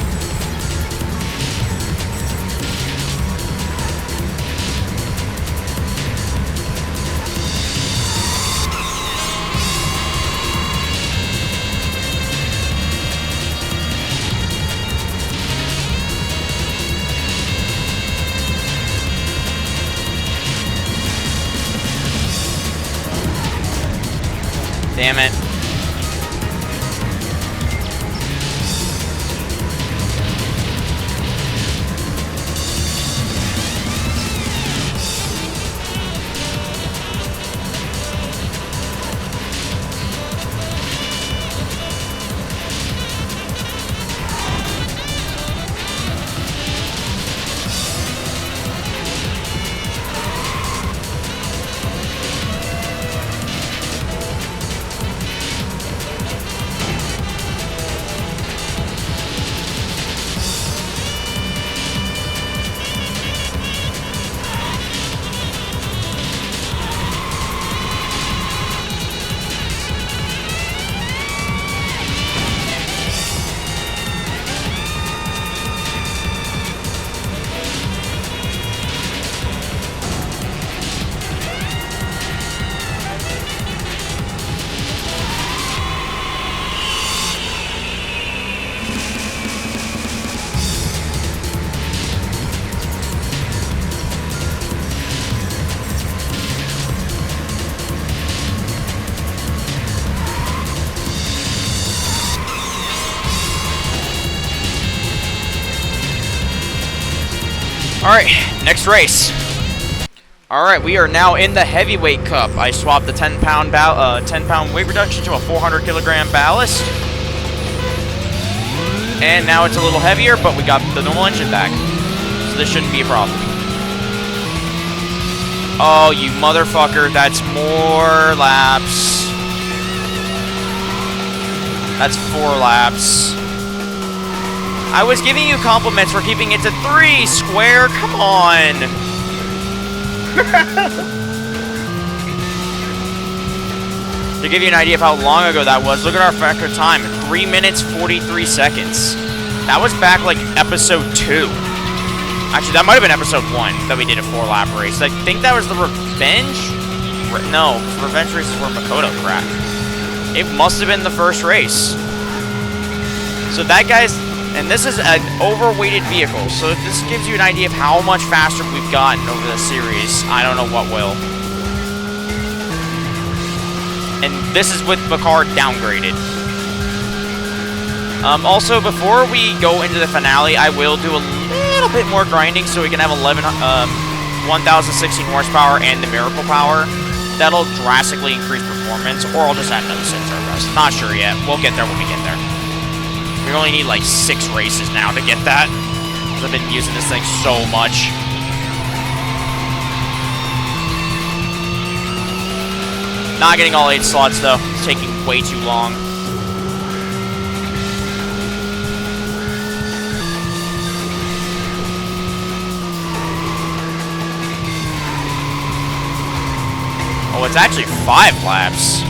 Damn it. Alright, next race. Alright, we are now in the heavyweight cup. I swapped the 10-pound weight reduction to a 400-kilogram ballast. And now it's a little heavier, but we got the normal engine back. So this shouldn't be a problem. Oh, you motherfucker, that's more laps. That's 4 laps. I was giving you compliments for keeping it to 3, Square. Come on. To give you an idea of how long ago that was, look at our record time. 3 minutes, 43 seconds. That was back like episode 2. Actually, that might have been episode 1 that we did a 4-lap race. I think that was the Revenge? No, Revenge race is where Makoto crashed. It must have been the first race. So that guy's... And this is an overweighted vehicle, so if this gives you an idea of how much faster we've gotten over the series, I don't know what will. And this is with the car downgraded. Also, before we go into the finale, I will do a little bit more grinding so we can have 1016 horsepower and the miracle power. That'll drastically increase performance, or I'll just add another set turbos. Not sure yet. We'll get there when we get there. We only need like 6 races now to get that. I've been using this thing so much. Not getting all 8 slots though. It's taking way too long. Oh, it's actually 5 laps.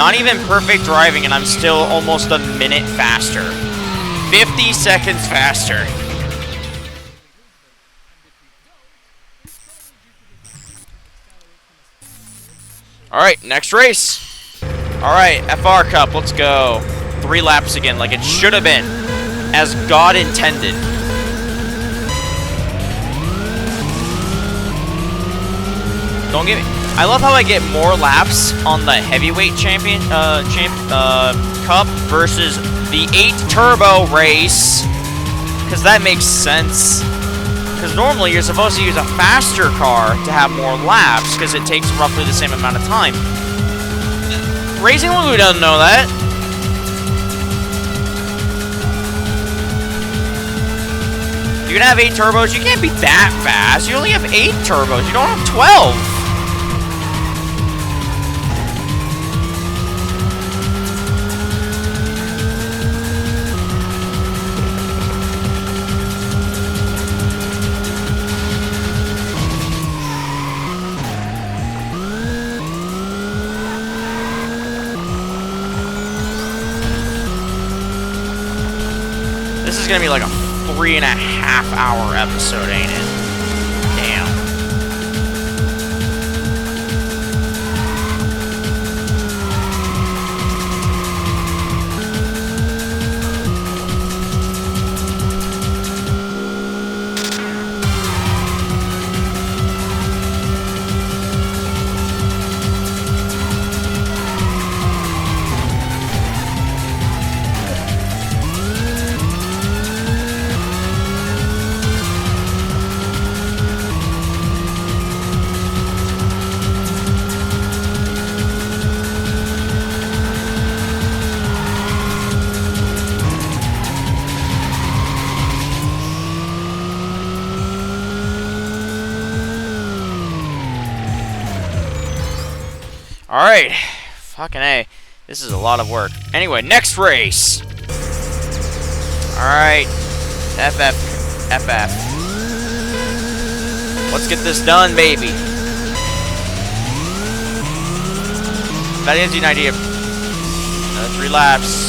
Not even perfect driving, and I'm still almost a minute faster. 50 seconds faster. Alright, next race. Alright, FR Cup, let's go. 3 laps again, like it should have been. As God intended. Don't get me. I love how I get more laps on the heavyweight cup versus the 8 turbo race. Because that makes sense. Because normally you're supposed to use a faster car to have more laps, because it takes roughly the same amount of time. Racing Lagoon doesn't know that. You're gonna have 8 turbos, you can't be that fast. You only have 8 turbos, you don't have 12. This is gonna be like a 3.5-hour episode, ain't it? Damn. Alright. Fucking A. This is a lot of work. Anyway, next race. Alright. FF. Let's get this done, baby. That gives you an idea. 3 laps.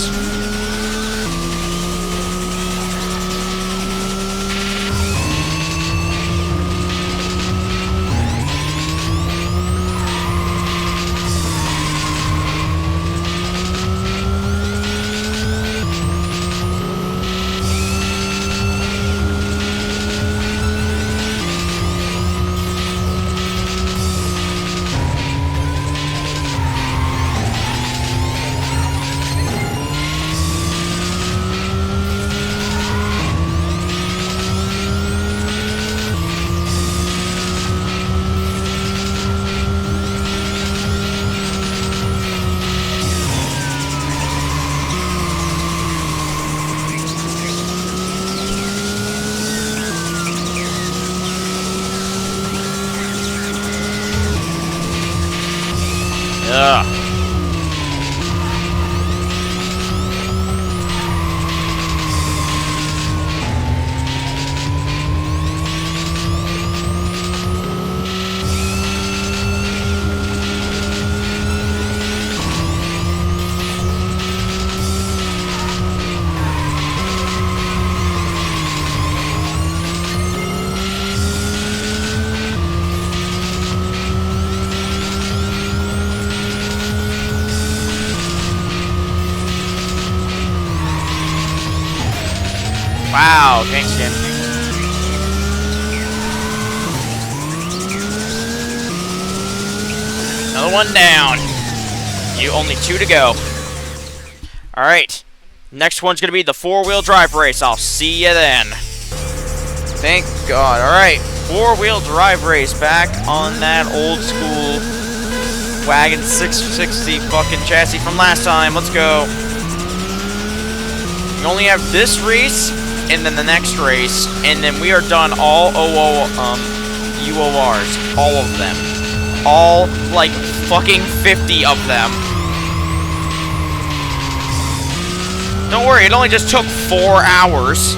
Ugh. Wow, thanks, Jim. Another one down. You only 2 to go. Alright. Next one's gonna be the 4-wheel drive race. I'll see you then. Thank God. Alright. 4-wheel drive race back on that old school wagon 660 fucking chassis from last time. Let's go. We only have this race and then the next race, and then we are done all UORs. All of them. All, like, fucking 50 of them. Don't worry, it only just took 4 hours.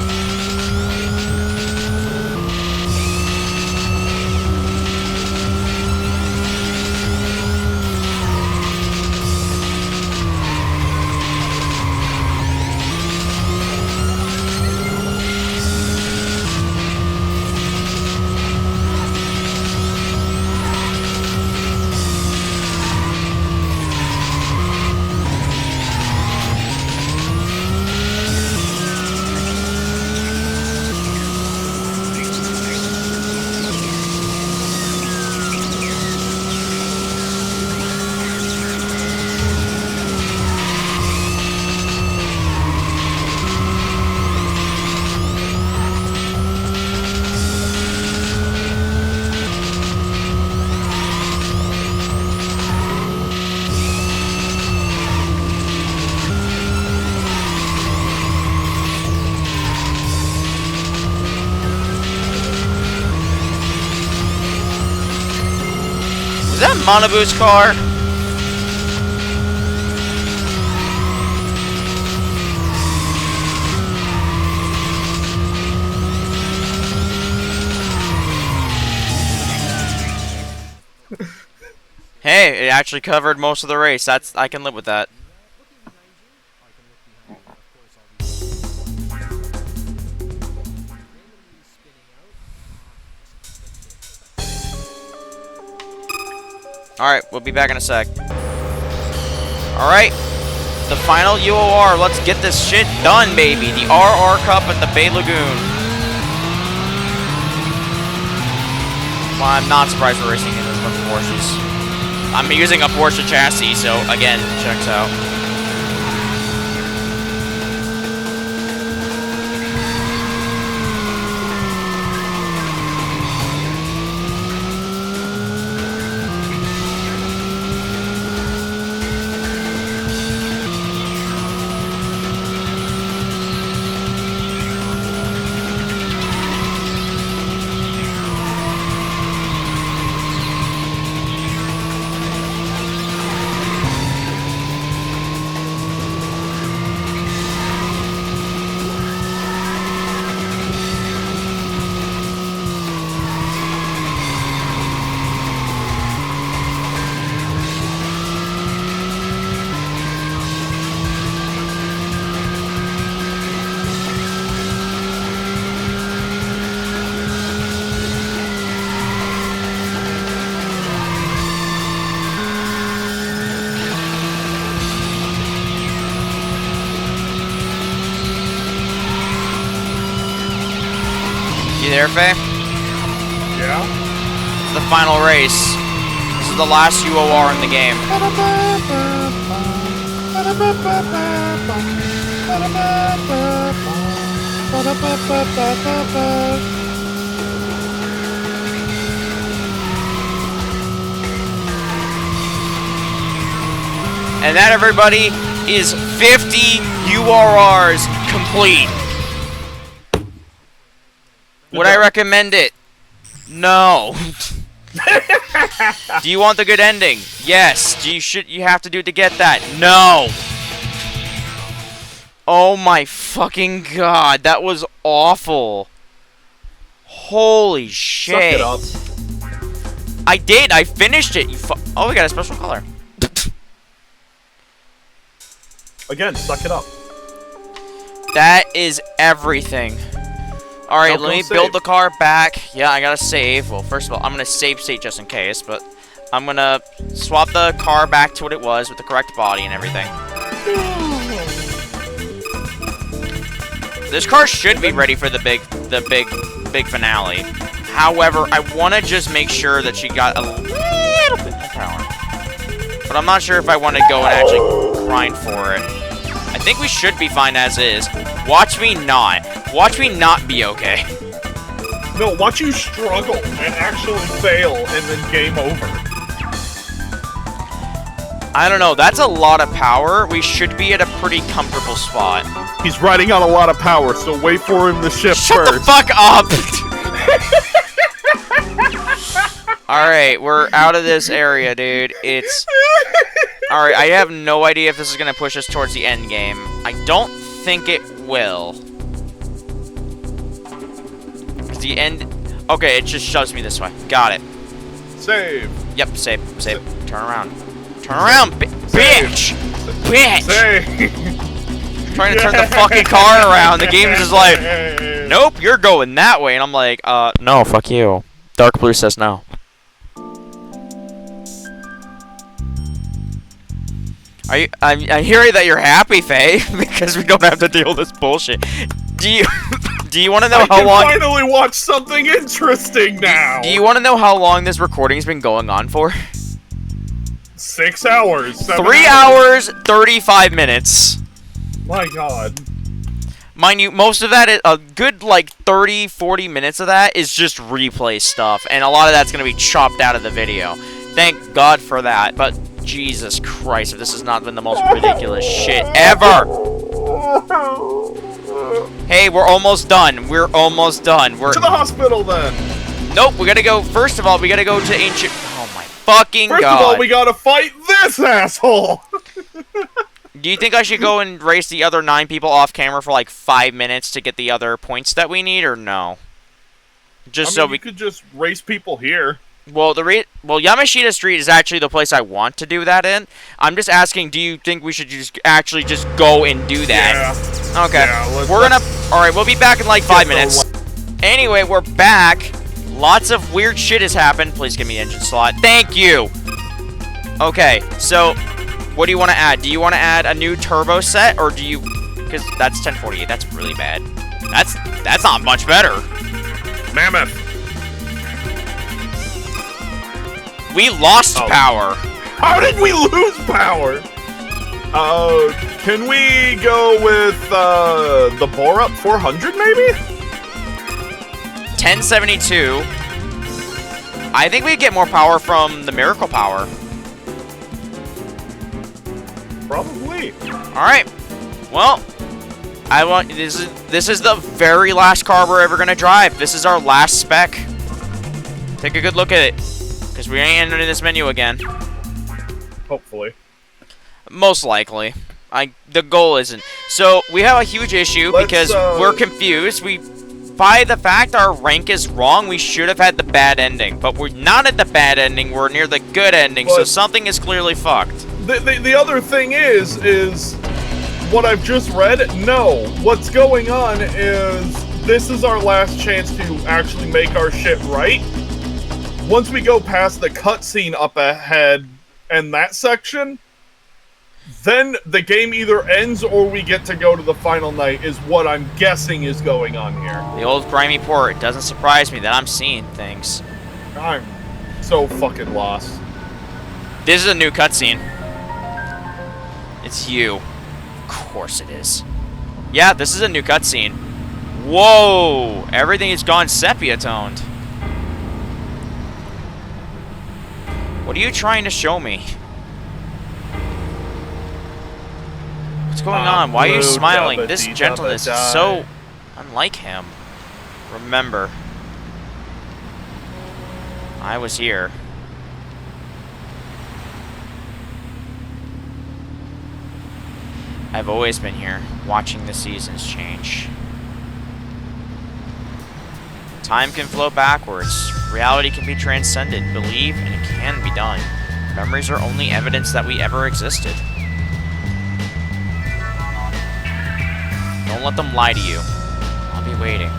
Monoboost car. Hey, it actually covered most of the race. I can live with that. Alright, we'll be back in a sec. Alright, the final UOR. Let's get this shit done, baby. The RR Cup at the Bay Lagoon. Well, I'm not surprised we're racing in this bunch of Porsches. I'm using a Porsche chassis, so again, checks out. You there, Faye? Yeah? It's the final race. This is the last UOR in the game. And that, everybody, is 50 URRs complete. Would I recommend it? No. Do you want the good ending? Yes. Do you have to do it to get that? No. Oh my fucking god, that was awful. Holy shit. Suck it up. I did. I finished it. Oh, we got a special color. Again, suck it up. That is everything. Alright, Now let me go build save. the car back. Yeah, I gotta save. Well, first of all, I'm gonna save state just in case, but I'm gonna swap the car back to what it was with the correct body and everything. This car should be ready for the big finale. However, I wanna just make sure that she got a little bit of power. But I'm not sure if I want to go and actually grind for it. I think we should be fine as is. Watch me not. Watch me not be okay. No, watch you struggle and actually fail and then game over. I don't know. That's a lot of power. We should be at a pretty comfortable spot. He's riding on a lot of power, so wait for him to shift Shut first. the fuck up! Alright, we're out of this area, dude. It's... Alright, I have no idea if this is gonna push us towards the end game. I don't think it will. The end... Okay, it just shoves me this way. Got it. Save. Yep, save. Turn around. Turn around, bitch! Bitch! Save. Trying to turn the fucking car around. The game's just like, nope, you're going that way. And I'm like, no, fuck you. Dark Blue says no. I'm hearing that you're happy, Faye, because we don't have to deal with this bullshit. Do you want to know how long? I can finally watch something interesting now. Do you want to know how long this recording's been going on for? 6 hours. 3 hours, 35 minutes. My god. Mind you, most of that, a good, like, 30, 40 minutes of that is just replay stuff, and a lot of that's going to be chopped out of the video. Thank God for that, but Jesus Christ, if this has not been the most ridiculous shit ever! Hey, we're almost done. We're almost done. We're To the hospital, then! Nope, we gotta go, first of all, we gotta go to Ancient... Oh my fucking First god. of all, we gotta fight this asshole! Do you think I should go and race the other 9 people off camera for like 5 minutes to get the other points that we need, or no? Just so we could just race people here. Well, Yamashita Street is actually the place I want to do that in. I'm just asking, do you think we should just actually just go and do that? Yeah. Okay. Yeah, We're gonna... Alright, we'll be back in like 5 minutes. Anyway, we're back. Lots of weird shit has happened. Please give me engine slot. Thank you! Okay, so... What do you want to add? Do you want to add a new turbo set, or do you... Because that's 1048. That's really bad. That's not much better. Mammoth! We lost power. How did we lose power? Can we go with, the Borup 400, maybe? 1072. I think we get more power from the Miracle Power. Probably. Alright. Well, this is the very last car we're ever gonna drive. This is our last spec. Take a good look at it. Because we ain't entering this menu again. Hopefully. Most likely. The goal isn't. So, we have a huge issue because we're confused. By the fact our rank is wrong, we should have had the bad ending. But we're not at the bad ending, we're near the good ending, so something is clearly fucked. The other thing is what I've just read, no. What's going on is this is our last chance to actually make our shit right. Once we go past the cutscene up ahead and that section, then the game either ends or we get to go to the final night, is what I'm guessing is going on here. The old grimy port. It doesn't surprise me that I'm seeing things. I'm so fucking lost. This is a new cutscene. It's you. Of course it is. Yeah, this is a new cutscene. Whoa! Everything has gone sepia-toned. What are you trying to show me? What's going on? Why are you smiling? This gentleness is so unlike him. Remember, I was here. I've always been here, watching the seasons change. Time can flow backwards. Reality can be transcended. Believe, and it can be done. Memories are only evidence that we ever existed. Don't let them lie to you. I'll be waiting.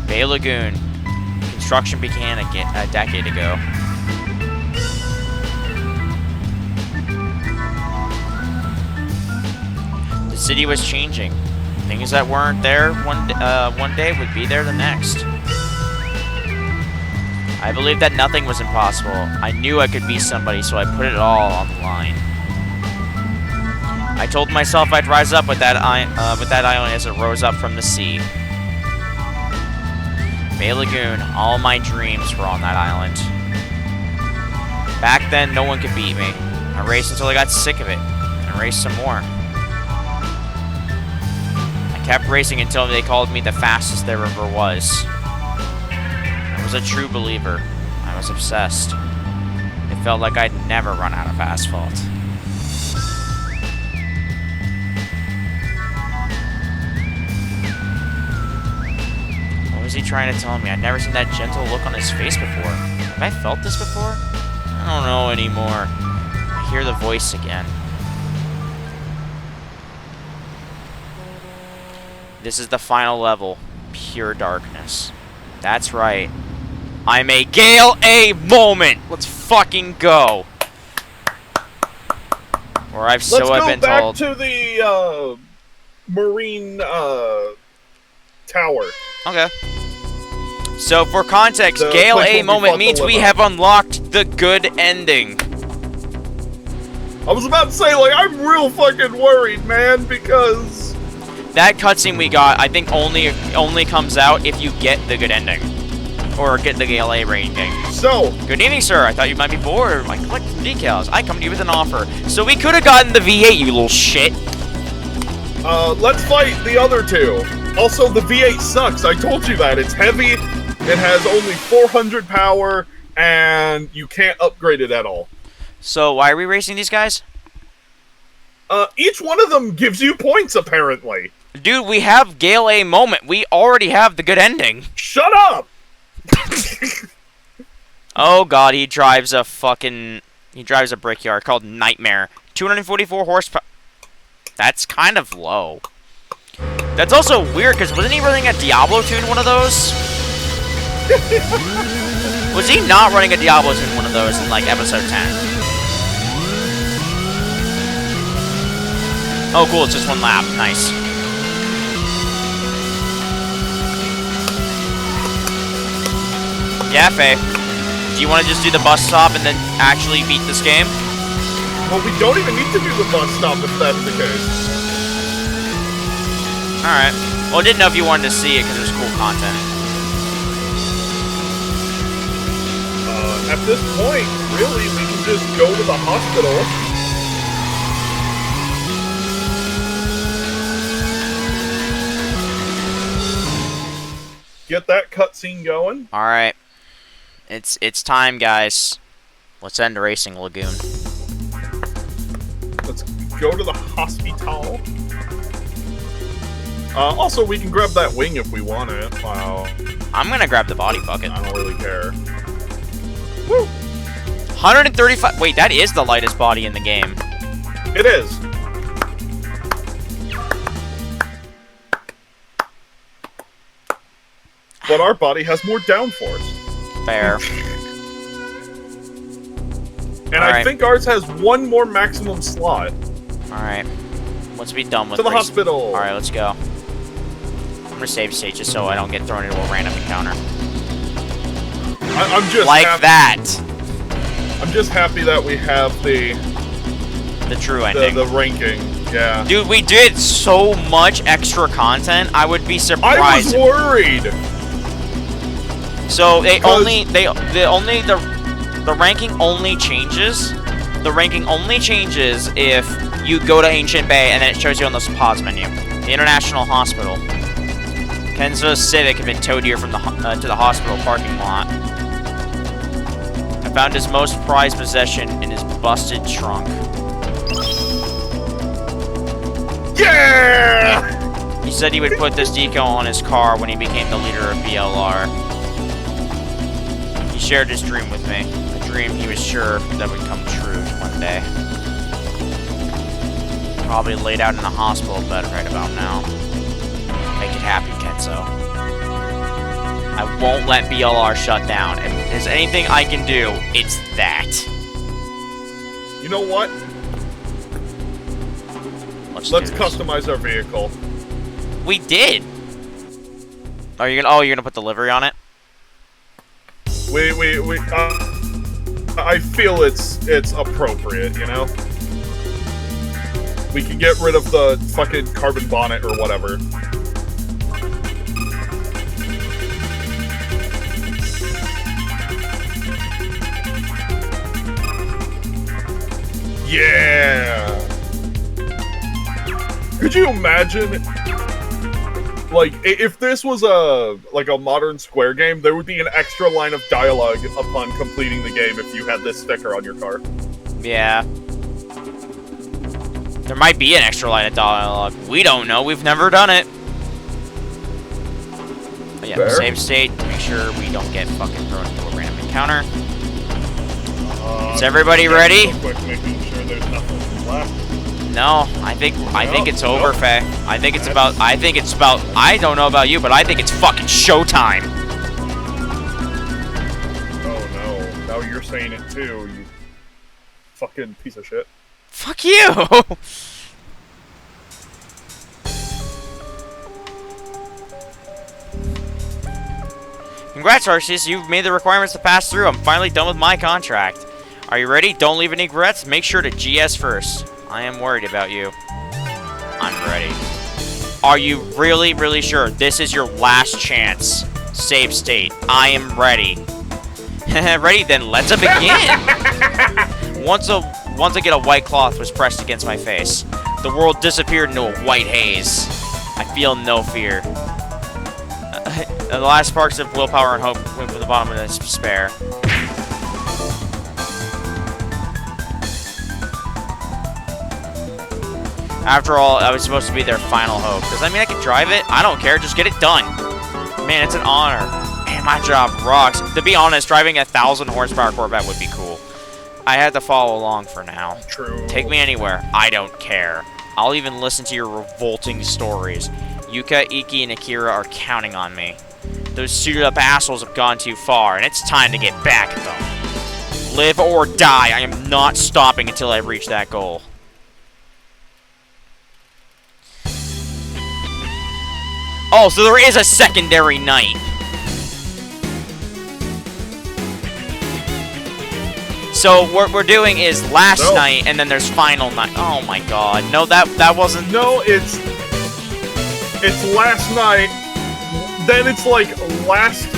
Bay Lagoon. Construction began a decade ago. The city was changing. Things that weren't there one day would be there the next. I believed that nothing was impossible. I knew I could be somebody, so I put it all on the line. I told myself I'd rise up with that island as it rose up from the sea. Bay Lagoon, all my dreams were on that island. Back then, no one could beat me. I raced until I got sick of it, and raced some more. I kept racing until they called me the fastest there ever was. I was a true believer. I was obsessed. It felt like I'd never run out of asphalt. What was he trying to tell me? I'd never seen that gentle look on his face before. Have I felt this before? I don't know anymore. I hear the voice again. This is the final level. Pure darkness. That's right. I'm a Gale A moment! Let's fucking go! Or I've so I've been told. Let's go back to the, marine, tower. Okay. So, for context, The Gale place A where we moment fought means the we limo. have unlocked the good ending. I was about to say, like, I'm real fucking worried, man, because... That cutscene we got, I think only comes out if you get the good ending. Or get the Gale A rating. So... Good evening, sir. I thought you might be bored. I collect decals. I come to you with an offer. So we could have gotten the V8, you little shit. let's fight the other two. Also, the V8 sucks. I told you that. It's heavy, It has only 400 power, and you can't upgrade it at all. So why are we racing these guys? Each one of them gives you points, apparently. Dude, we have Gale A moment. We already have the good ending. Shut up! Oh god, he drives a brickyard called Nightmare. 244 horsepower. That's kind of low. That's also weird, because wasn't he running a Diablo tune one of those? Was he not running a Diablo tune one of those in, like, episode 10? Oh, cool, it's just one lap. Nice. Yeah, Faye. Do you want to just do the bus stop and then actually beat this game? Well, we don't even need to do the bus stop if that's the case. Alright. Well, I didn't know if you wanted to see it because there's cool content. At this point, really, we can just go to the hospital. Get that cutscene going. Alright. It's time, guys. Let's end racing, Lagoon. Let's go to the hospital. Also, we can grab that wing if we want it. Wow. I'm gonna grab the body bucket. I don't really care. Woo! 135. Wait, that is the lightest body in the game. It is. But our body has more downforce. Fair. And I think ours has one more maximum slot. Alright. Let's be done with To the racing. hospital. Alright, let's go. I'm gonna save state just so I don't get thrown into a random encounter. I'm just like happy. That. I'm just happy that we have the true ending. The ranking. Yeah. Dude, we did so much extra content. I would be surprised. I was worried. So the ranking only changes. The ranking only changes if you go to Ancient Bay and then it shows you on the pause menu. The International Hospital. Kenzo's Civic had been towed here from the to the hospital parking lot. I found his most prized possession in his busted trunk. Yeah! He said he would put this decal on his car when he became the leader of BLR. He shared his dream with me. A dream he was sure that would come true one day. Probably laid out in a hospital bed right about now. Make it happen, Kenzo. I won't let BLR shut down. If there's anything I can do, it's that. You know what? Let's customize our vehicle. We did. You're gonna put the livery on it? I feel it's appropriate, you know? We can get rid of the fucking carbon bonnet or whatever. Yeah! Could you imagine, like, if this was a modern Square game, there would be an extra line of dialogue upon completing the game if you had this sticker on your car. Yeah. There might be an extra line of dialogue. We don't know. We've never done it. But yeah, Fair. save state. Make sure we don't get fucking thrown into a random encounter. Is everybody ready? Real quick, making sure there's nothing left. No, I think it's over, Faye. I think it's about. I don't know about you, but I think it's fucking showtime. Oh no! Now you're saying it too, you fucking piece of shit. Fuck you. Congrats, Arceus. You've made the requirements to pass through. I'm finally done with my contract. Are you ready? Don't leave any regrets. Make sure to GS first. I am worried about you. I'm ready. Are you really, really sure? This is your last chance. Save state. I am ready. Ready? Then let's begin. Once a get a white cloth was pressed against my face. The world disappeared into a white haze. I feel no fear. The last sparks of willpower and hope went from the bottom of despair. After all, I was supposed to be their final hope. Does that mean I can drive it? I don't care. Just get it done. Man, it's an honor. Man, my job rocks. To be honest, driving a 1,000 horsepower Corvette would be cool. I had to follow along for now. True. Take me anywhere. I don't care. I'll even listen to your revolting stories. Yuka, Iki, and Akira are counting on me. Those suited-up assholes have gone too far, and it's time to get back at them. Live or die, I am not stopping until I reach that goal. Oh, so there is a secondary night. So what we're doing is last night, and then there's final night. Oh my god. No, that wasn't... No, it's last night, then it's like last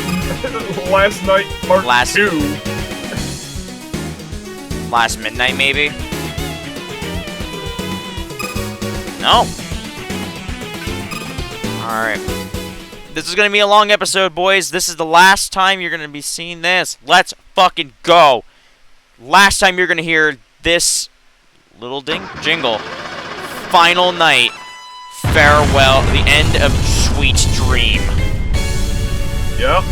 night part 2. Last midnight, maybe? No. Alright. This is going to be a long episode, boys. This is the last time you're going to be seeing this. Let's fucking go. Last time you're going to hear this little jingle. Final night. Farewell. The end of Sweet Dream. Yep.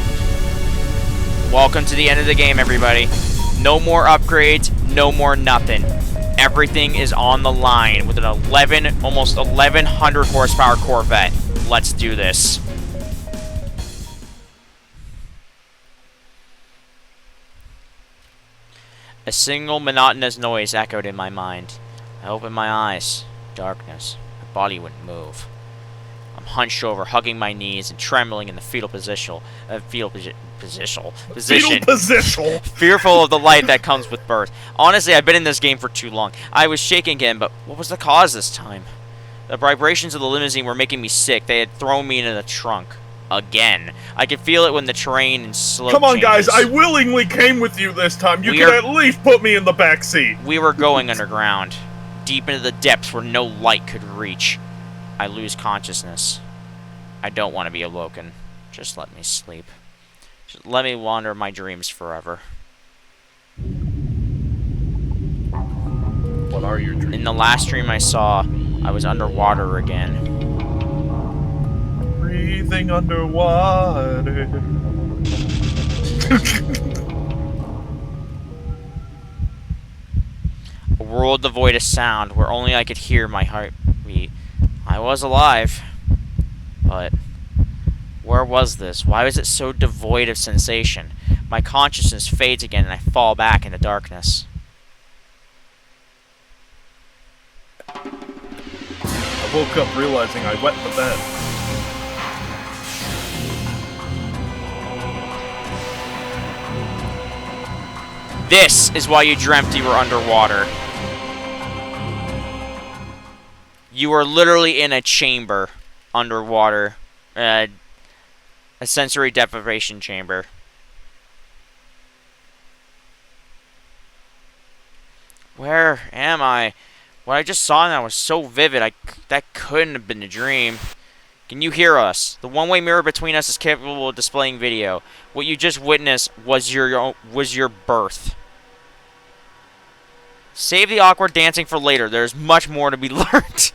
Welcome to the end of the game, everybody. No more upgrades. No more nothing. Everything is on the line with an almost 1,100 horsepower Corvette. Let's do this. A single monotonous noise echoed in my mind. I opened my eyes. Darkness. My body wouldn't move. I'm hunched over, hugging my knees and trembling in the fetal position. Fearful of the light that comes with birth. Honestly, I've been in this game for too long. I was shaking again, but what was the cause this time? The vibrations of the limousine were making me sick. They had thrown me into the trunk. Again. I could feel it when the terrain and slope Come on, changes. guys, I willingly came with you this time. You can at least put me in the back seat. We were going underground, deep into the depths where no light could reach. I lose consciousness. I don't want to be awoken. Just let me sleep. Just let me wander my dreams forever. What are your dreams? In the last dream I saw, I was underwater again. Breathing underwater. A world devoid of sound, where only I could hear my heartbeat. I was alive, but where was this? Why was it so devoid of sensation? My consciousness fades again, and I fall back into darkness. I woke up realizing I wet the bed. This is why you dreamt you were underwater. You were literally in a chamber underwater. A sensory deprivation chamber. Where am I? What I just saw now was so vivid. That couldn't have been a dream. Can you hear us? The one-way mirror between us is capable of displaying video. What you just witnessed was your birth. Save the awkward dancing for later. There's much more to be learned.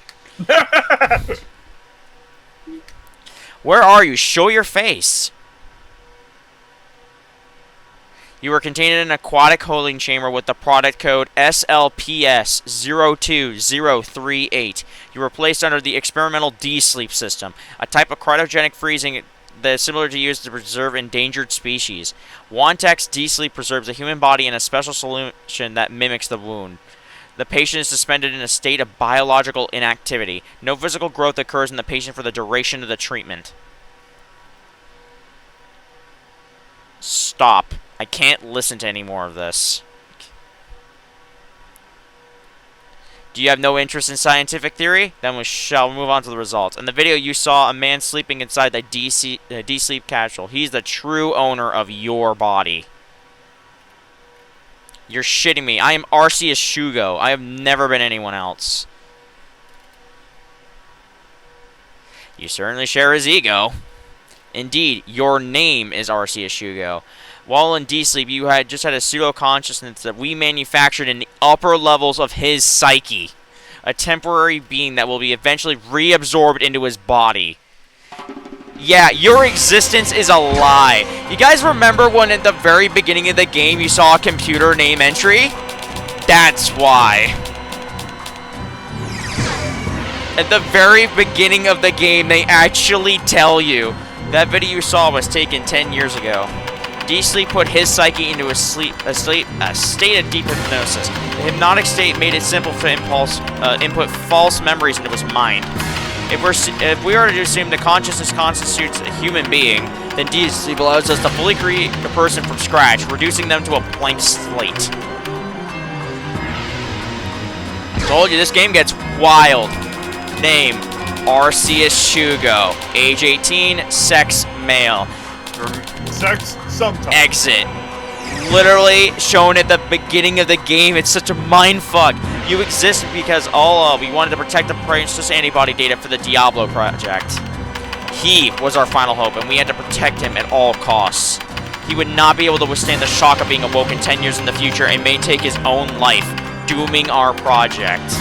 Where are you? Show your face. You were contained in an aquatic holding chamber with the product code SLPS02038. You were placed under the experimental D-sleep system, a type of cryogenic freezing that is similar to used to preserve endangered species. Wantex D-sleep preserves the human body in a special solution that mimics the wound. The patient is suspended in a state of biological inactivity. No physical growth occurs in the patient for the duration of the treatment. Stop. I can't listen to any more of this. Do you have no interest in scientific theory? Then we shall move on to the results. In the video, you saw a man sleeping inside the D-sleep capsule. He's the true owner of your body. You're shitting me. I am Arceus Shugo. I have never been anyone else. You certainly share his ego. Indeed, your name is Arceus Shugo. While in D-Sleep, you had just had a pseudo-consciousness that we manufactured in the upper levels of his psyche. A temporary being that will be eventually reabsorbed into his body. Yeah, your existence is a lie. You guys remember when at the very beginning of the game you saw a computer name entry? That's why. At the very beginning of the game, they actually tell you. That video you saw was taken 10 years ago. D-Sleep put his psyche into a state of deep hypnosis. The hypnotic state made it simple to input false memories into his mind. If we are to assume the consciousness constitutes a human being, then D-Sleep allows us to fully create a person from scratch, reducing them to a blank slate. I told you, this game gets wild. Name, Arceus Shugo. Age 18, sex, male. Sex, sometimes. Exit. Literally shown at the beginning of the game. It's such a mindfuck. You exist because we wanted to protect the Princess Antibody data for the Diablo project. He was our final hope, and we had to protect him at all costs. He would not be able to withstand the shock of being awoken 10 years in the future and may take his own life, dooming our project.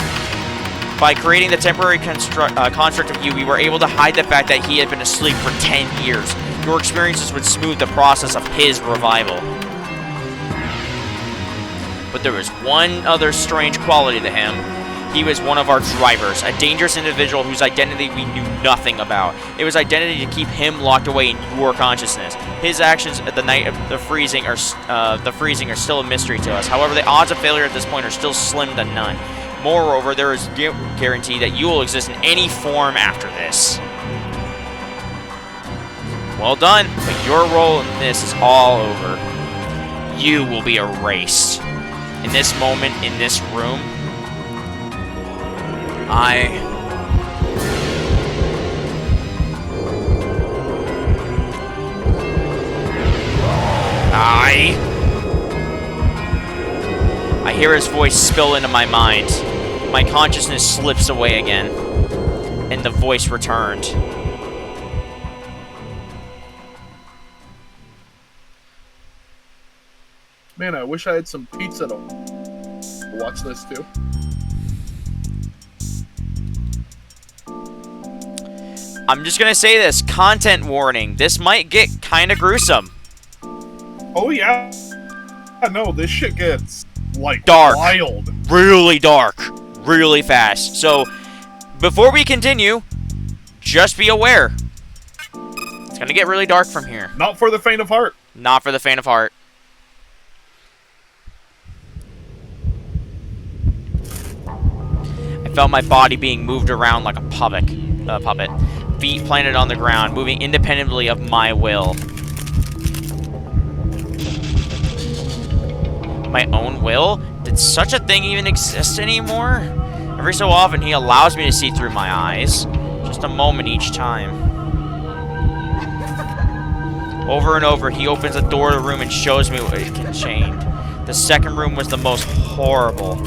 By creating the temporary construct of you, we were able to hide the fact that he had been asleep for 10 years. Your experiences would smooth the process of his revival. But there was one other strange quality to him. He was one of our drivers, a dangerous individual whose identity we knew nothing about. It was identity to keep him locked away in your consciousness. His actions at the night of the freezing are still a mystery to us. However, the odds of failure at this point are still slim to none. Moreover, there is guarantee that you will exist in any form after this. Well done, but your role in this is all over. You will be erased. In this moment, in this room, I hear his voice spill into my mind. My consciousness slips away again, and the voice returned. Man, I wish I had some pizza to watch this too. I'm just gonna say this, content warning. This might get kinda gruesome. Oh yeah. No, this shit gets, like, dark. Wild. Really dark. Really fast. So, before we continue, just be aware. It's gonna get really dark from here. Not for the faint of heart. Not for the faint of heart. I felt my body being moved around like a puppet. Feet planted on the ground, moving independently of my will. My own will? Did such a thing even exist anymore? Every so often, he allows me to see through my eyes. Just a moment each time. Over and over, he opens the door of the room and shows me what it contained. The second room was the most horrible.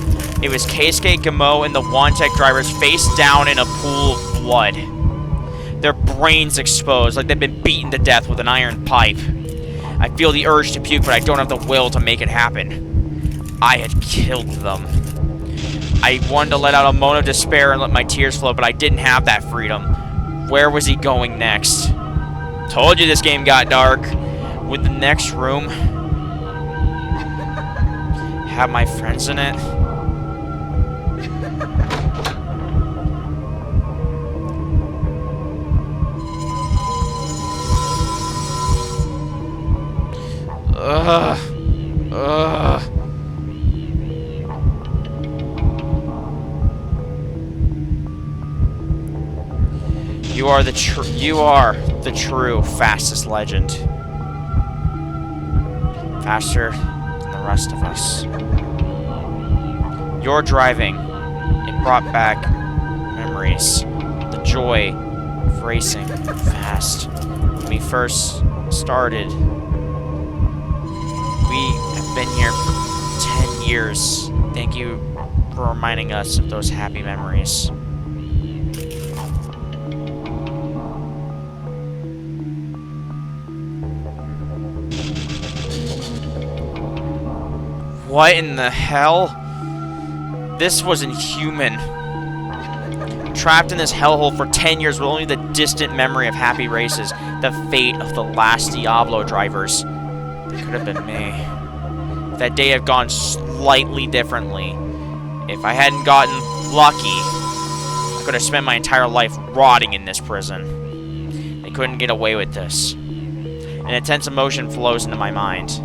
It was Keisuke, Gamo, and the Wantech drivers face down in a pool of blood. Their brains exposed, like they've been beaten to death with an iron pipe. I feel the urge to puke, but I don't have the will to make it happen. I had killed them. I wanted to let out a moan of despair and let my tears flow, but I didn't have that freedom. Where was he going next? Told you this game got dark. Would the next room have my friends in it? You are the true fastest legend. Faster than the rest of us. Your driving, it brought back memories. The joy of racing fast. When we first started, we have been here for 10 years. Thank you for reminding us of those happy What in the hell? This was inhuman. Trapped in this hellhole for 10 years with only the distant memory of happy races. The fate of the last Diablo drivers. It could have been me. If that day had gone slightly differently. If I hadn't gotten lucky, I could have spent my entire life rotting in this prison. They couldn't get away with this. An intense emotion flows into my mind.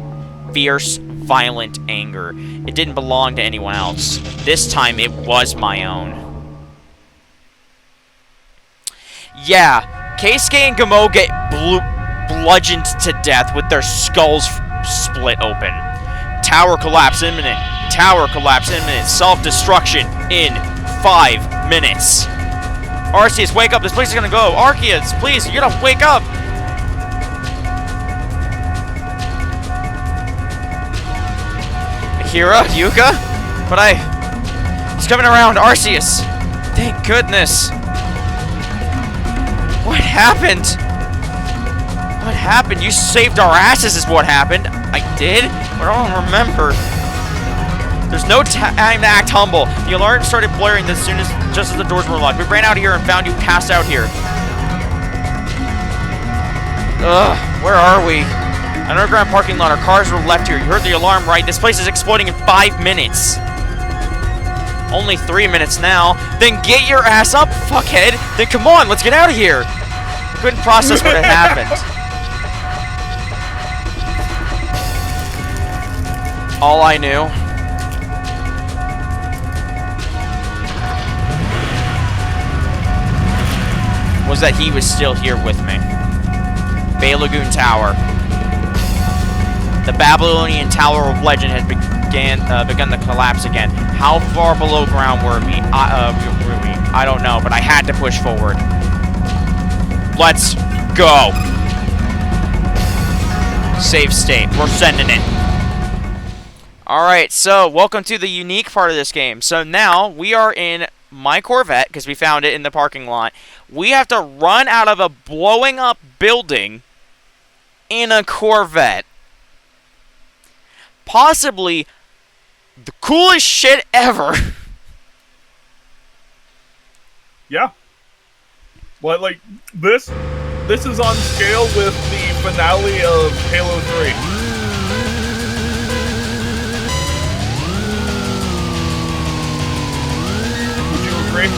Fierce, violent anger. It didn't belong to anyone else. This time, it was my own. Yeah, Keisuke and Gamo get bludgeoned to death with their skulls split open. Tower collapse imminent. Tower collapse imminent. Self-destruction in 5 minutes. Arceus, wake up. This place is gonna go. Arceus, please, you gotta wake up. Akira, Yuka? But he's coming around. Arceus. Thank goodness. What happened? What happened? You saved our asses is what happened. I did? But I don't remember. There's no time to act humble. The alarm started blaring just as the doors were locked. We ran out here and found you passed out here. Ugh, where are we? An underground parking lot. Our cars were left here. You heard the alarm, right? This place is exploding in 5 minutes. Only 3 minutes now. Then get your ass up, fuckhead. Then come on, let's get out of here. I couldn't process what had happened. All I knew was that he was still here with me. Bay Lagoon Tower. The Babylonian Tower of Legend had begun to collapse again. How far below ground were we? I don't know, but I had to push forward. Let's go. Save state. We're sending it. Alright, so welcome to the unique part of this game. So now we are in my Corvette, because we found it in the parking lot. We have to run out of a blowing up building in a Corvette. Possibly the coolest shit ever. Yeah. What, like, this is on scale with the finale of Halo 3. Would you agree?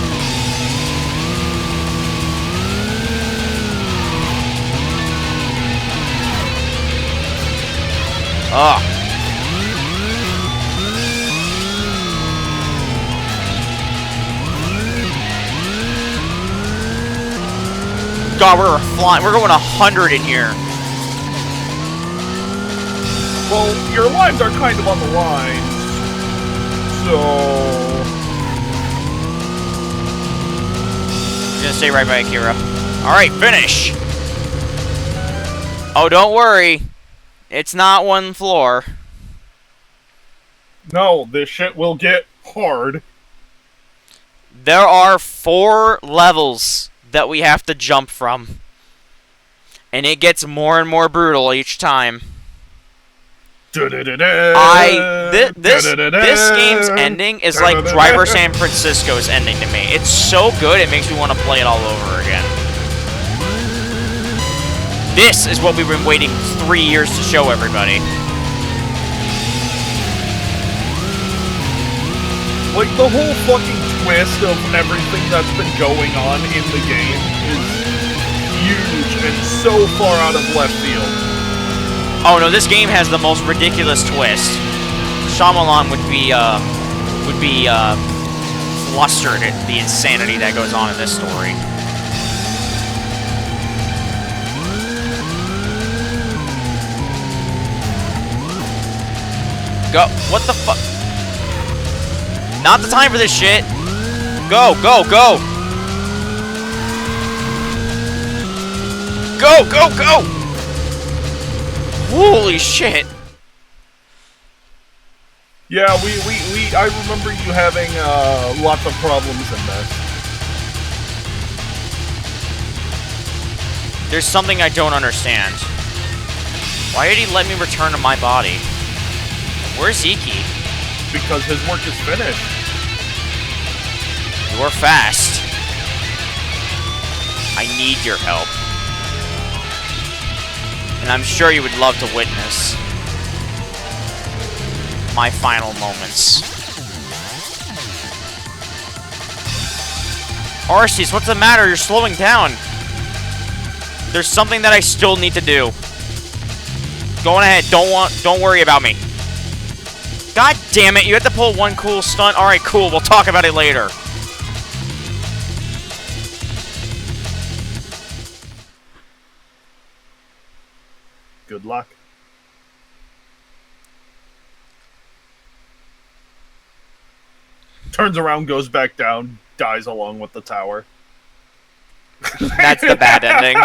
Ugh. God, we're flying. We're going 100 in here. Well, your lives are kind of on the line. So... I'm gonna stay right by Akira. Alright, finish! Oh, don't worry. It's not one floor. No, this shit will get hard. There are 4 levels that we have to jump from. And it gets more and more brutal each time. This game's ending is like Driver San Francisco's ending to me. It's so good, it makes me want to play it all over again. This is what we've been waiting 3 years to show everybody. Like, the whole fucking twist of everything that's been going on in the game is huge and so far out of left field. Oh no, this game has the most ridiculous twist. Shyamalan would be flustered at the insanity that goes on in this story. Go. What the fuck? Not the time for this shit. Go, go, go. Go, go, go. Holy shit. Yeah, I remember you having lots of problems in this. There's something I don't understand. Why did he let me return to my body? Where's Iki? because his work is finished. You're fast. I need your help. And I'm sure you would love to witness my final moments. Arceus, what's the matter? You're slowing down. There's something that I still need to do. Go on ahead. Don't worry about me. God damn it, you have to pull one cool stunt. Alright, cool. We'll talk about it later. Good luck. Turns around, goes back down, dies along with the tower. That's the bad ending.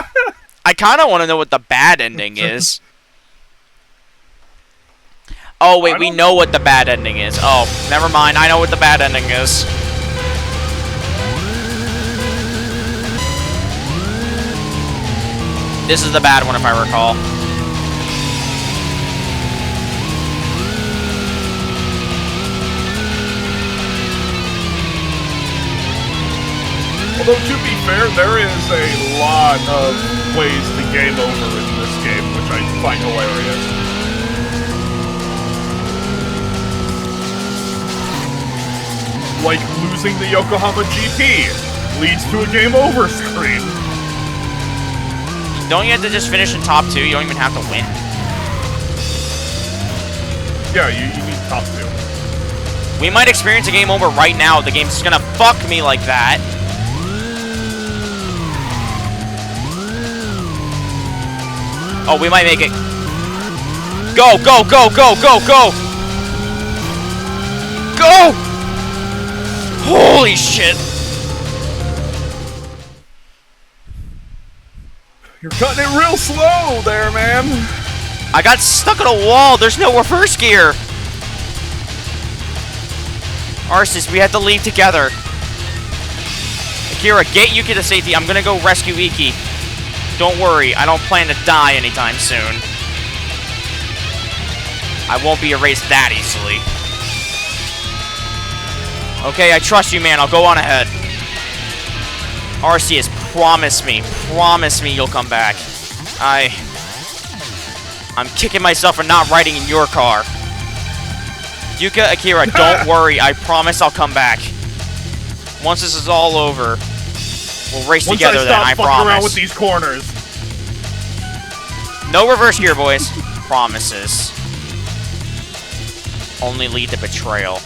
I kind of want to know what the bad ending is. Oh, wait, we know what the bad ending is. Oh, never mind. I know what the bad ending is. This is the bad one, if I recall. Although, to be fair, there is a lot of ways to game over in this game, which I find hilarious. Like losing the Yokohama GP leads to a game over screen. Don't you have to just finish in top 2? You don't even have to win. Yeah, you need top 2. We might experience a game over right now. The game's just gonna fuck me like that. Oh, we might make it. Go, go, go, go, go, go! Go! Holy shit! You're cutting it real slow there, man. I got stuck on a wall. There's no reverse gear. Arceus, we have to leave together. Akira, get Yuki to safety. I'm gonna go rescue Iki. Don't worry, I don't plan to die anytime soon. I won't be erased that easily. Okay, I trust you, man. I'll go on ahead. Arceus, promise me you'll come back. I'm kicking myself for not riding in your car. Yuka, Akira, don't worry. I promise I'll come back. Once this is all over, we'll race together then, I promise. Around with these corners. No reverse gear, boys. Promises only lead to betrayal.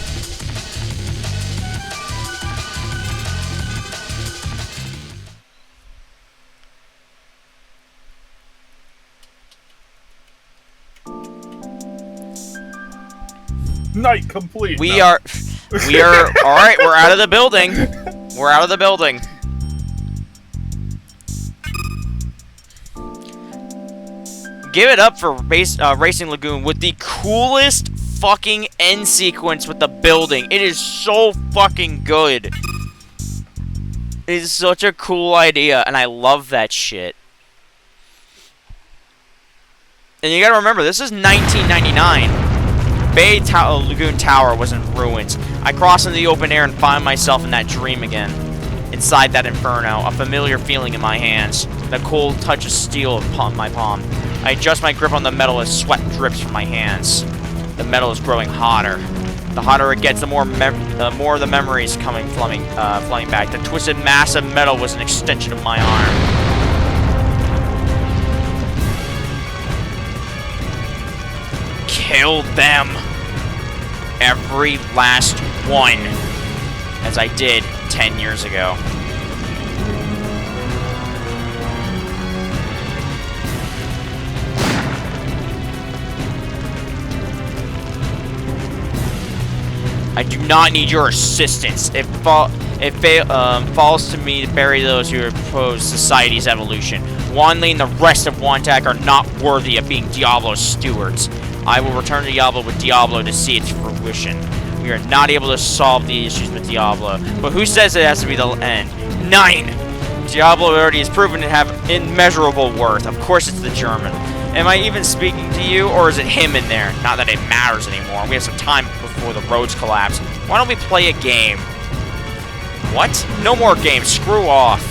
Night complete. We are all right. We're out of the building. We're out of the building. Give it up for Racing Lagoon with the coolest fucking end sequence with the building. It is so fucking good. It is such a cool idea, and I love that shit. And you gotta remember, this is 1999. Lagoon Tower was in ruins. I cross into the open air and find myself in that dream again. Inside that inferno, a familiar feeling in my hands. The cold touch of steel upon my palm. I adjust my grip on the metal as sweat drips from my hands. The metal is growing hotter. The hotter it gets, the more of the memories flooding back. The twisted mass of metal was an extension of my arm. Kill them. Every last one. As I did 10 years ago. I do not need your assistance. It falls to me to bury those who oppose society's evolution. Wanli and the rest of Wantak are not worthy of being Diablo's stewards. I will return to Diablo with Diablo to see its fruition. We are not able to solve the issues with Diablo, but who says it has to be the end? 9! Diablo already has proven to have immeasurable worth. Of course it's the German. Am I even speaking to you, or is it him in there? Not that it matters anymore. We have some time before the roads collapse. Why don't we play a game? What? No more games. Screw off.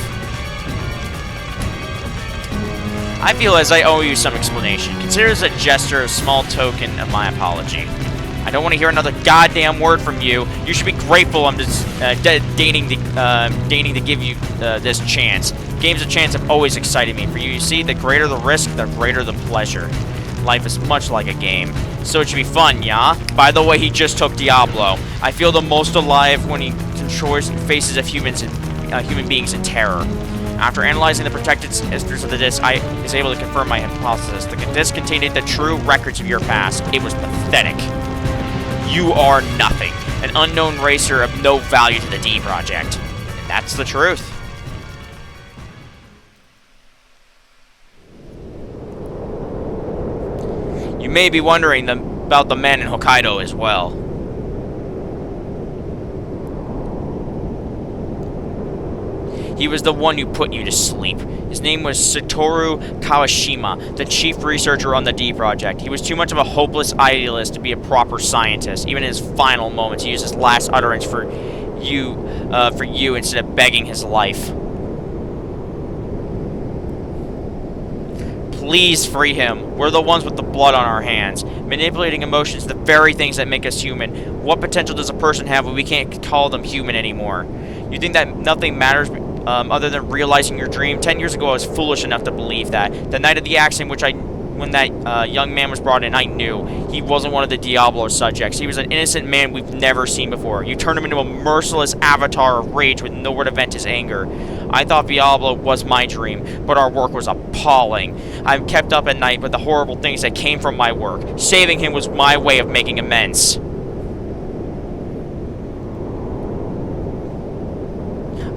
I feel as I owe you some explanation. Consider this a gesture, a small token of my apology. I don't want to hear another goddamn word from you. You should be grateful I'm just deigning to give you this chance. Games of chance have always excited me. For you see, the greater the risk, the greater the pleasure. Life is much like a game, so it should be fun, yeah? By the way, he just took Diablo. I feel the most alive when he controls faces of human beings in terror. After analyzing the protected histories of the disc, I was able to confirm my hypothesis. The disc contained the true records of your past. It was pathetic. You are nothing. An unknown racer of no value to the D Project. That's the truth. You may be wondering about the man in Hokkaido as well. He was the one who put you to sleep. His name was Satoru Kawashima, the chief researcher on the D Project. He was too much of a hopeless idealist to be a proper scientist. Even in his final moments, he used his last utterance for you instead of begging his life. Please free him. We're the ones with the blood on our hands. Manipulating emotions, the very things that make us human. What potential does a person have when we can't call them human anymore? You think that nothing matters other than realizing your dream? 10 years ago, I was foolish enough to believe that. The night of the accident, when that young man was brought in, I knew he wasn't one of the Diablo subjects. He was an innocent man we've never seen before. You turned him into a merciless avatar of rage with nowhere to vent his anger. I thought Diablo was my dream, but our work was appalling. I'm kept up at night with the horrible things that came from my work. Saving him was my way of making amends.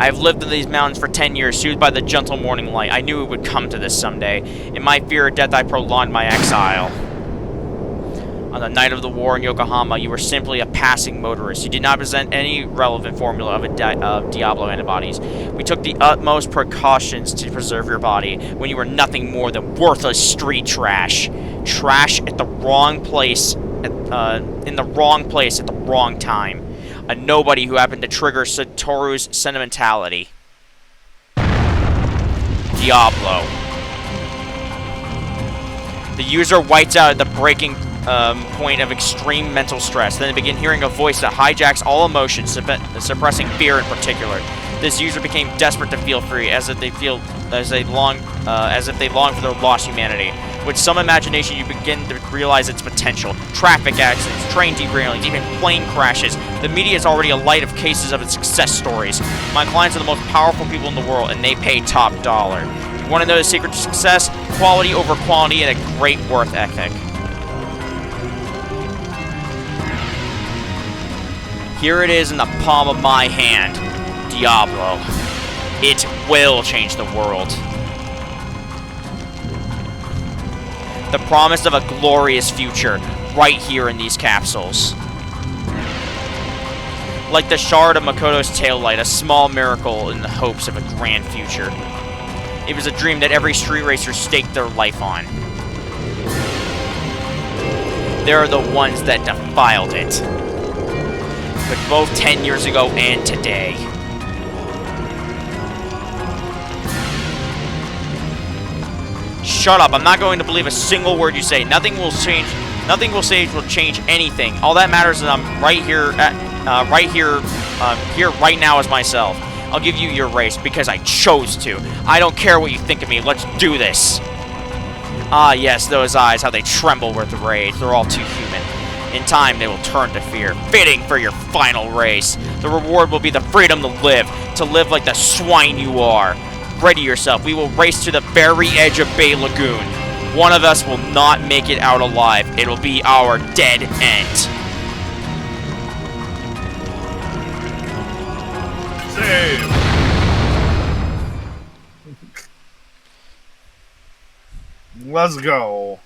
I've lived in these mountains for 10 years, soothed by the gentle morning light. I knew it would come to this someday. In my fear of death, I prolonged my exile. On the night of the war in Yokohama, you were simply a passing motorist. You did not present any relevant formula of Diablo antibodies. We took the utmost precautions to preserve your body when you were nothing more than worthless street trash. Trash at the wrong place, in the wrong place at the wrong time. A nobody who happened to trigger Satoru's sentimentality. Diablo. The user whites out at the breaking point of extreme mental stress. Then they begin hearing a voice that hijacks all emotion, suppressing fear in particular. This user became desperate to feel free, as if they long for their lost humanity. With some imagination, you begin to realize its potential. Traffic accidents, train derailings, even plane crashes. The media is already alight of cases of its success stories. My clients are the most powerful people in the world, and they pay top dollar. You want to know the secret to success? Quality over quantity and a great work ethic. Here it is in the palm of my hand. Diablo. It will change the world. The promise of a glorious future, right here in these capsules. Like the shard of Makoto's taillight, a small miracle in the hopes of a grand future. It was a dream that every street racer staked their life on. There are the ones that defiled it. But both 10 years ago and today. Shut up. I'm not going to believe a single word you say. Nothing will change. Nothing we'll say will change anything. All that matters is I'm right here, here right now as myself. I'll give you your race because I chose to. I don't care what you think of me. Let's do this. Ah, yes, those eyes, how they tremble with rage. They're all too human. In time, they will turn to fear. Fitting for your final race. The reward will be the freedom to live like the swine you are. Ready yourself. We will race to the very edge of Bay Lagoon. One of us will not make it out alive. It'll be our dead end. Save. Let's go.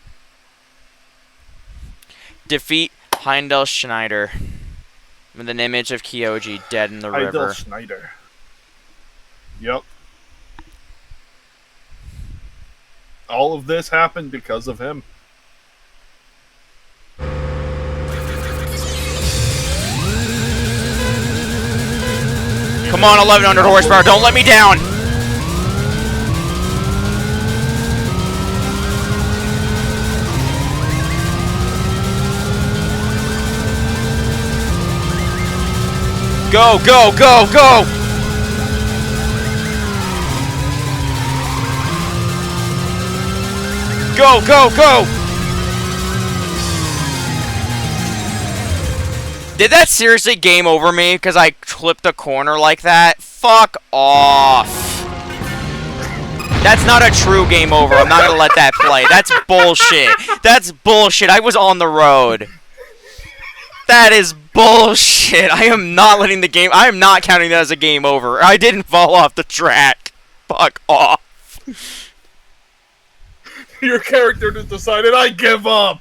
Defeat Heindel Schneider with an image of Kyoji dead in the river. Heindel Schneider. Yep. all of this happened because of him. Come on, 1100 horsepower, don't let me down! Go, go, go, go! Go, go, go! Did that seriously game over me because I clipped a corner like that? Fuck off. That's not a true game over. I'm not gonna let that play. That's bullshit. That's bullshit. I was on the road. That is bullshit. I am not letting the game... I am not counting that as a game over. I didn't fall off the track. Fuck off. Your character just decided, I give up!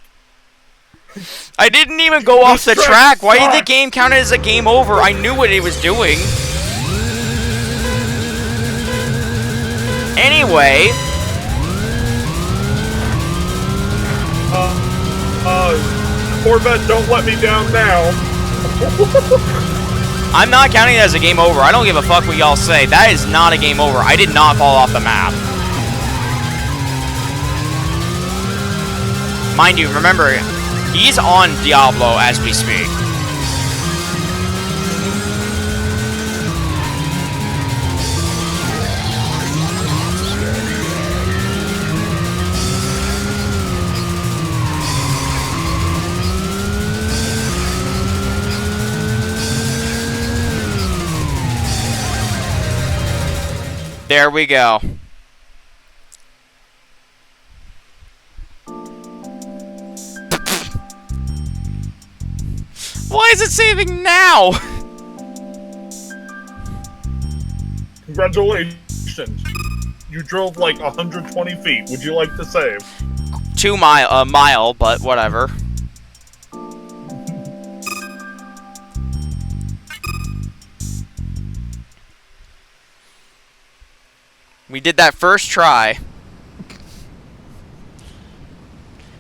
I didn't even go off the track. Why did the game count it as a game over? I knew what it was doing. Anyway... Corvette, don't let me down now. I'm not counting it as a game over. I don't give a fuck what y'all say. That is not a game over. I did not fall off the map. Mind you, remember, he's on Diablo as we speak. There we go. Why is it saving now? Congratulations. You drove like 120 feet. Would you like to save? 2 mile, but whatever. We did that first try.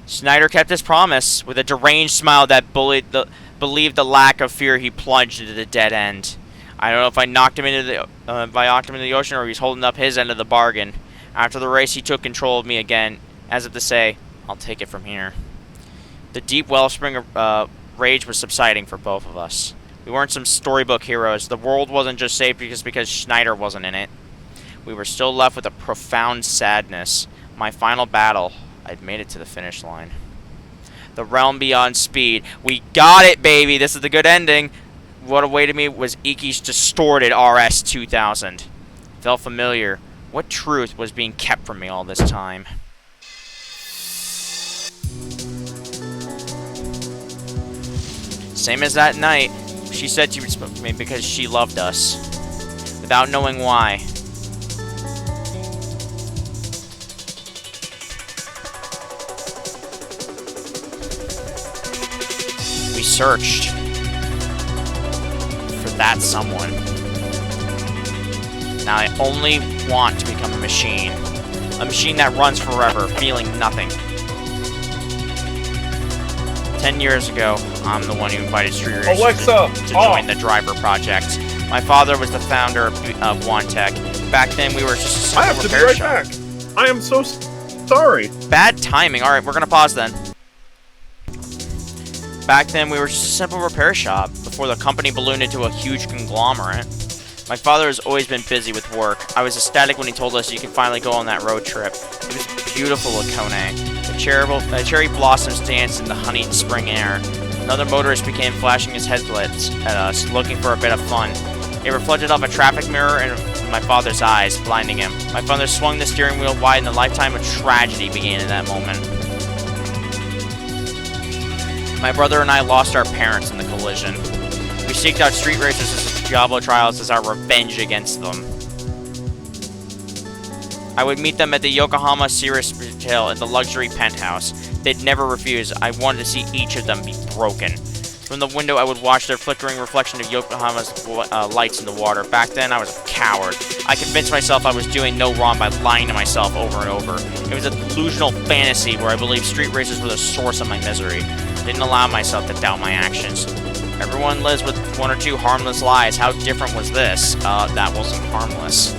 Snyder kept his promise with a deranged smile that believed the lack of fear. He plunged into the dead end. I don't know if I knocked him into the ocean or he's holding up his end of the bargain. After the race, he took control of me again, as if to say, "I'll take it from here." The deep wellspring of rage was subsiding for both of us. We weren't some storybook heroes. The world wasn't just safe because Schneider wasn't in it. We were still left with a profound sadness. My final battle, I'd made it to the finish line. The realm beyond speed. We got it, baby! This is the good ending. What awaited me was Iki's distorted RS-2000. Felt familiar. What truth was being kept from me all this time? Same as that night. She said she would smoke me because she loved us. Without knowing why. We searched for that someone. Now I only want to become a machine. A machine that runs forever, feeling nothing. 10 years ago, I'm the one who invited Street Racers to join the driver project. My father was the founder of Wantech. Back then, we were just a simple repair shop. I have to be right back. I am so sorry. Bad timing. Alright, we're gonna pause then. Back then, we were just a simple repair shop before the company ballooned into a huge conglomerate. My father has always been busy with work. I was ecstatic when he told us you could finally go on that road trip. It was beautiful at Kone. The cherry blossoms danced in the honeyed spring air. Another motorist began flashing his headlights at us, looking for a bit of fun. It reflected off a traffic mirror in my father's eyes, blinding him. My father swung the steering wheel wide and a lifetime of tragedy began in that moment. My brother and I lost our parents in the collision. We seeked out Street Racers as Diablo trials as our revenge against them. I would meet them at the Yokohama Sirius Hotel in the luxury penthouse. They'd never refuse. I wanted to see each of them be broken. From the window, I would watch their flickering reflection of Yokohama's lights in the water. Back then, I was a coward. I convinced myself I was doing no wrong by lying to myself over and over. It was a delusional fantasy where I believed street races were the source of my misery. I didn't allow myself to doubt my actions. Everyone lives with one or two harmless lies. How different was this? That wasn't harmless.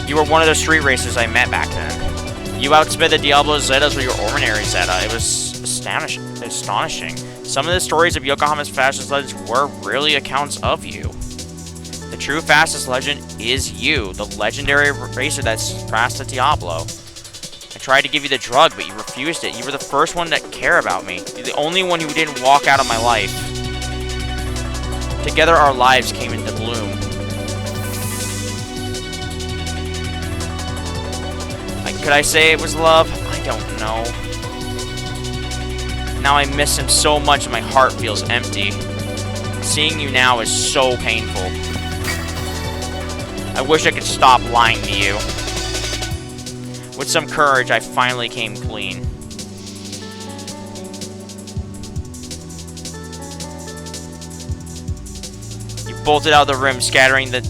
You were one of the street racers I met back then. You outsped the Diablo Zetas with your ordinary Zeta. It was astonishing. Some of the stories of Yokohama's fastest legends were really accounts of you. The true fastest legend is you, the legendary racer that surpassed the Diablo. I tried to give you the drug, but you refused it. You were the first one to care about me. You're the only one who didn't walk out of my life. Together our lives came into bloom. Could I say it was love? I don't know. Now I miss him so much and my heart feels empty. Seeing you now is so painful. I wish I could stop lying to you. With some courage, I finally came clean. You bolted out of the room, scattering the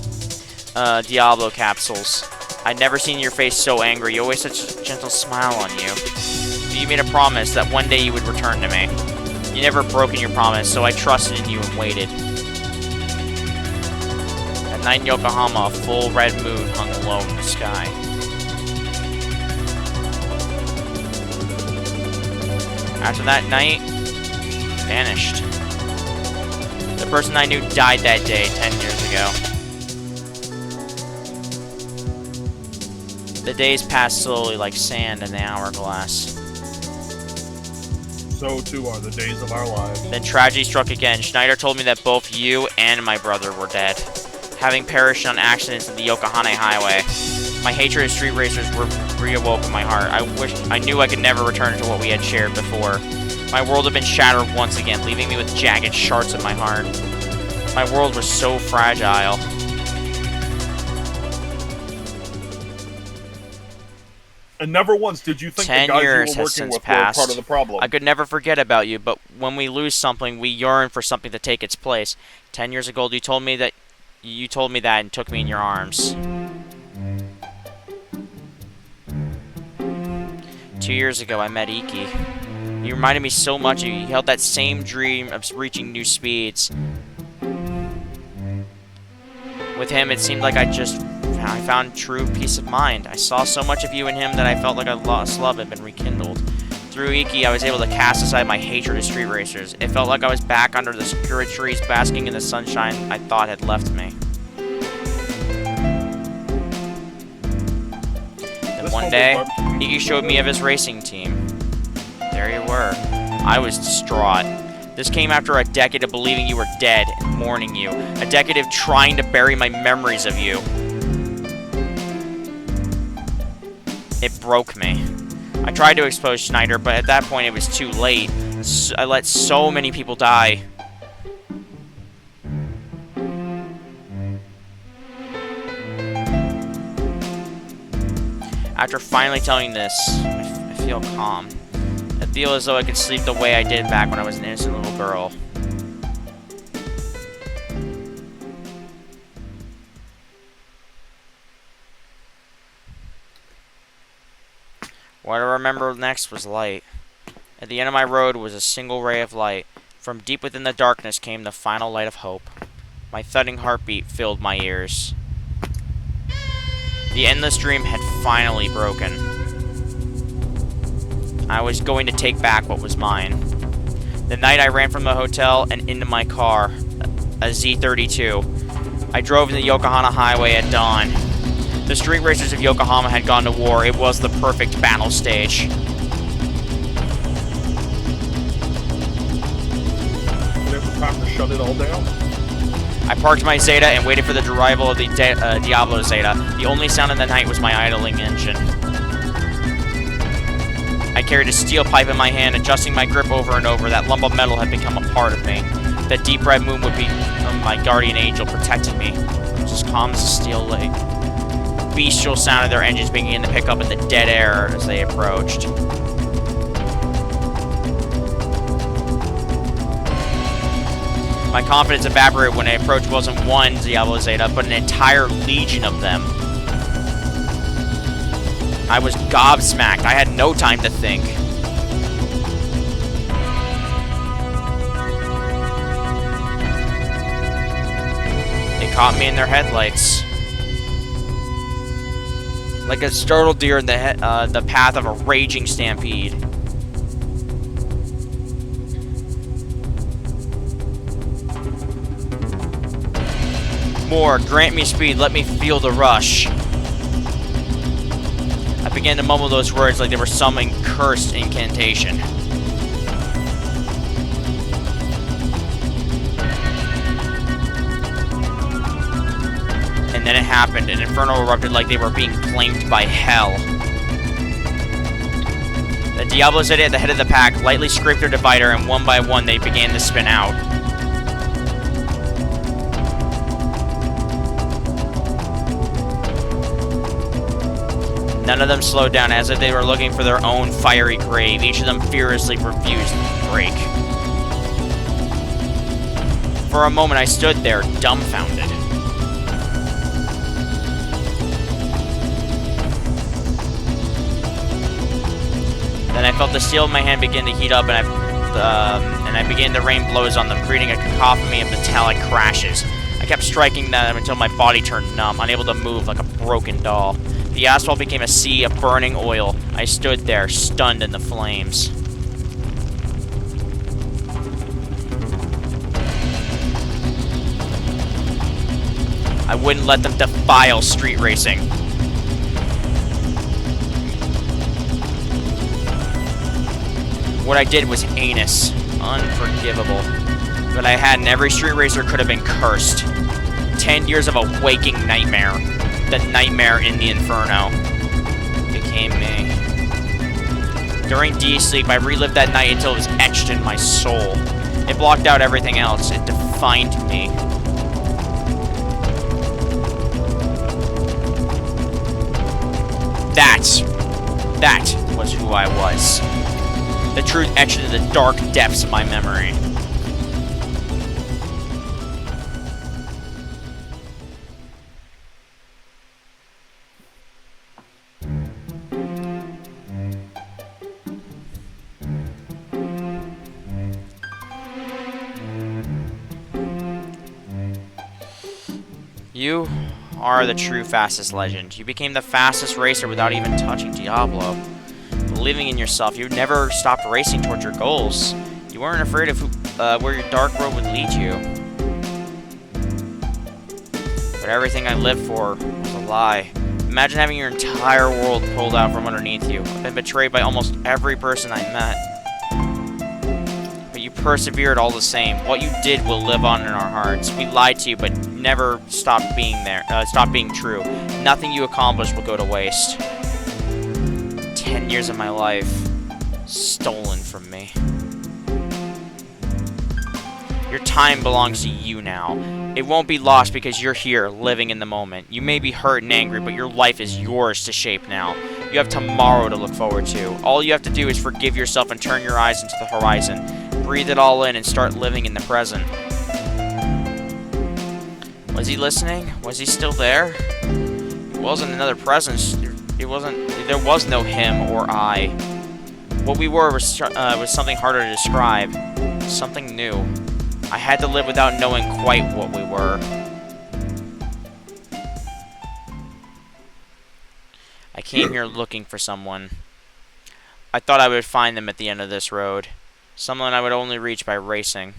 Diablo capsules. I'd never seen your face so angry. You always had such a gentle smile on you. You made a promise that one day you would return to me. You never broken your promise, so I trusted in you and waited. At night in Yokohama, a full red moon hung alone in the sky. After that night, vanished. The person I knew died that day 10 years ago. The days passed slowly like sand in the hourglass. So too are the days of our lives. Then tragedy struck again. Schneider told me that both you and my brother were dead, having perished on accidents in the Yokohama Highway. My hatred of street racers reawoke in my heart. I knew I could never return to what we had shared before. My world had been shattered once again, leaving me with jagged shards in my heart. My world was so fragile. And never once did you think the 10 guys years you were has working since with passed. were part of the problem. I could never forget about you, but when we lose something, we yearn for something to take its place. 10 years ago, you told me that and took me in your arms. 2 years ago, I met Iki. He reminded me so much of you. He held that same dream of reaching new speeds. With him, it seemed like I found true peace of mind. I saw so much of you in him that I felt like a lost love had been rekindled. Through Iki, I was able to cast aside my hatred of street racers. It felt like I was back under the secure trees, basking in the sunshine I thought had left me. Then one day, Iki showed me of his racing team. There you were. I was distraught. This came after a decade of believing you were dead and mourning you. A decade of trying to bury my memories of you. It broke me. I tried to expose Schneider, but at that point it was too late. I let so many people die. After finally telling this, I feel calm. I feel as though I could sleep the way I did back when I was an innocent little girl. What I remember next was light. At the end of my road was a single ray of light. From deep within the darkness came the final light of hope. My thudding heartbeat filled my ears. The endless dream had finally broken. I was going to take back what was mine. The night I ran from the hotel and into my car, a Z32. I drove in the Yokohama highway at dawn. The street racers of Yokohama had gone to war. It was the perfect battle stage. You have time to shut it all down? I parked my Zeta and waited for the arrival of the Diablo Zeta. The only sound in the night was my idling engine. I carried a steel pipe in my hand, adjusting my grip over and over. That lump of metal had become a part of me. That deep red moon would be my guardian angel protecting me. It was as calm as a steel lake. Bestial sound of their engines began to pick up in the dead air as they approached. My confidence evaporated when I approached wasn't one Diablo Zeta, but an entire legion of them. I was gobsmacked. I had no time to think. They caught me in their headlights. Like a startled deer in the path of a raging stampede. More, grant me speed, let me feel the rush. I began to mumble those words like they were some cursed incantation. And then it happened. An inferno erupted like they were being claimed by hell. The Diablo Zeta at the head of the pack lightly scraped their divider, and one by one they began to spin out. None of them slowed down, as if they were looking for their own fiery grave. Each of them furiously refused to break. For a moment I stood there, dumbfounded. Then I felt the steel of my hand begin to heat up, and I began to rain blows on them, creating a cacophony of metallic crashes. I kept striking them until my body turned numb, unable to move like a broken doll. The asphalt became a sea of burning oil. I stood there, stunned in the flames. I wouldn't let them defile street racing. What I did was heinous, unforgivable. But I had, and every street racer could have been cursed. 10 years of a waking nightmare. The nightmare in the inferno became me. During D-Sleep, I relived that night until it was etched in my soul. It blocked out everything else. It defined me. That was who I was. The truth etched into the dark depths of my memory. You are the true fastest legend. You became the fastest racer without even touching Diablo. Believing in yourself, you never stopped racing towards your goals. You weren't afraid of where your dark road would lead you. But everything I lived for was a lie. Imagine having your entire world pulled out from underneath you. I've been betrayed by almost every person I met. But you persevered all the same. What you did will live on in our hearts. We lied to you, but never stopped being true. Nothing you accomplished will go to waste. 10 years of my life stolen from me. Your time belongs to you now. It won't be lost because you're here, living in the moment. You may be hurt and angry, but your life is yours to shape now. You have tomorrow to look forward to. All you have to do is forgive yourself and turn your eyes into the horizon. Breathe it all in and start living in the present. Was he listening? Was he still there? It wasn't another presence. There was no him or I. What we were was something harder to describe. Something new. I had to live without knowing quite what we were. I came here looking for someone. I thought I would find them at the end of this road. Someone I would only reach by racing.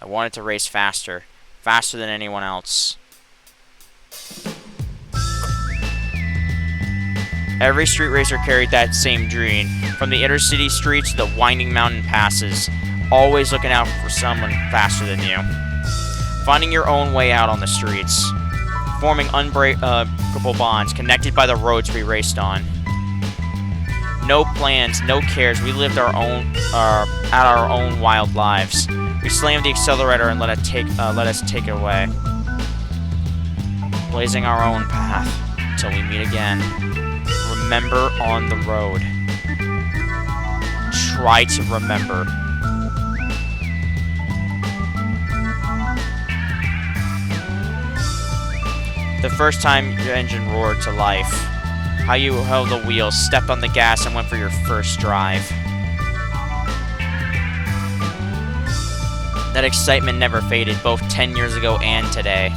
I wanted to race faster. Faster than anyone else. Every street racer carried that same dream. From the inner city streets to the winding mountain passes. Always looking out for someone faster than you. Finding your own way out on the streets. Forming unbreakable bonds connected by the roads we raced on. No plans, no cares. We lived our own wild lives. We slammed the accelerator and let us take it away. Blazing our own path until we meet again. Remember on the road. Try to remember. The first time your engine roared to life. How you held the wheel, stepped on the gas, and went for your first drive. That excitement never faded, both 10 years ago and today.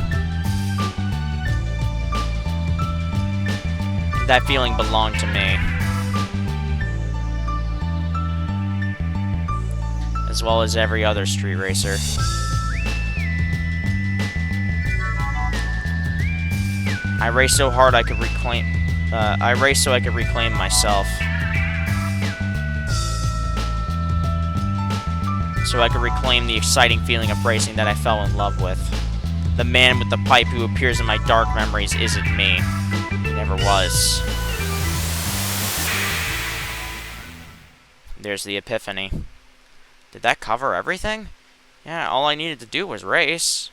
That feeling belonged to me. As well as every other street racer. I raced so hard I could reclaim. I raced so I could reclaim myself. So I could reclaim the exciting feeling of racing that I fell in love with. The man with the pipe who appears in my dark memories isn't me. He never was. There's the epiphany. Did that cover everything? Yeah, all I needed to do was race.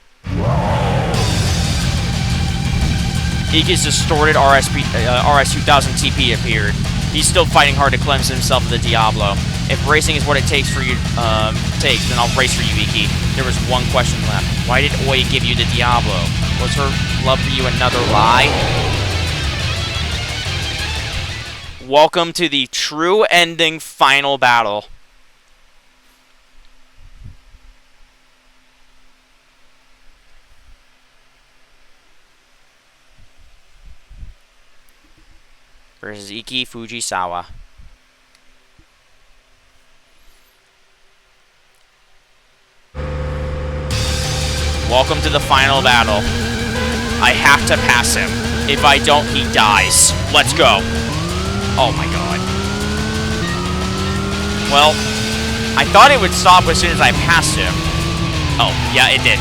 Iki's distorted RS2000 TP appeared. He's still fighting hard to cleanse himself of the Diablo. If racing is what it takes for you, then I'll race for you, Iki. There was one question left. Why did Oi give you the Diablo? Was her love for you another lie? Welcome to the true ending final battle. Versus Iki Fujisawa. Welcome to the final battle. I have to pass him. If I don't, he dies. Let's go. Oh my god. Well, I thought it would stop as soon as I passed him. Oh, yeah, it did.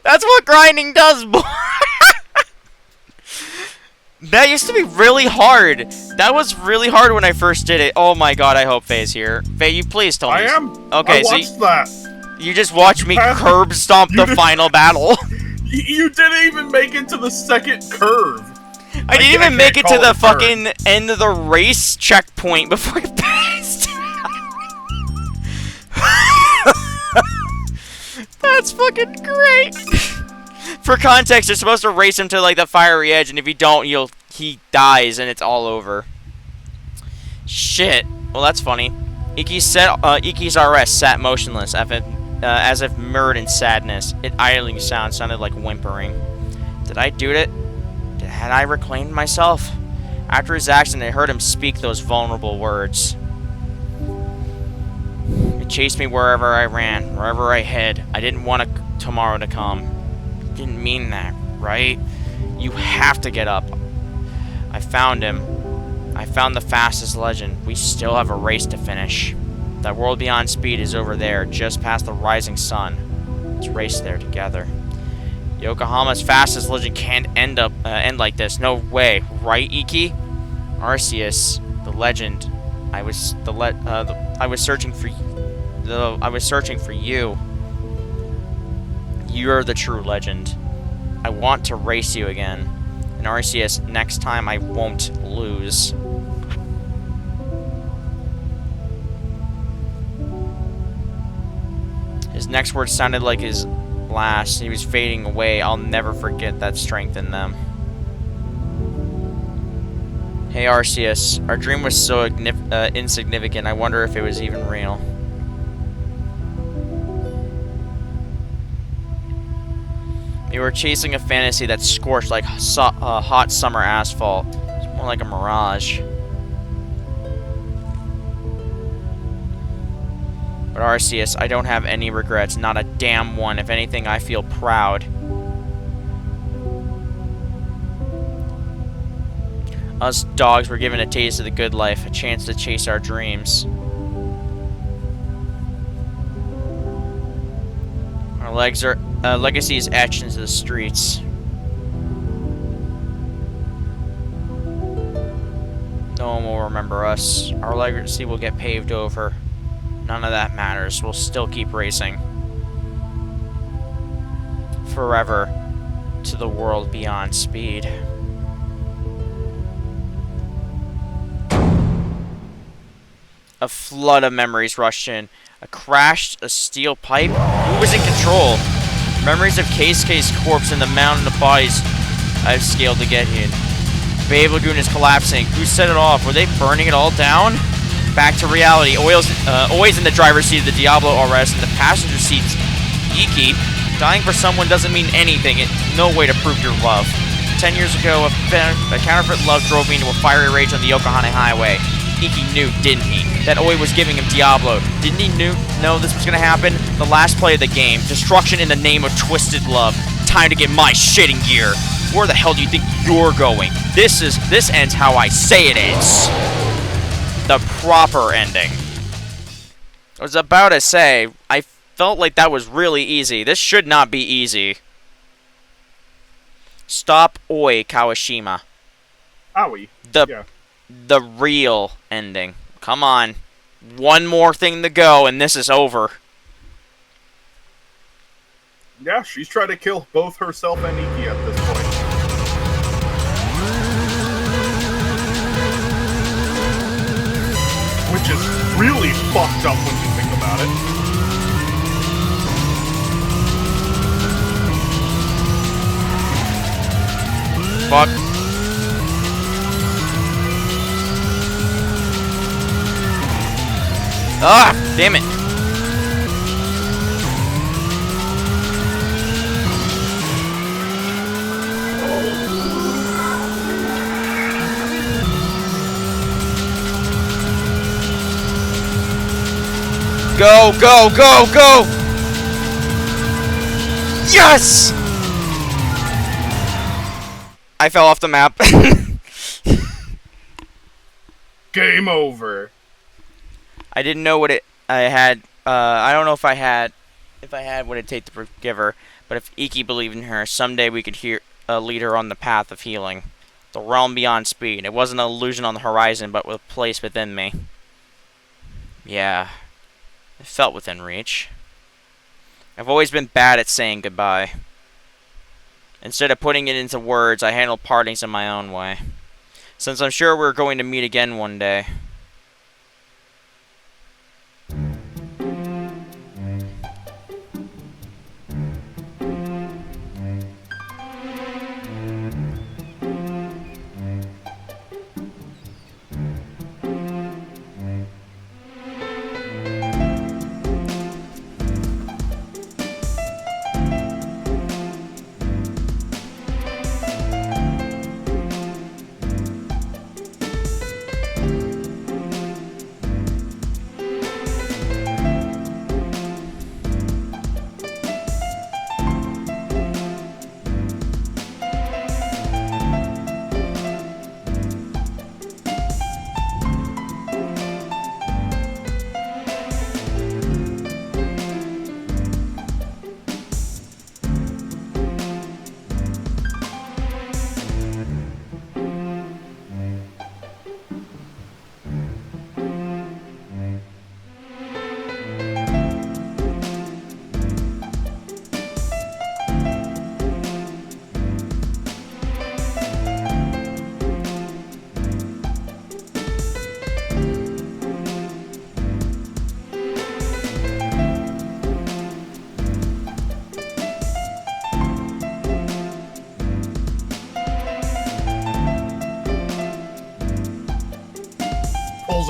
That's what grinding does, boy. That used to be really hard. That was really hard when I first did it. Oh my god, I hope Faye's here. Faye, you please tell me. I am. Okay, I watched that. You just watched me curb stomp the final battle. You didn't even make it to the second curve. I didn't even make it to the fucking end of the race checkpoint before I passed. That's fucking great. For context, you're supposed to race him to like the fiery edge, and if you don't, he dies, and it's all over. Shit. Well, that's funny. Iki's RS sat motionless, as if mirrored in sadness. Its idling sound sounded like whimpering. Did I do it? Had I reclaimed myself? After his accident, I heard him speak those vulnerable words. It chased me wherever I ran, wherever I hid. I didn't want tomorrow to come. Didn't mean that, right? You have to get up. I found him. I found the fastest legend. We still have a race to finish. That world beyond speed is over there, just past the rising sun. Let's race there together. Yokohama's fastest legend can't end like this. No way, right, Iki? Arceus, the legend. I was searching for you. You're the true legend. I want to race you again. And Arceus, next time I won't lose. His next words sounded like his last. He was fading away. I'll never forget that strength in them. Hey Arceus, our dream was so insignificant, I wonder if it was even real. We were chasing a fantasy that scorched like hot summer asphalt. It's more like a mirage. But Arceus, I don't have any regrets, not a damn one. If anything, I feel proud. Us dogs were given a taste of the good life, a chance to chase our dreams. Our legacy is etched into the streets. No one will remember us. Our legacy will get paved over. None of that matters. We'll still keep racing. Forever to the world beyond speed. A flood of memories rushed in. A crashed a steel pipe? Who was in control? Memories of Keisuke's corpse and the mountain of bodies I've scaled to get here. Babe Lagoon is collapsing. Who set it off? Were they burning it all down? Back to reality. Always in the driver's seat of the Diablo RS, and the passenger seat's Iki. Dying for someone doesn't mean anything. It's no way to prove your love. 10 years ago, a counterfeit love drove me into a fiery rage on the Yokohama Highway. Iki knew, didn't he? That Oi was giving him Diablo. Didn't he know this was gonna happen? The last play of the game. Destruction in the name of twisted love. Time to get my shitting gear. Where the hell do you think you're going? This ends how I say it ends. The proper ending. I was about to say, I felt like that was really easy. This should not be easy. Stop Oi Kawashima. Owie. The real ending. Come on. One more thing to go and this is over. Yeah, she's trying to kill both herself and Iki at this point. Which is really fucked up when you think about it. Fuck. Ah, damn it. Go, go, go, go! Yes! I fell off the map. Game over. I didn't know what I had. I don't know if I had what it'd take to forgive her. But if Iki believed in her, someday we could lead her on the path of healing. The realm beyond speed. It wasn't an illusion on the horizon, but a place within me. Yeah. It felt within reach. I've always been bad at saying goodbye. Instead of putting it into words, I handle partings in my own way. Since I'm sure we're going to meet again one day.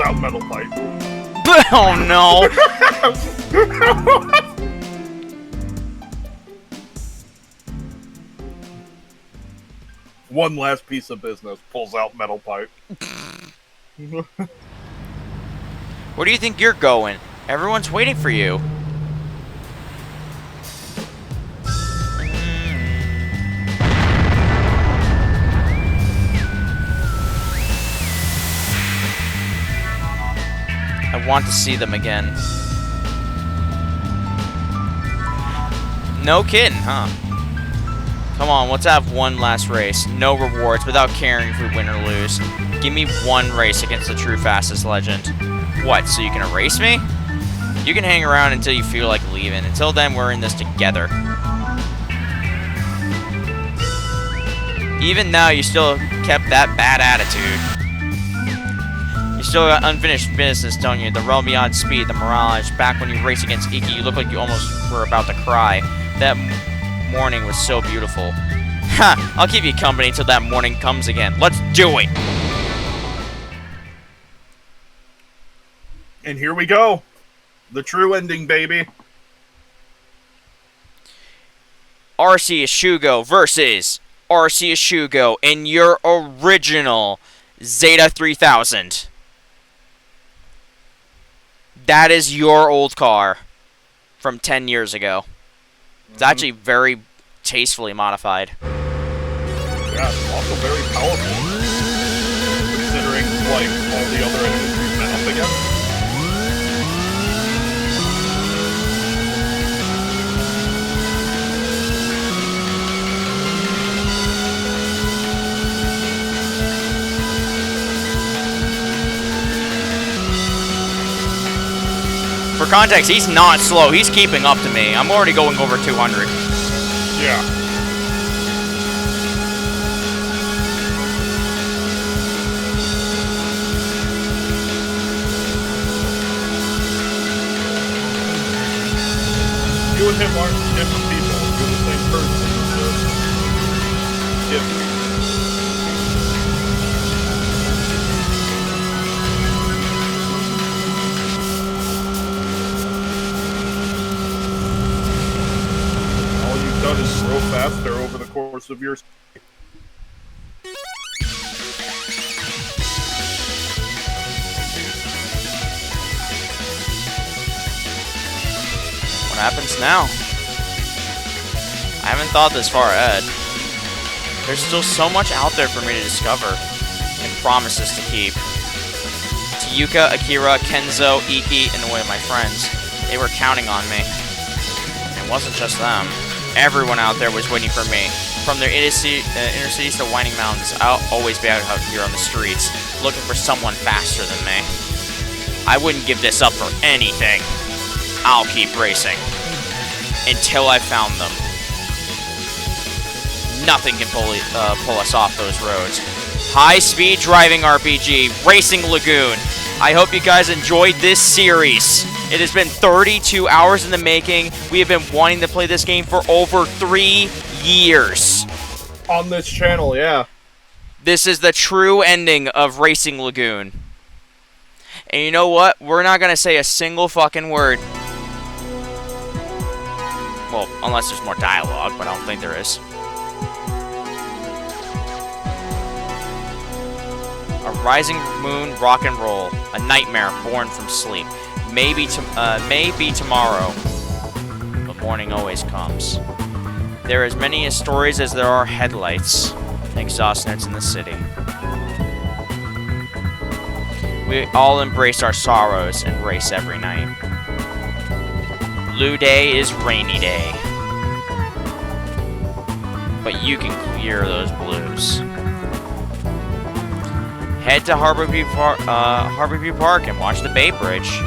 Out metal pipe. Oh no! One last piece of business. Pulls out metal pipe. Where do you think you're going? Everyone's waiting for you. I want to see them again. No kidding, huh? Come on, let's have one last race. No rewards, without caring if we win or lose. Give me one race against the true fastest legend. What, so you can erase me? You can hang around until you feel like leaving. Until then, we're in this together. Even now, you still kept that bad attitude. You still got unfinished business, don't you? The realm beyond speed, the mirage. Back when you raced against Iki, you looked like you almost were about to cry. That morning was so beautiful. Ha! I'll keep you company till that morning comes again. Let's do it! And here we go. The true ending, baby. RC Ashugo versus RC Ashugo in your original Zeta 3000. That is your old car from 10 years ago. It's actually very tastefully modified. Yeah, it's also very powerful. Considering, like, all the other enemies we've met up against. For context, he's not slow. He's keeping up to me. I'm already going over 200. Yeah. You and him aren't different people. You're the same person. Yeah. Done is grow faster over the course of your. What happens now? I haven't thought this far ahead. There's still so much out there for me to discover and promises to keep. To Yuka, Akira, Kenzo, Iki, and Oi, my friends, they were counting on me. And it wasn't just them. Everyone out there was waiting for me. From their inner cities to winding mountains, I'll always be out here on the streets, looking for someone faster than me. I wouldn't give this up for anything. I'll keep racing. Until I found them. Nothing can pull us off those roads. High-speed driving RPG, Racing Lagoon. I hope you guys enjoyed this series. It has been 32 hours in the making. We have been wanting to play this game for over 3 years. On this channel, yeah. This is the true ending of Racing Lagoon. And you know what? We're not going to say a single fucking word. Well, unless there's more dialogue, but I don't think there is. A rising moon rock and roll. A nightmare born from sleep. Maybe tomorrow, but morning always comes. There are as many stories as there are headlights and exhaust notes in the city. We all embrace our sorrows and race every night. Blue day is rainy day, but you can clear those blues. Head to Harborview Park and watch the Bay Bridge.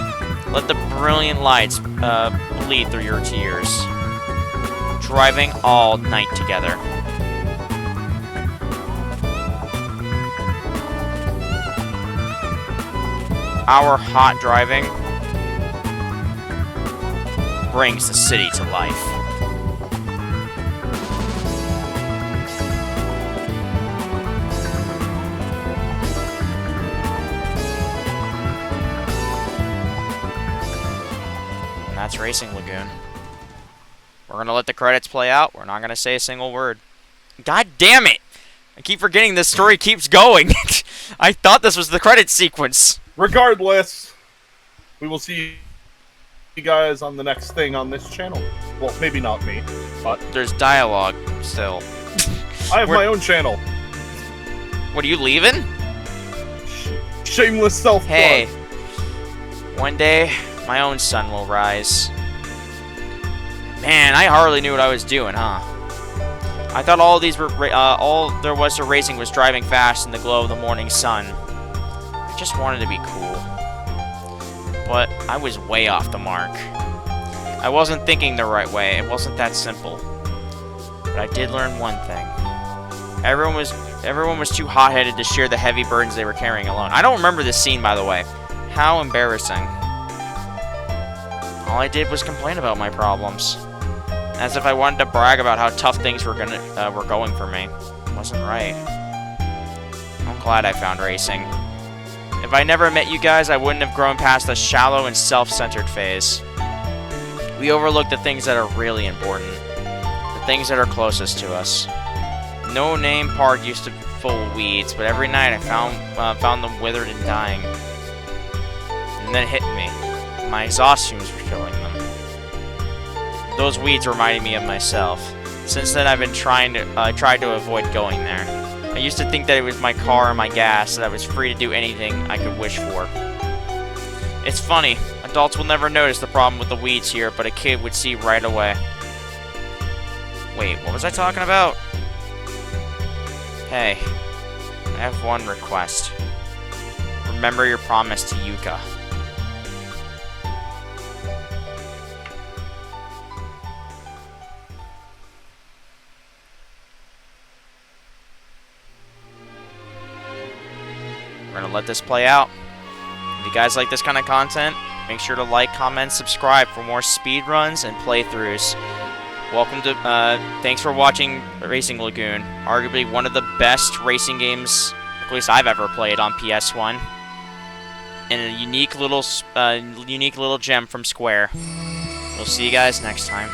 Let the brilliant lights bleed through your tears. Driving all night together. Our hot driving brings the city to life. That's Racing Lagoon. We're going to let the credits play out. We're not going to say a single word. God damn it! I keep forgetting this story keeps going. I thought this was the credits sequence. Regardless, we will see you guys on the next thing on this channel. Well, maybe not me, but... There's dialogue still. I have my own channel. What, are you leaving? Shameless self-plug. Hey. One day, my own sun will rise. Man, I hardly knew what I was doing, huh? I thought all there was to racing was driving fast in the glow of the morning sun. I just wanted to be cool. But I was way off the mark. I wasn't thinking the right way. It wasn't that simple. But I did learn one thing. Everyone was too hot-headed to share the heavy burdens they were carrying alone. I don't remember this scene, by the way. How embarrassing. All I did was complain about my problems. As if I wanted to brag about how tough things were going for me. Wasn't right. I'm glad I found racing. If I never met you guys, I wouldn't have grown past the shallow and self-centered phase. We overlook the things that are really important. The things that are closest to us. No Name Park used to be full of weeds, but every night I found them withered and dying. And then it hit me. My exhaust fumes were killing them. Those weeds reminded me of myself. Since then, I've been tried to avoid going there. I used to think that it was my car and my gas, that I was free to do anything I could wish for. It's funny, adults will never notice the problem with the weeds here, but a kid would see right away. Wait, what was I talking about? Hey, I have one request. Remember your promise to Yuka. We're gonna let this play out. If you guys like this kind of content, make sure to like, comment, subscribe for more speedruns and playthroughs. Welcome to, thanks for watching Racing Lagoon. Arguably one of the best racing games, at least I've ever played on PS1. And a unique little gem from Square. We'll see you guys next time.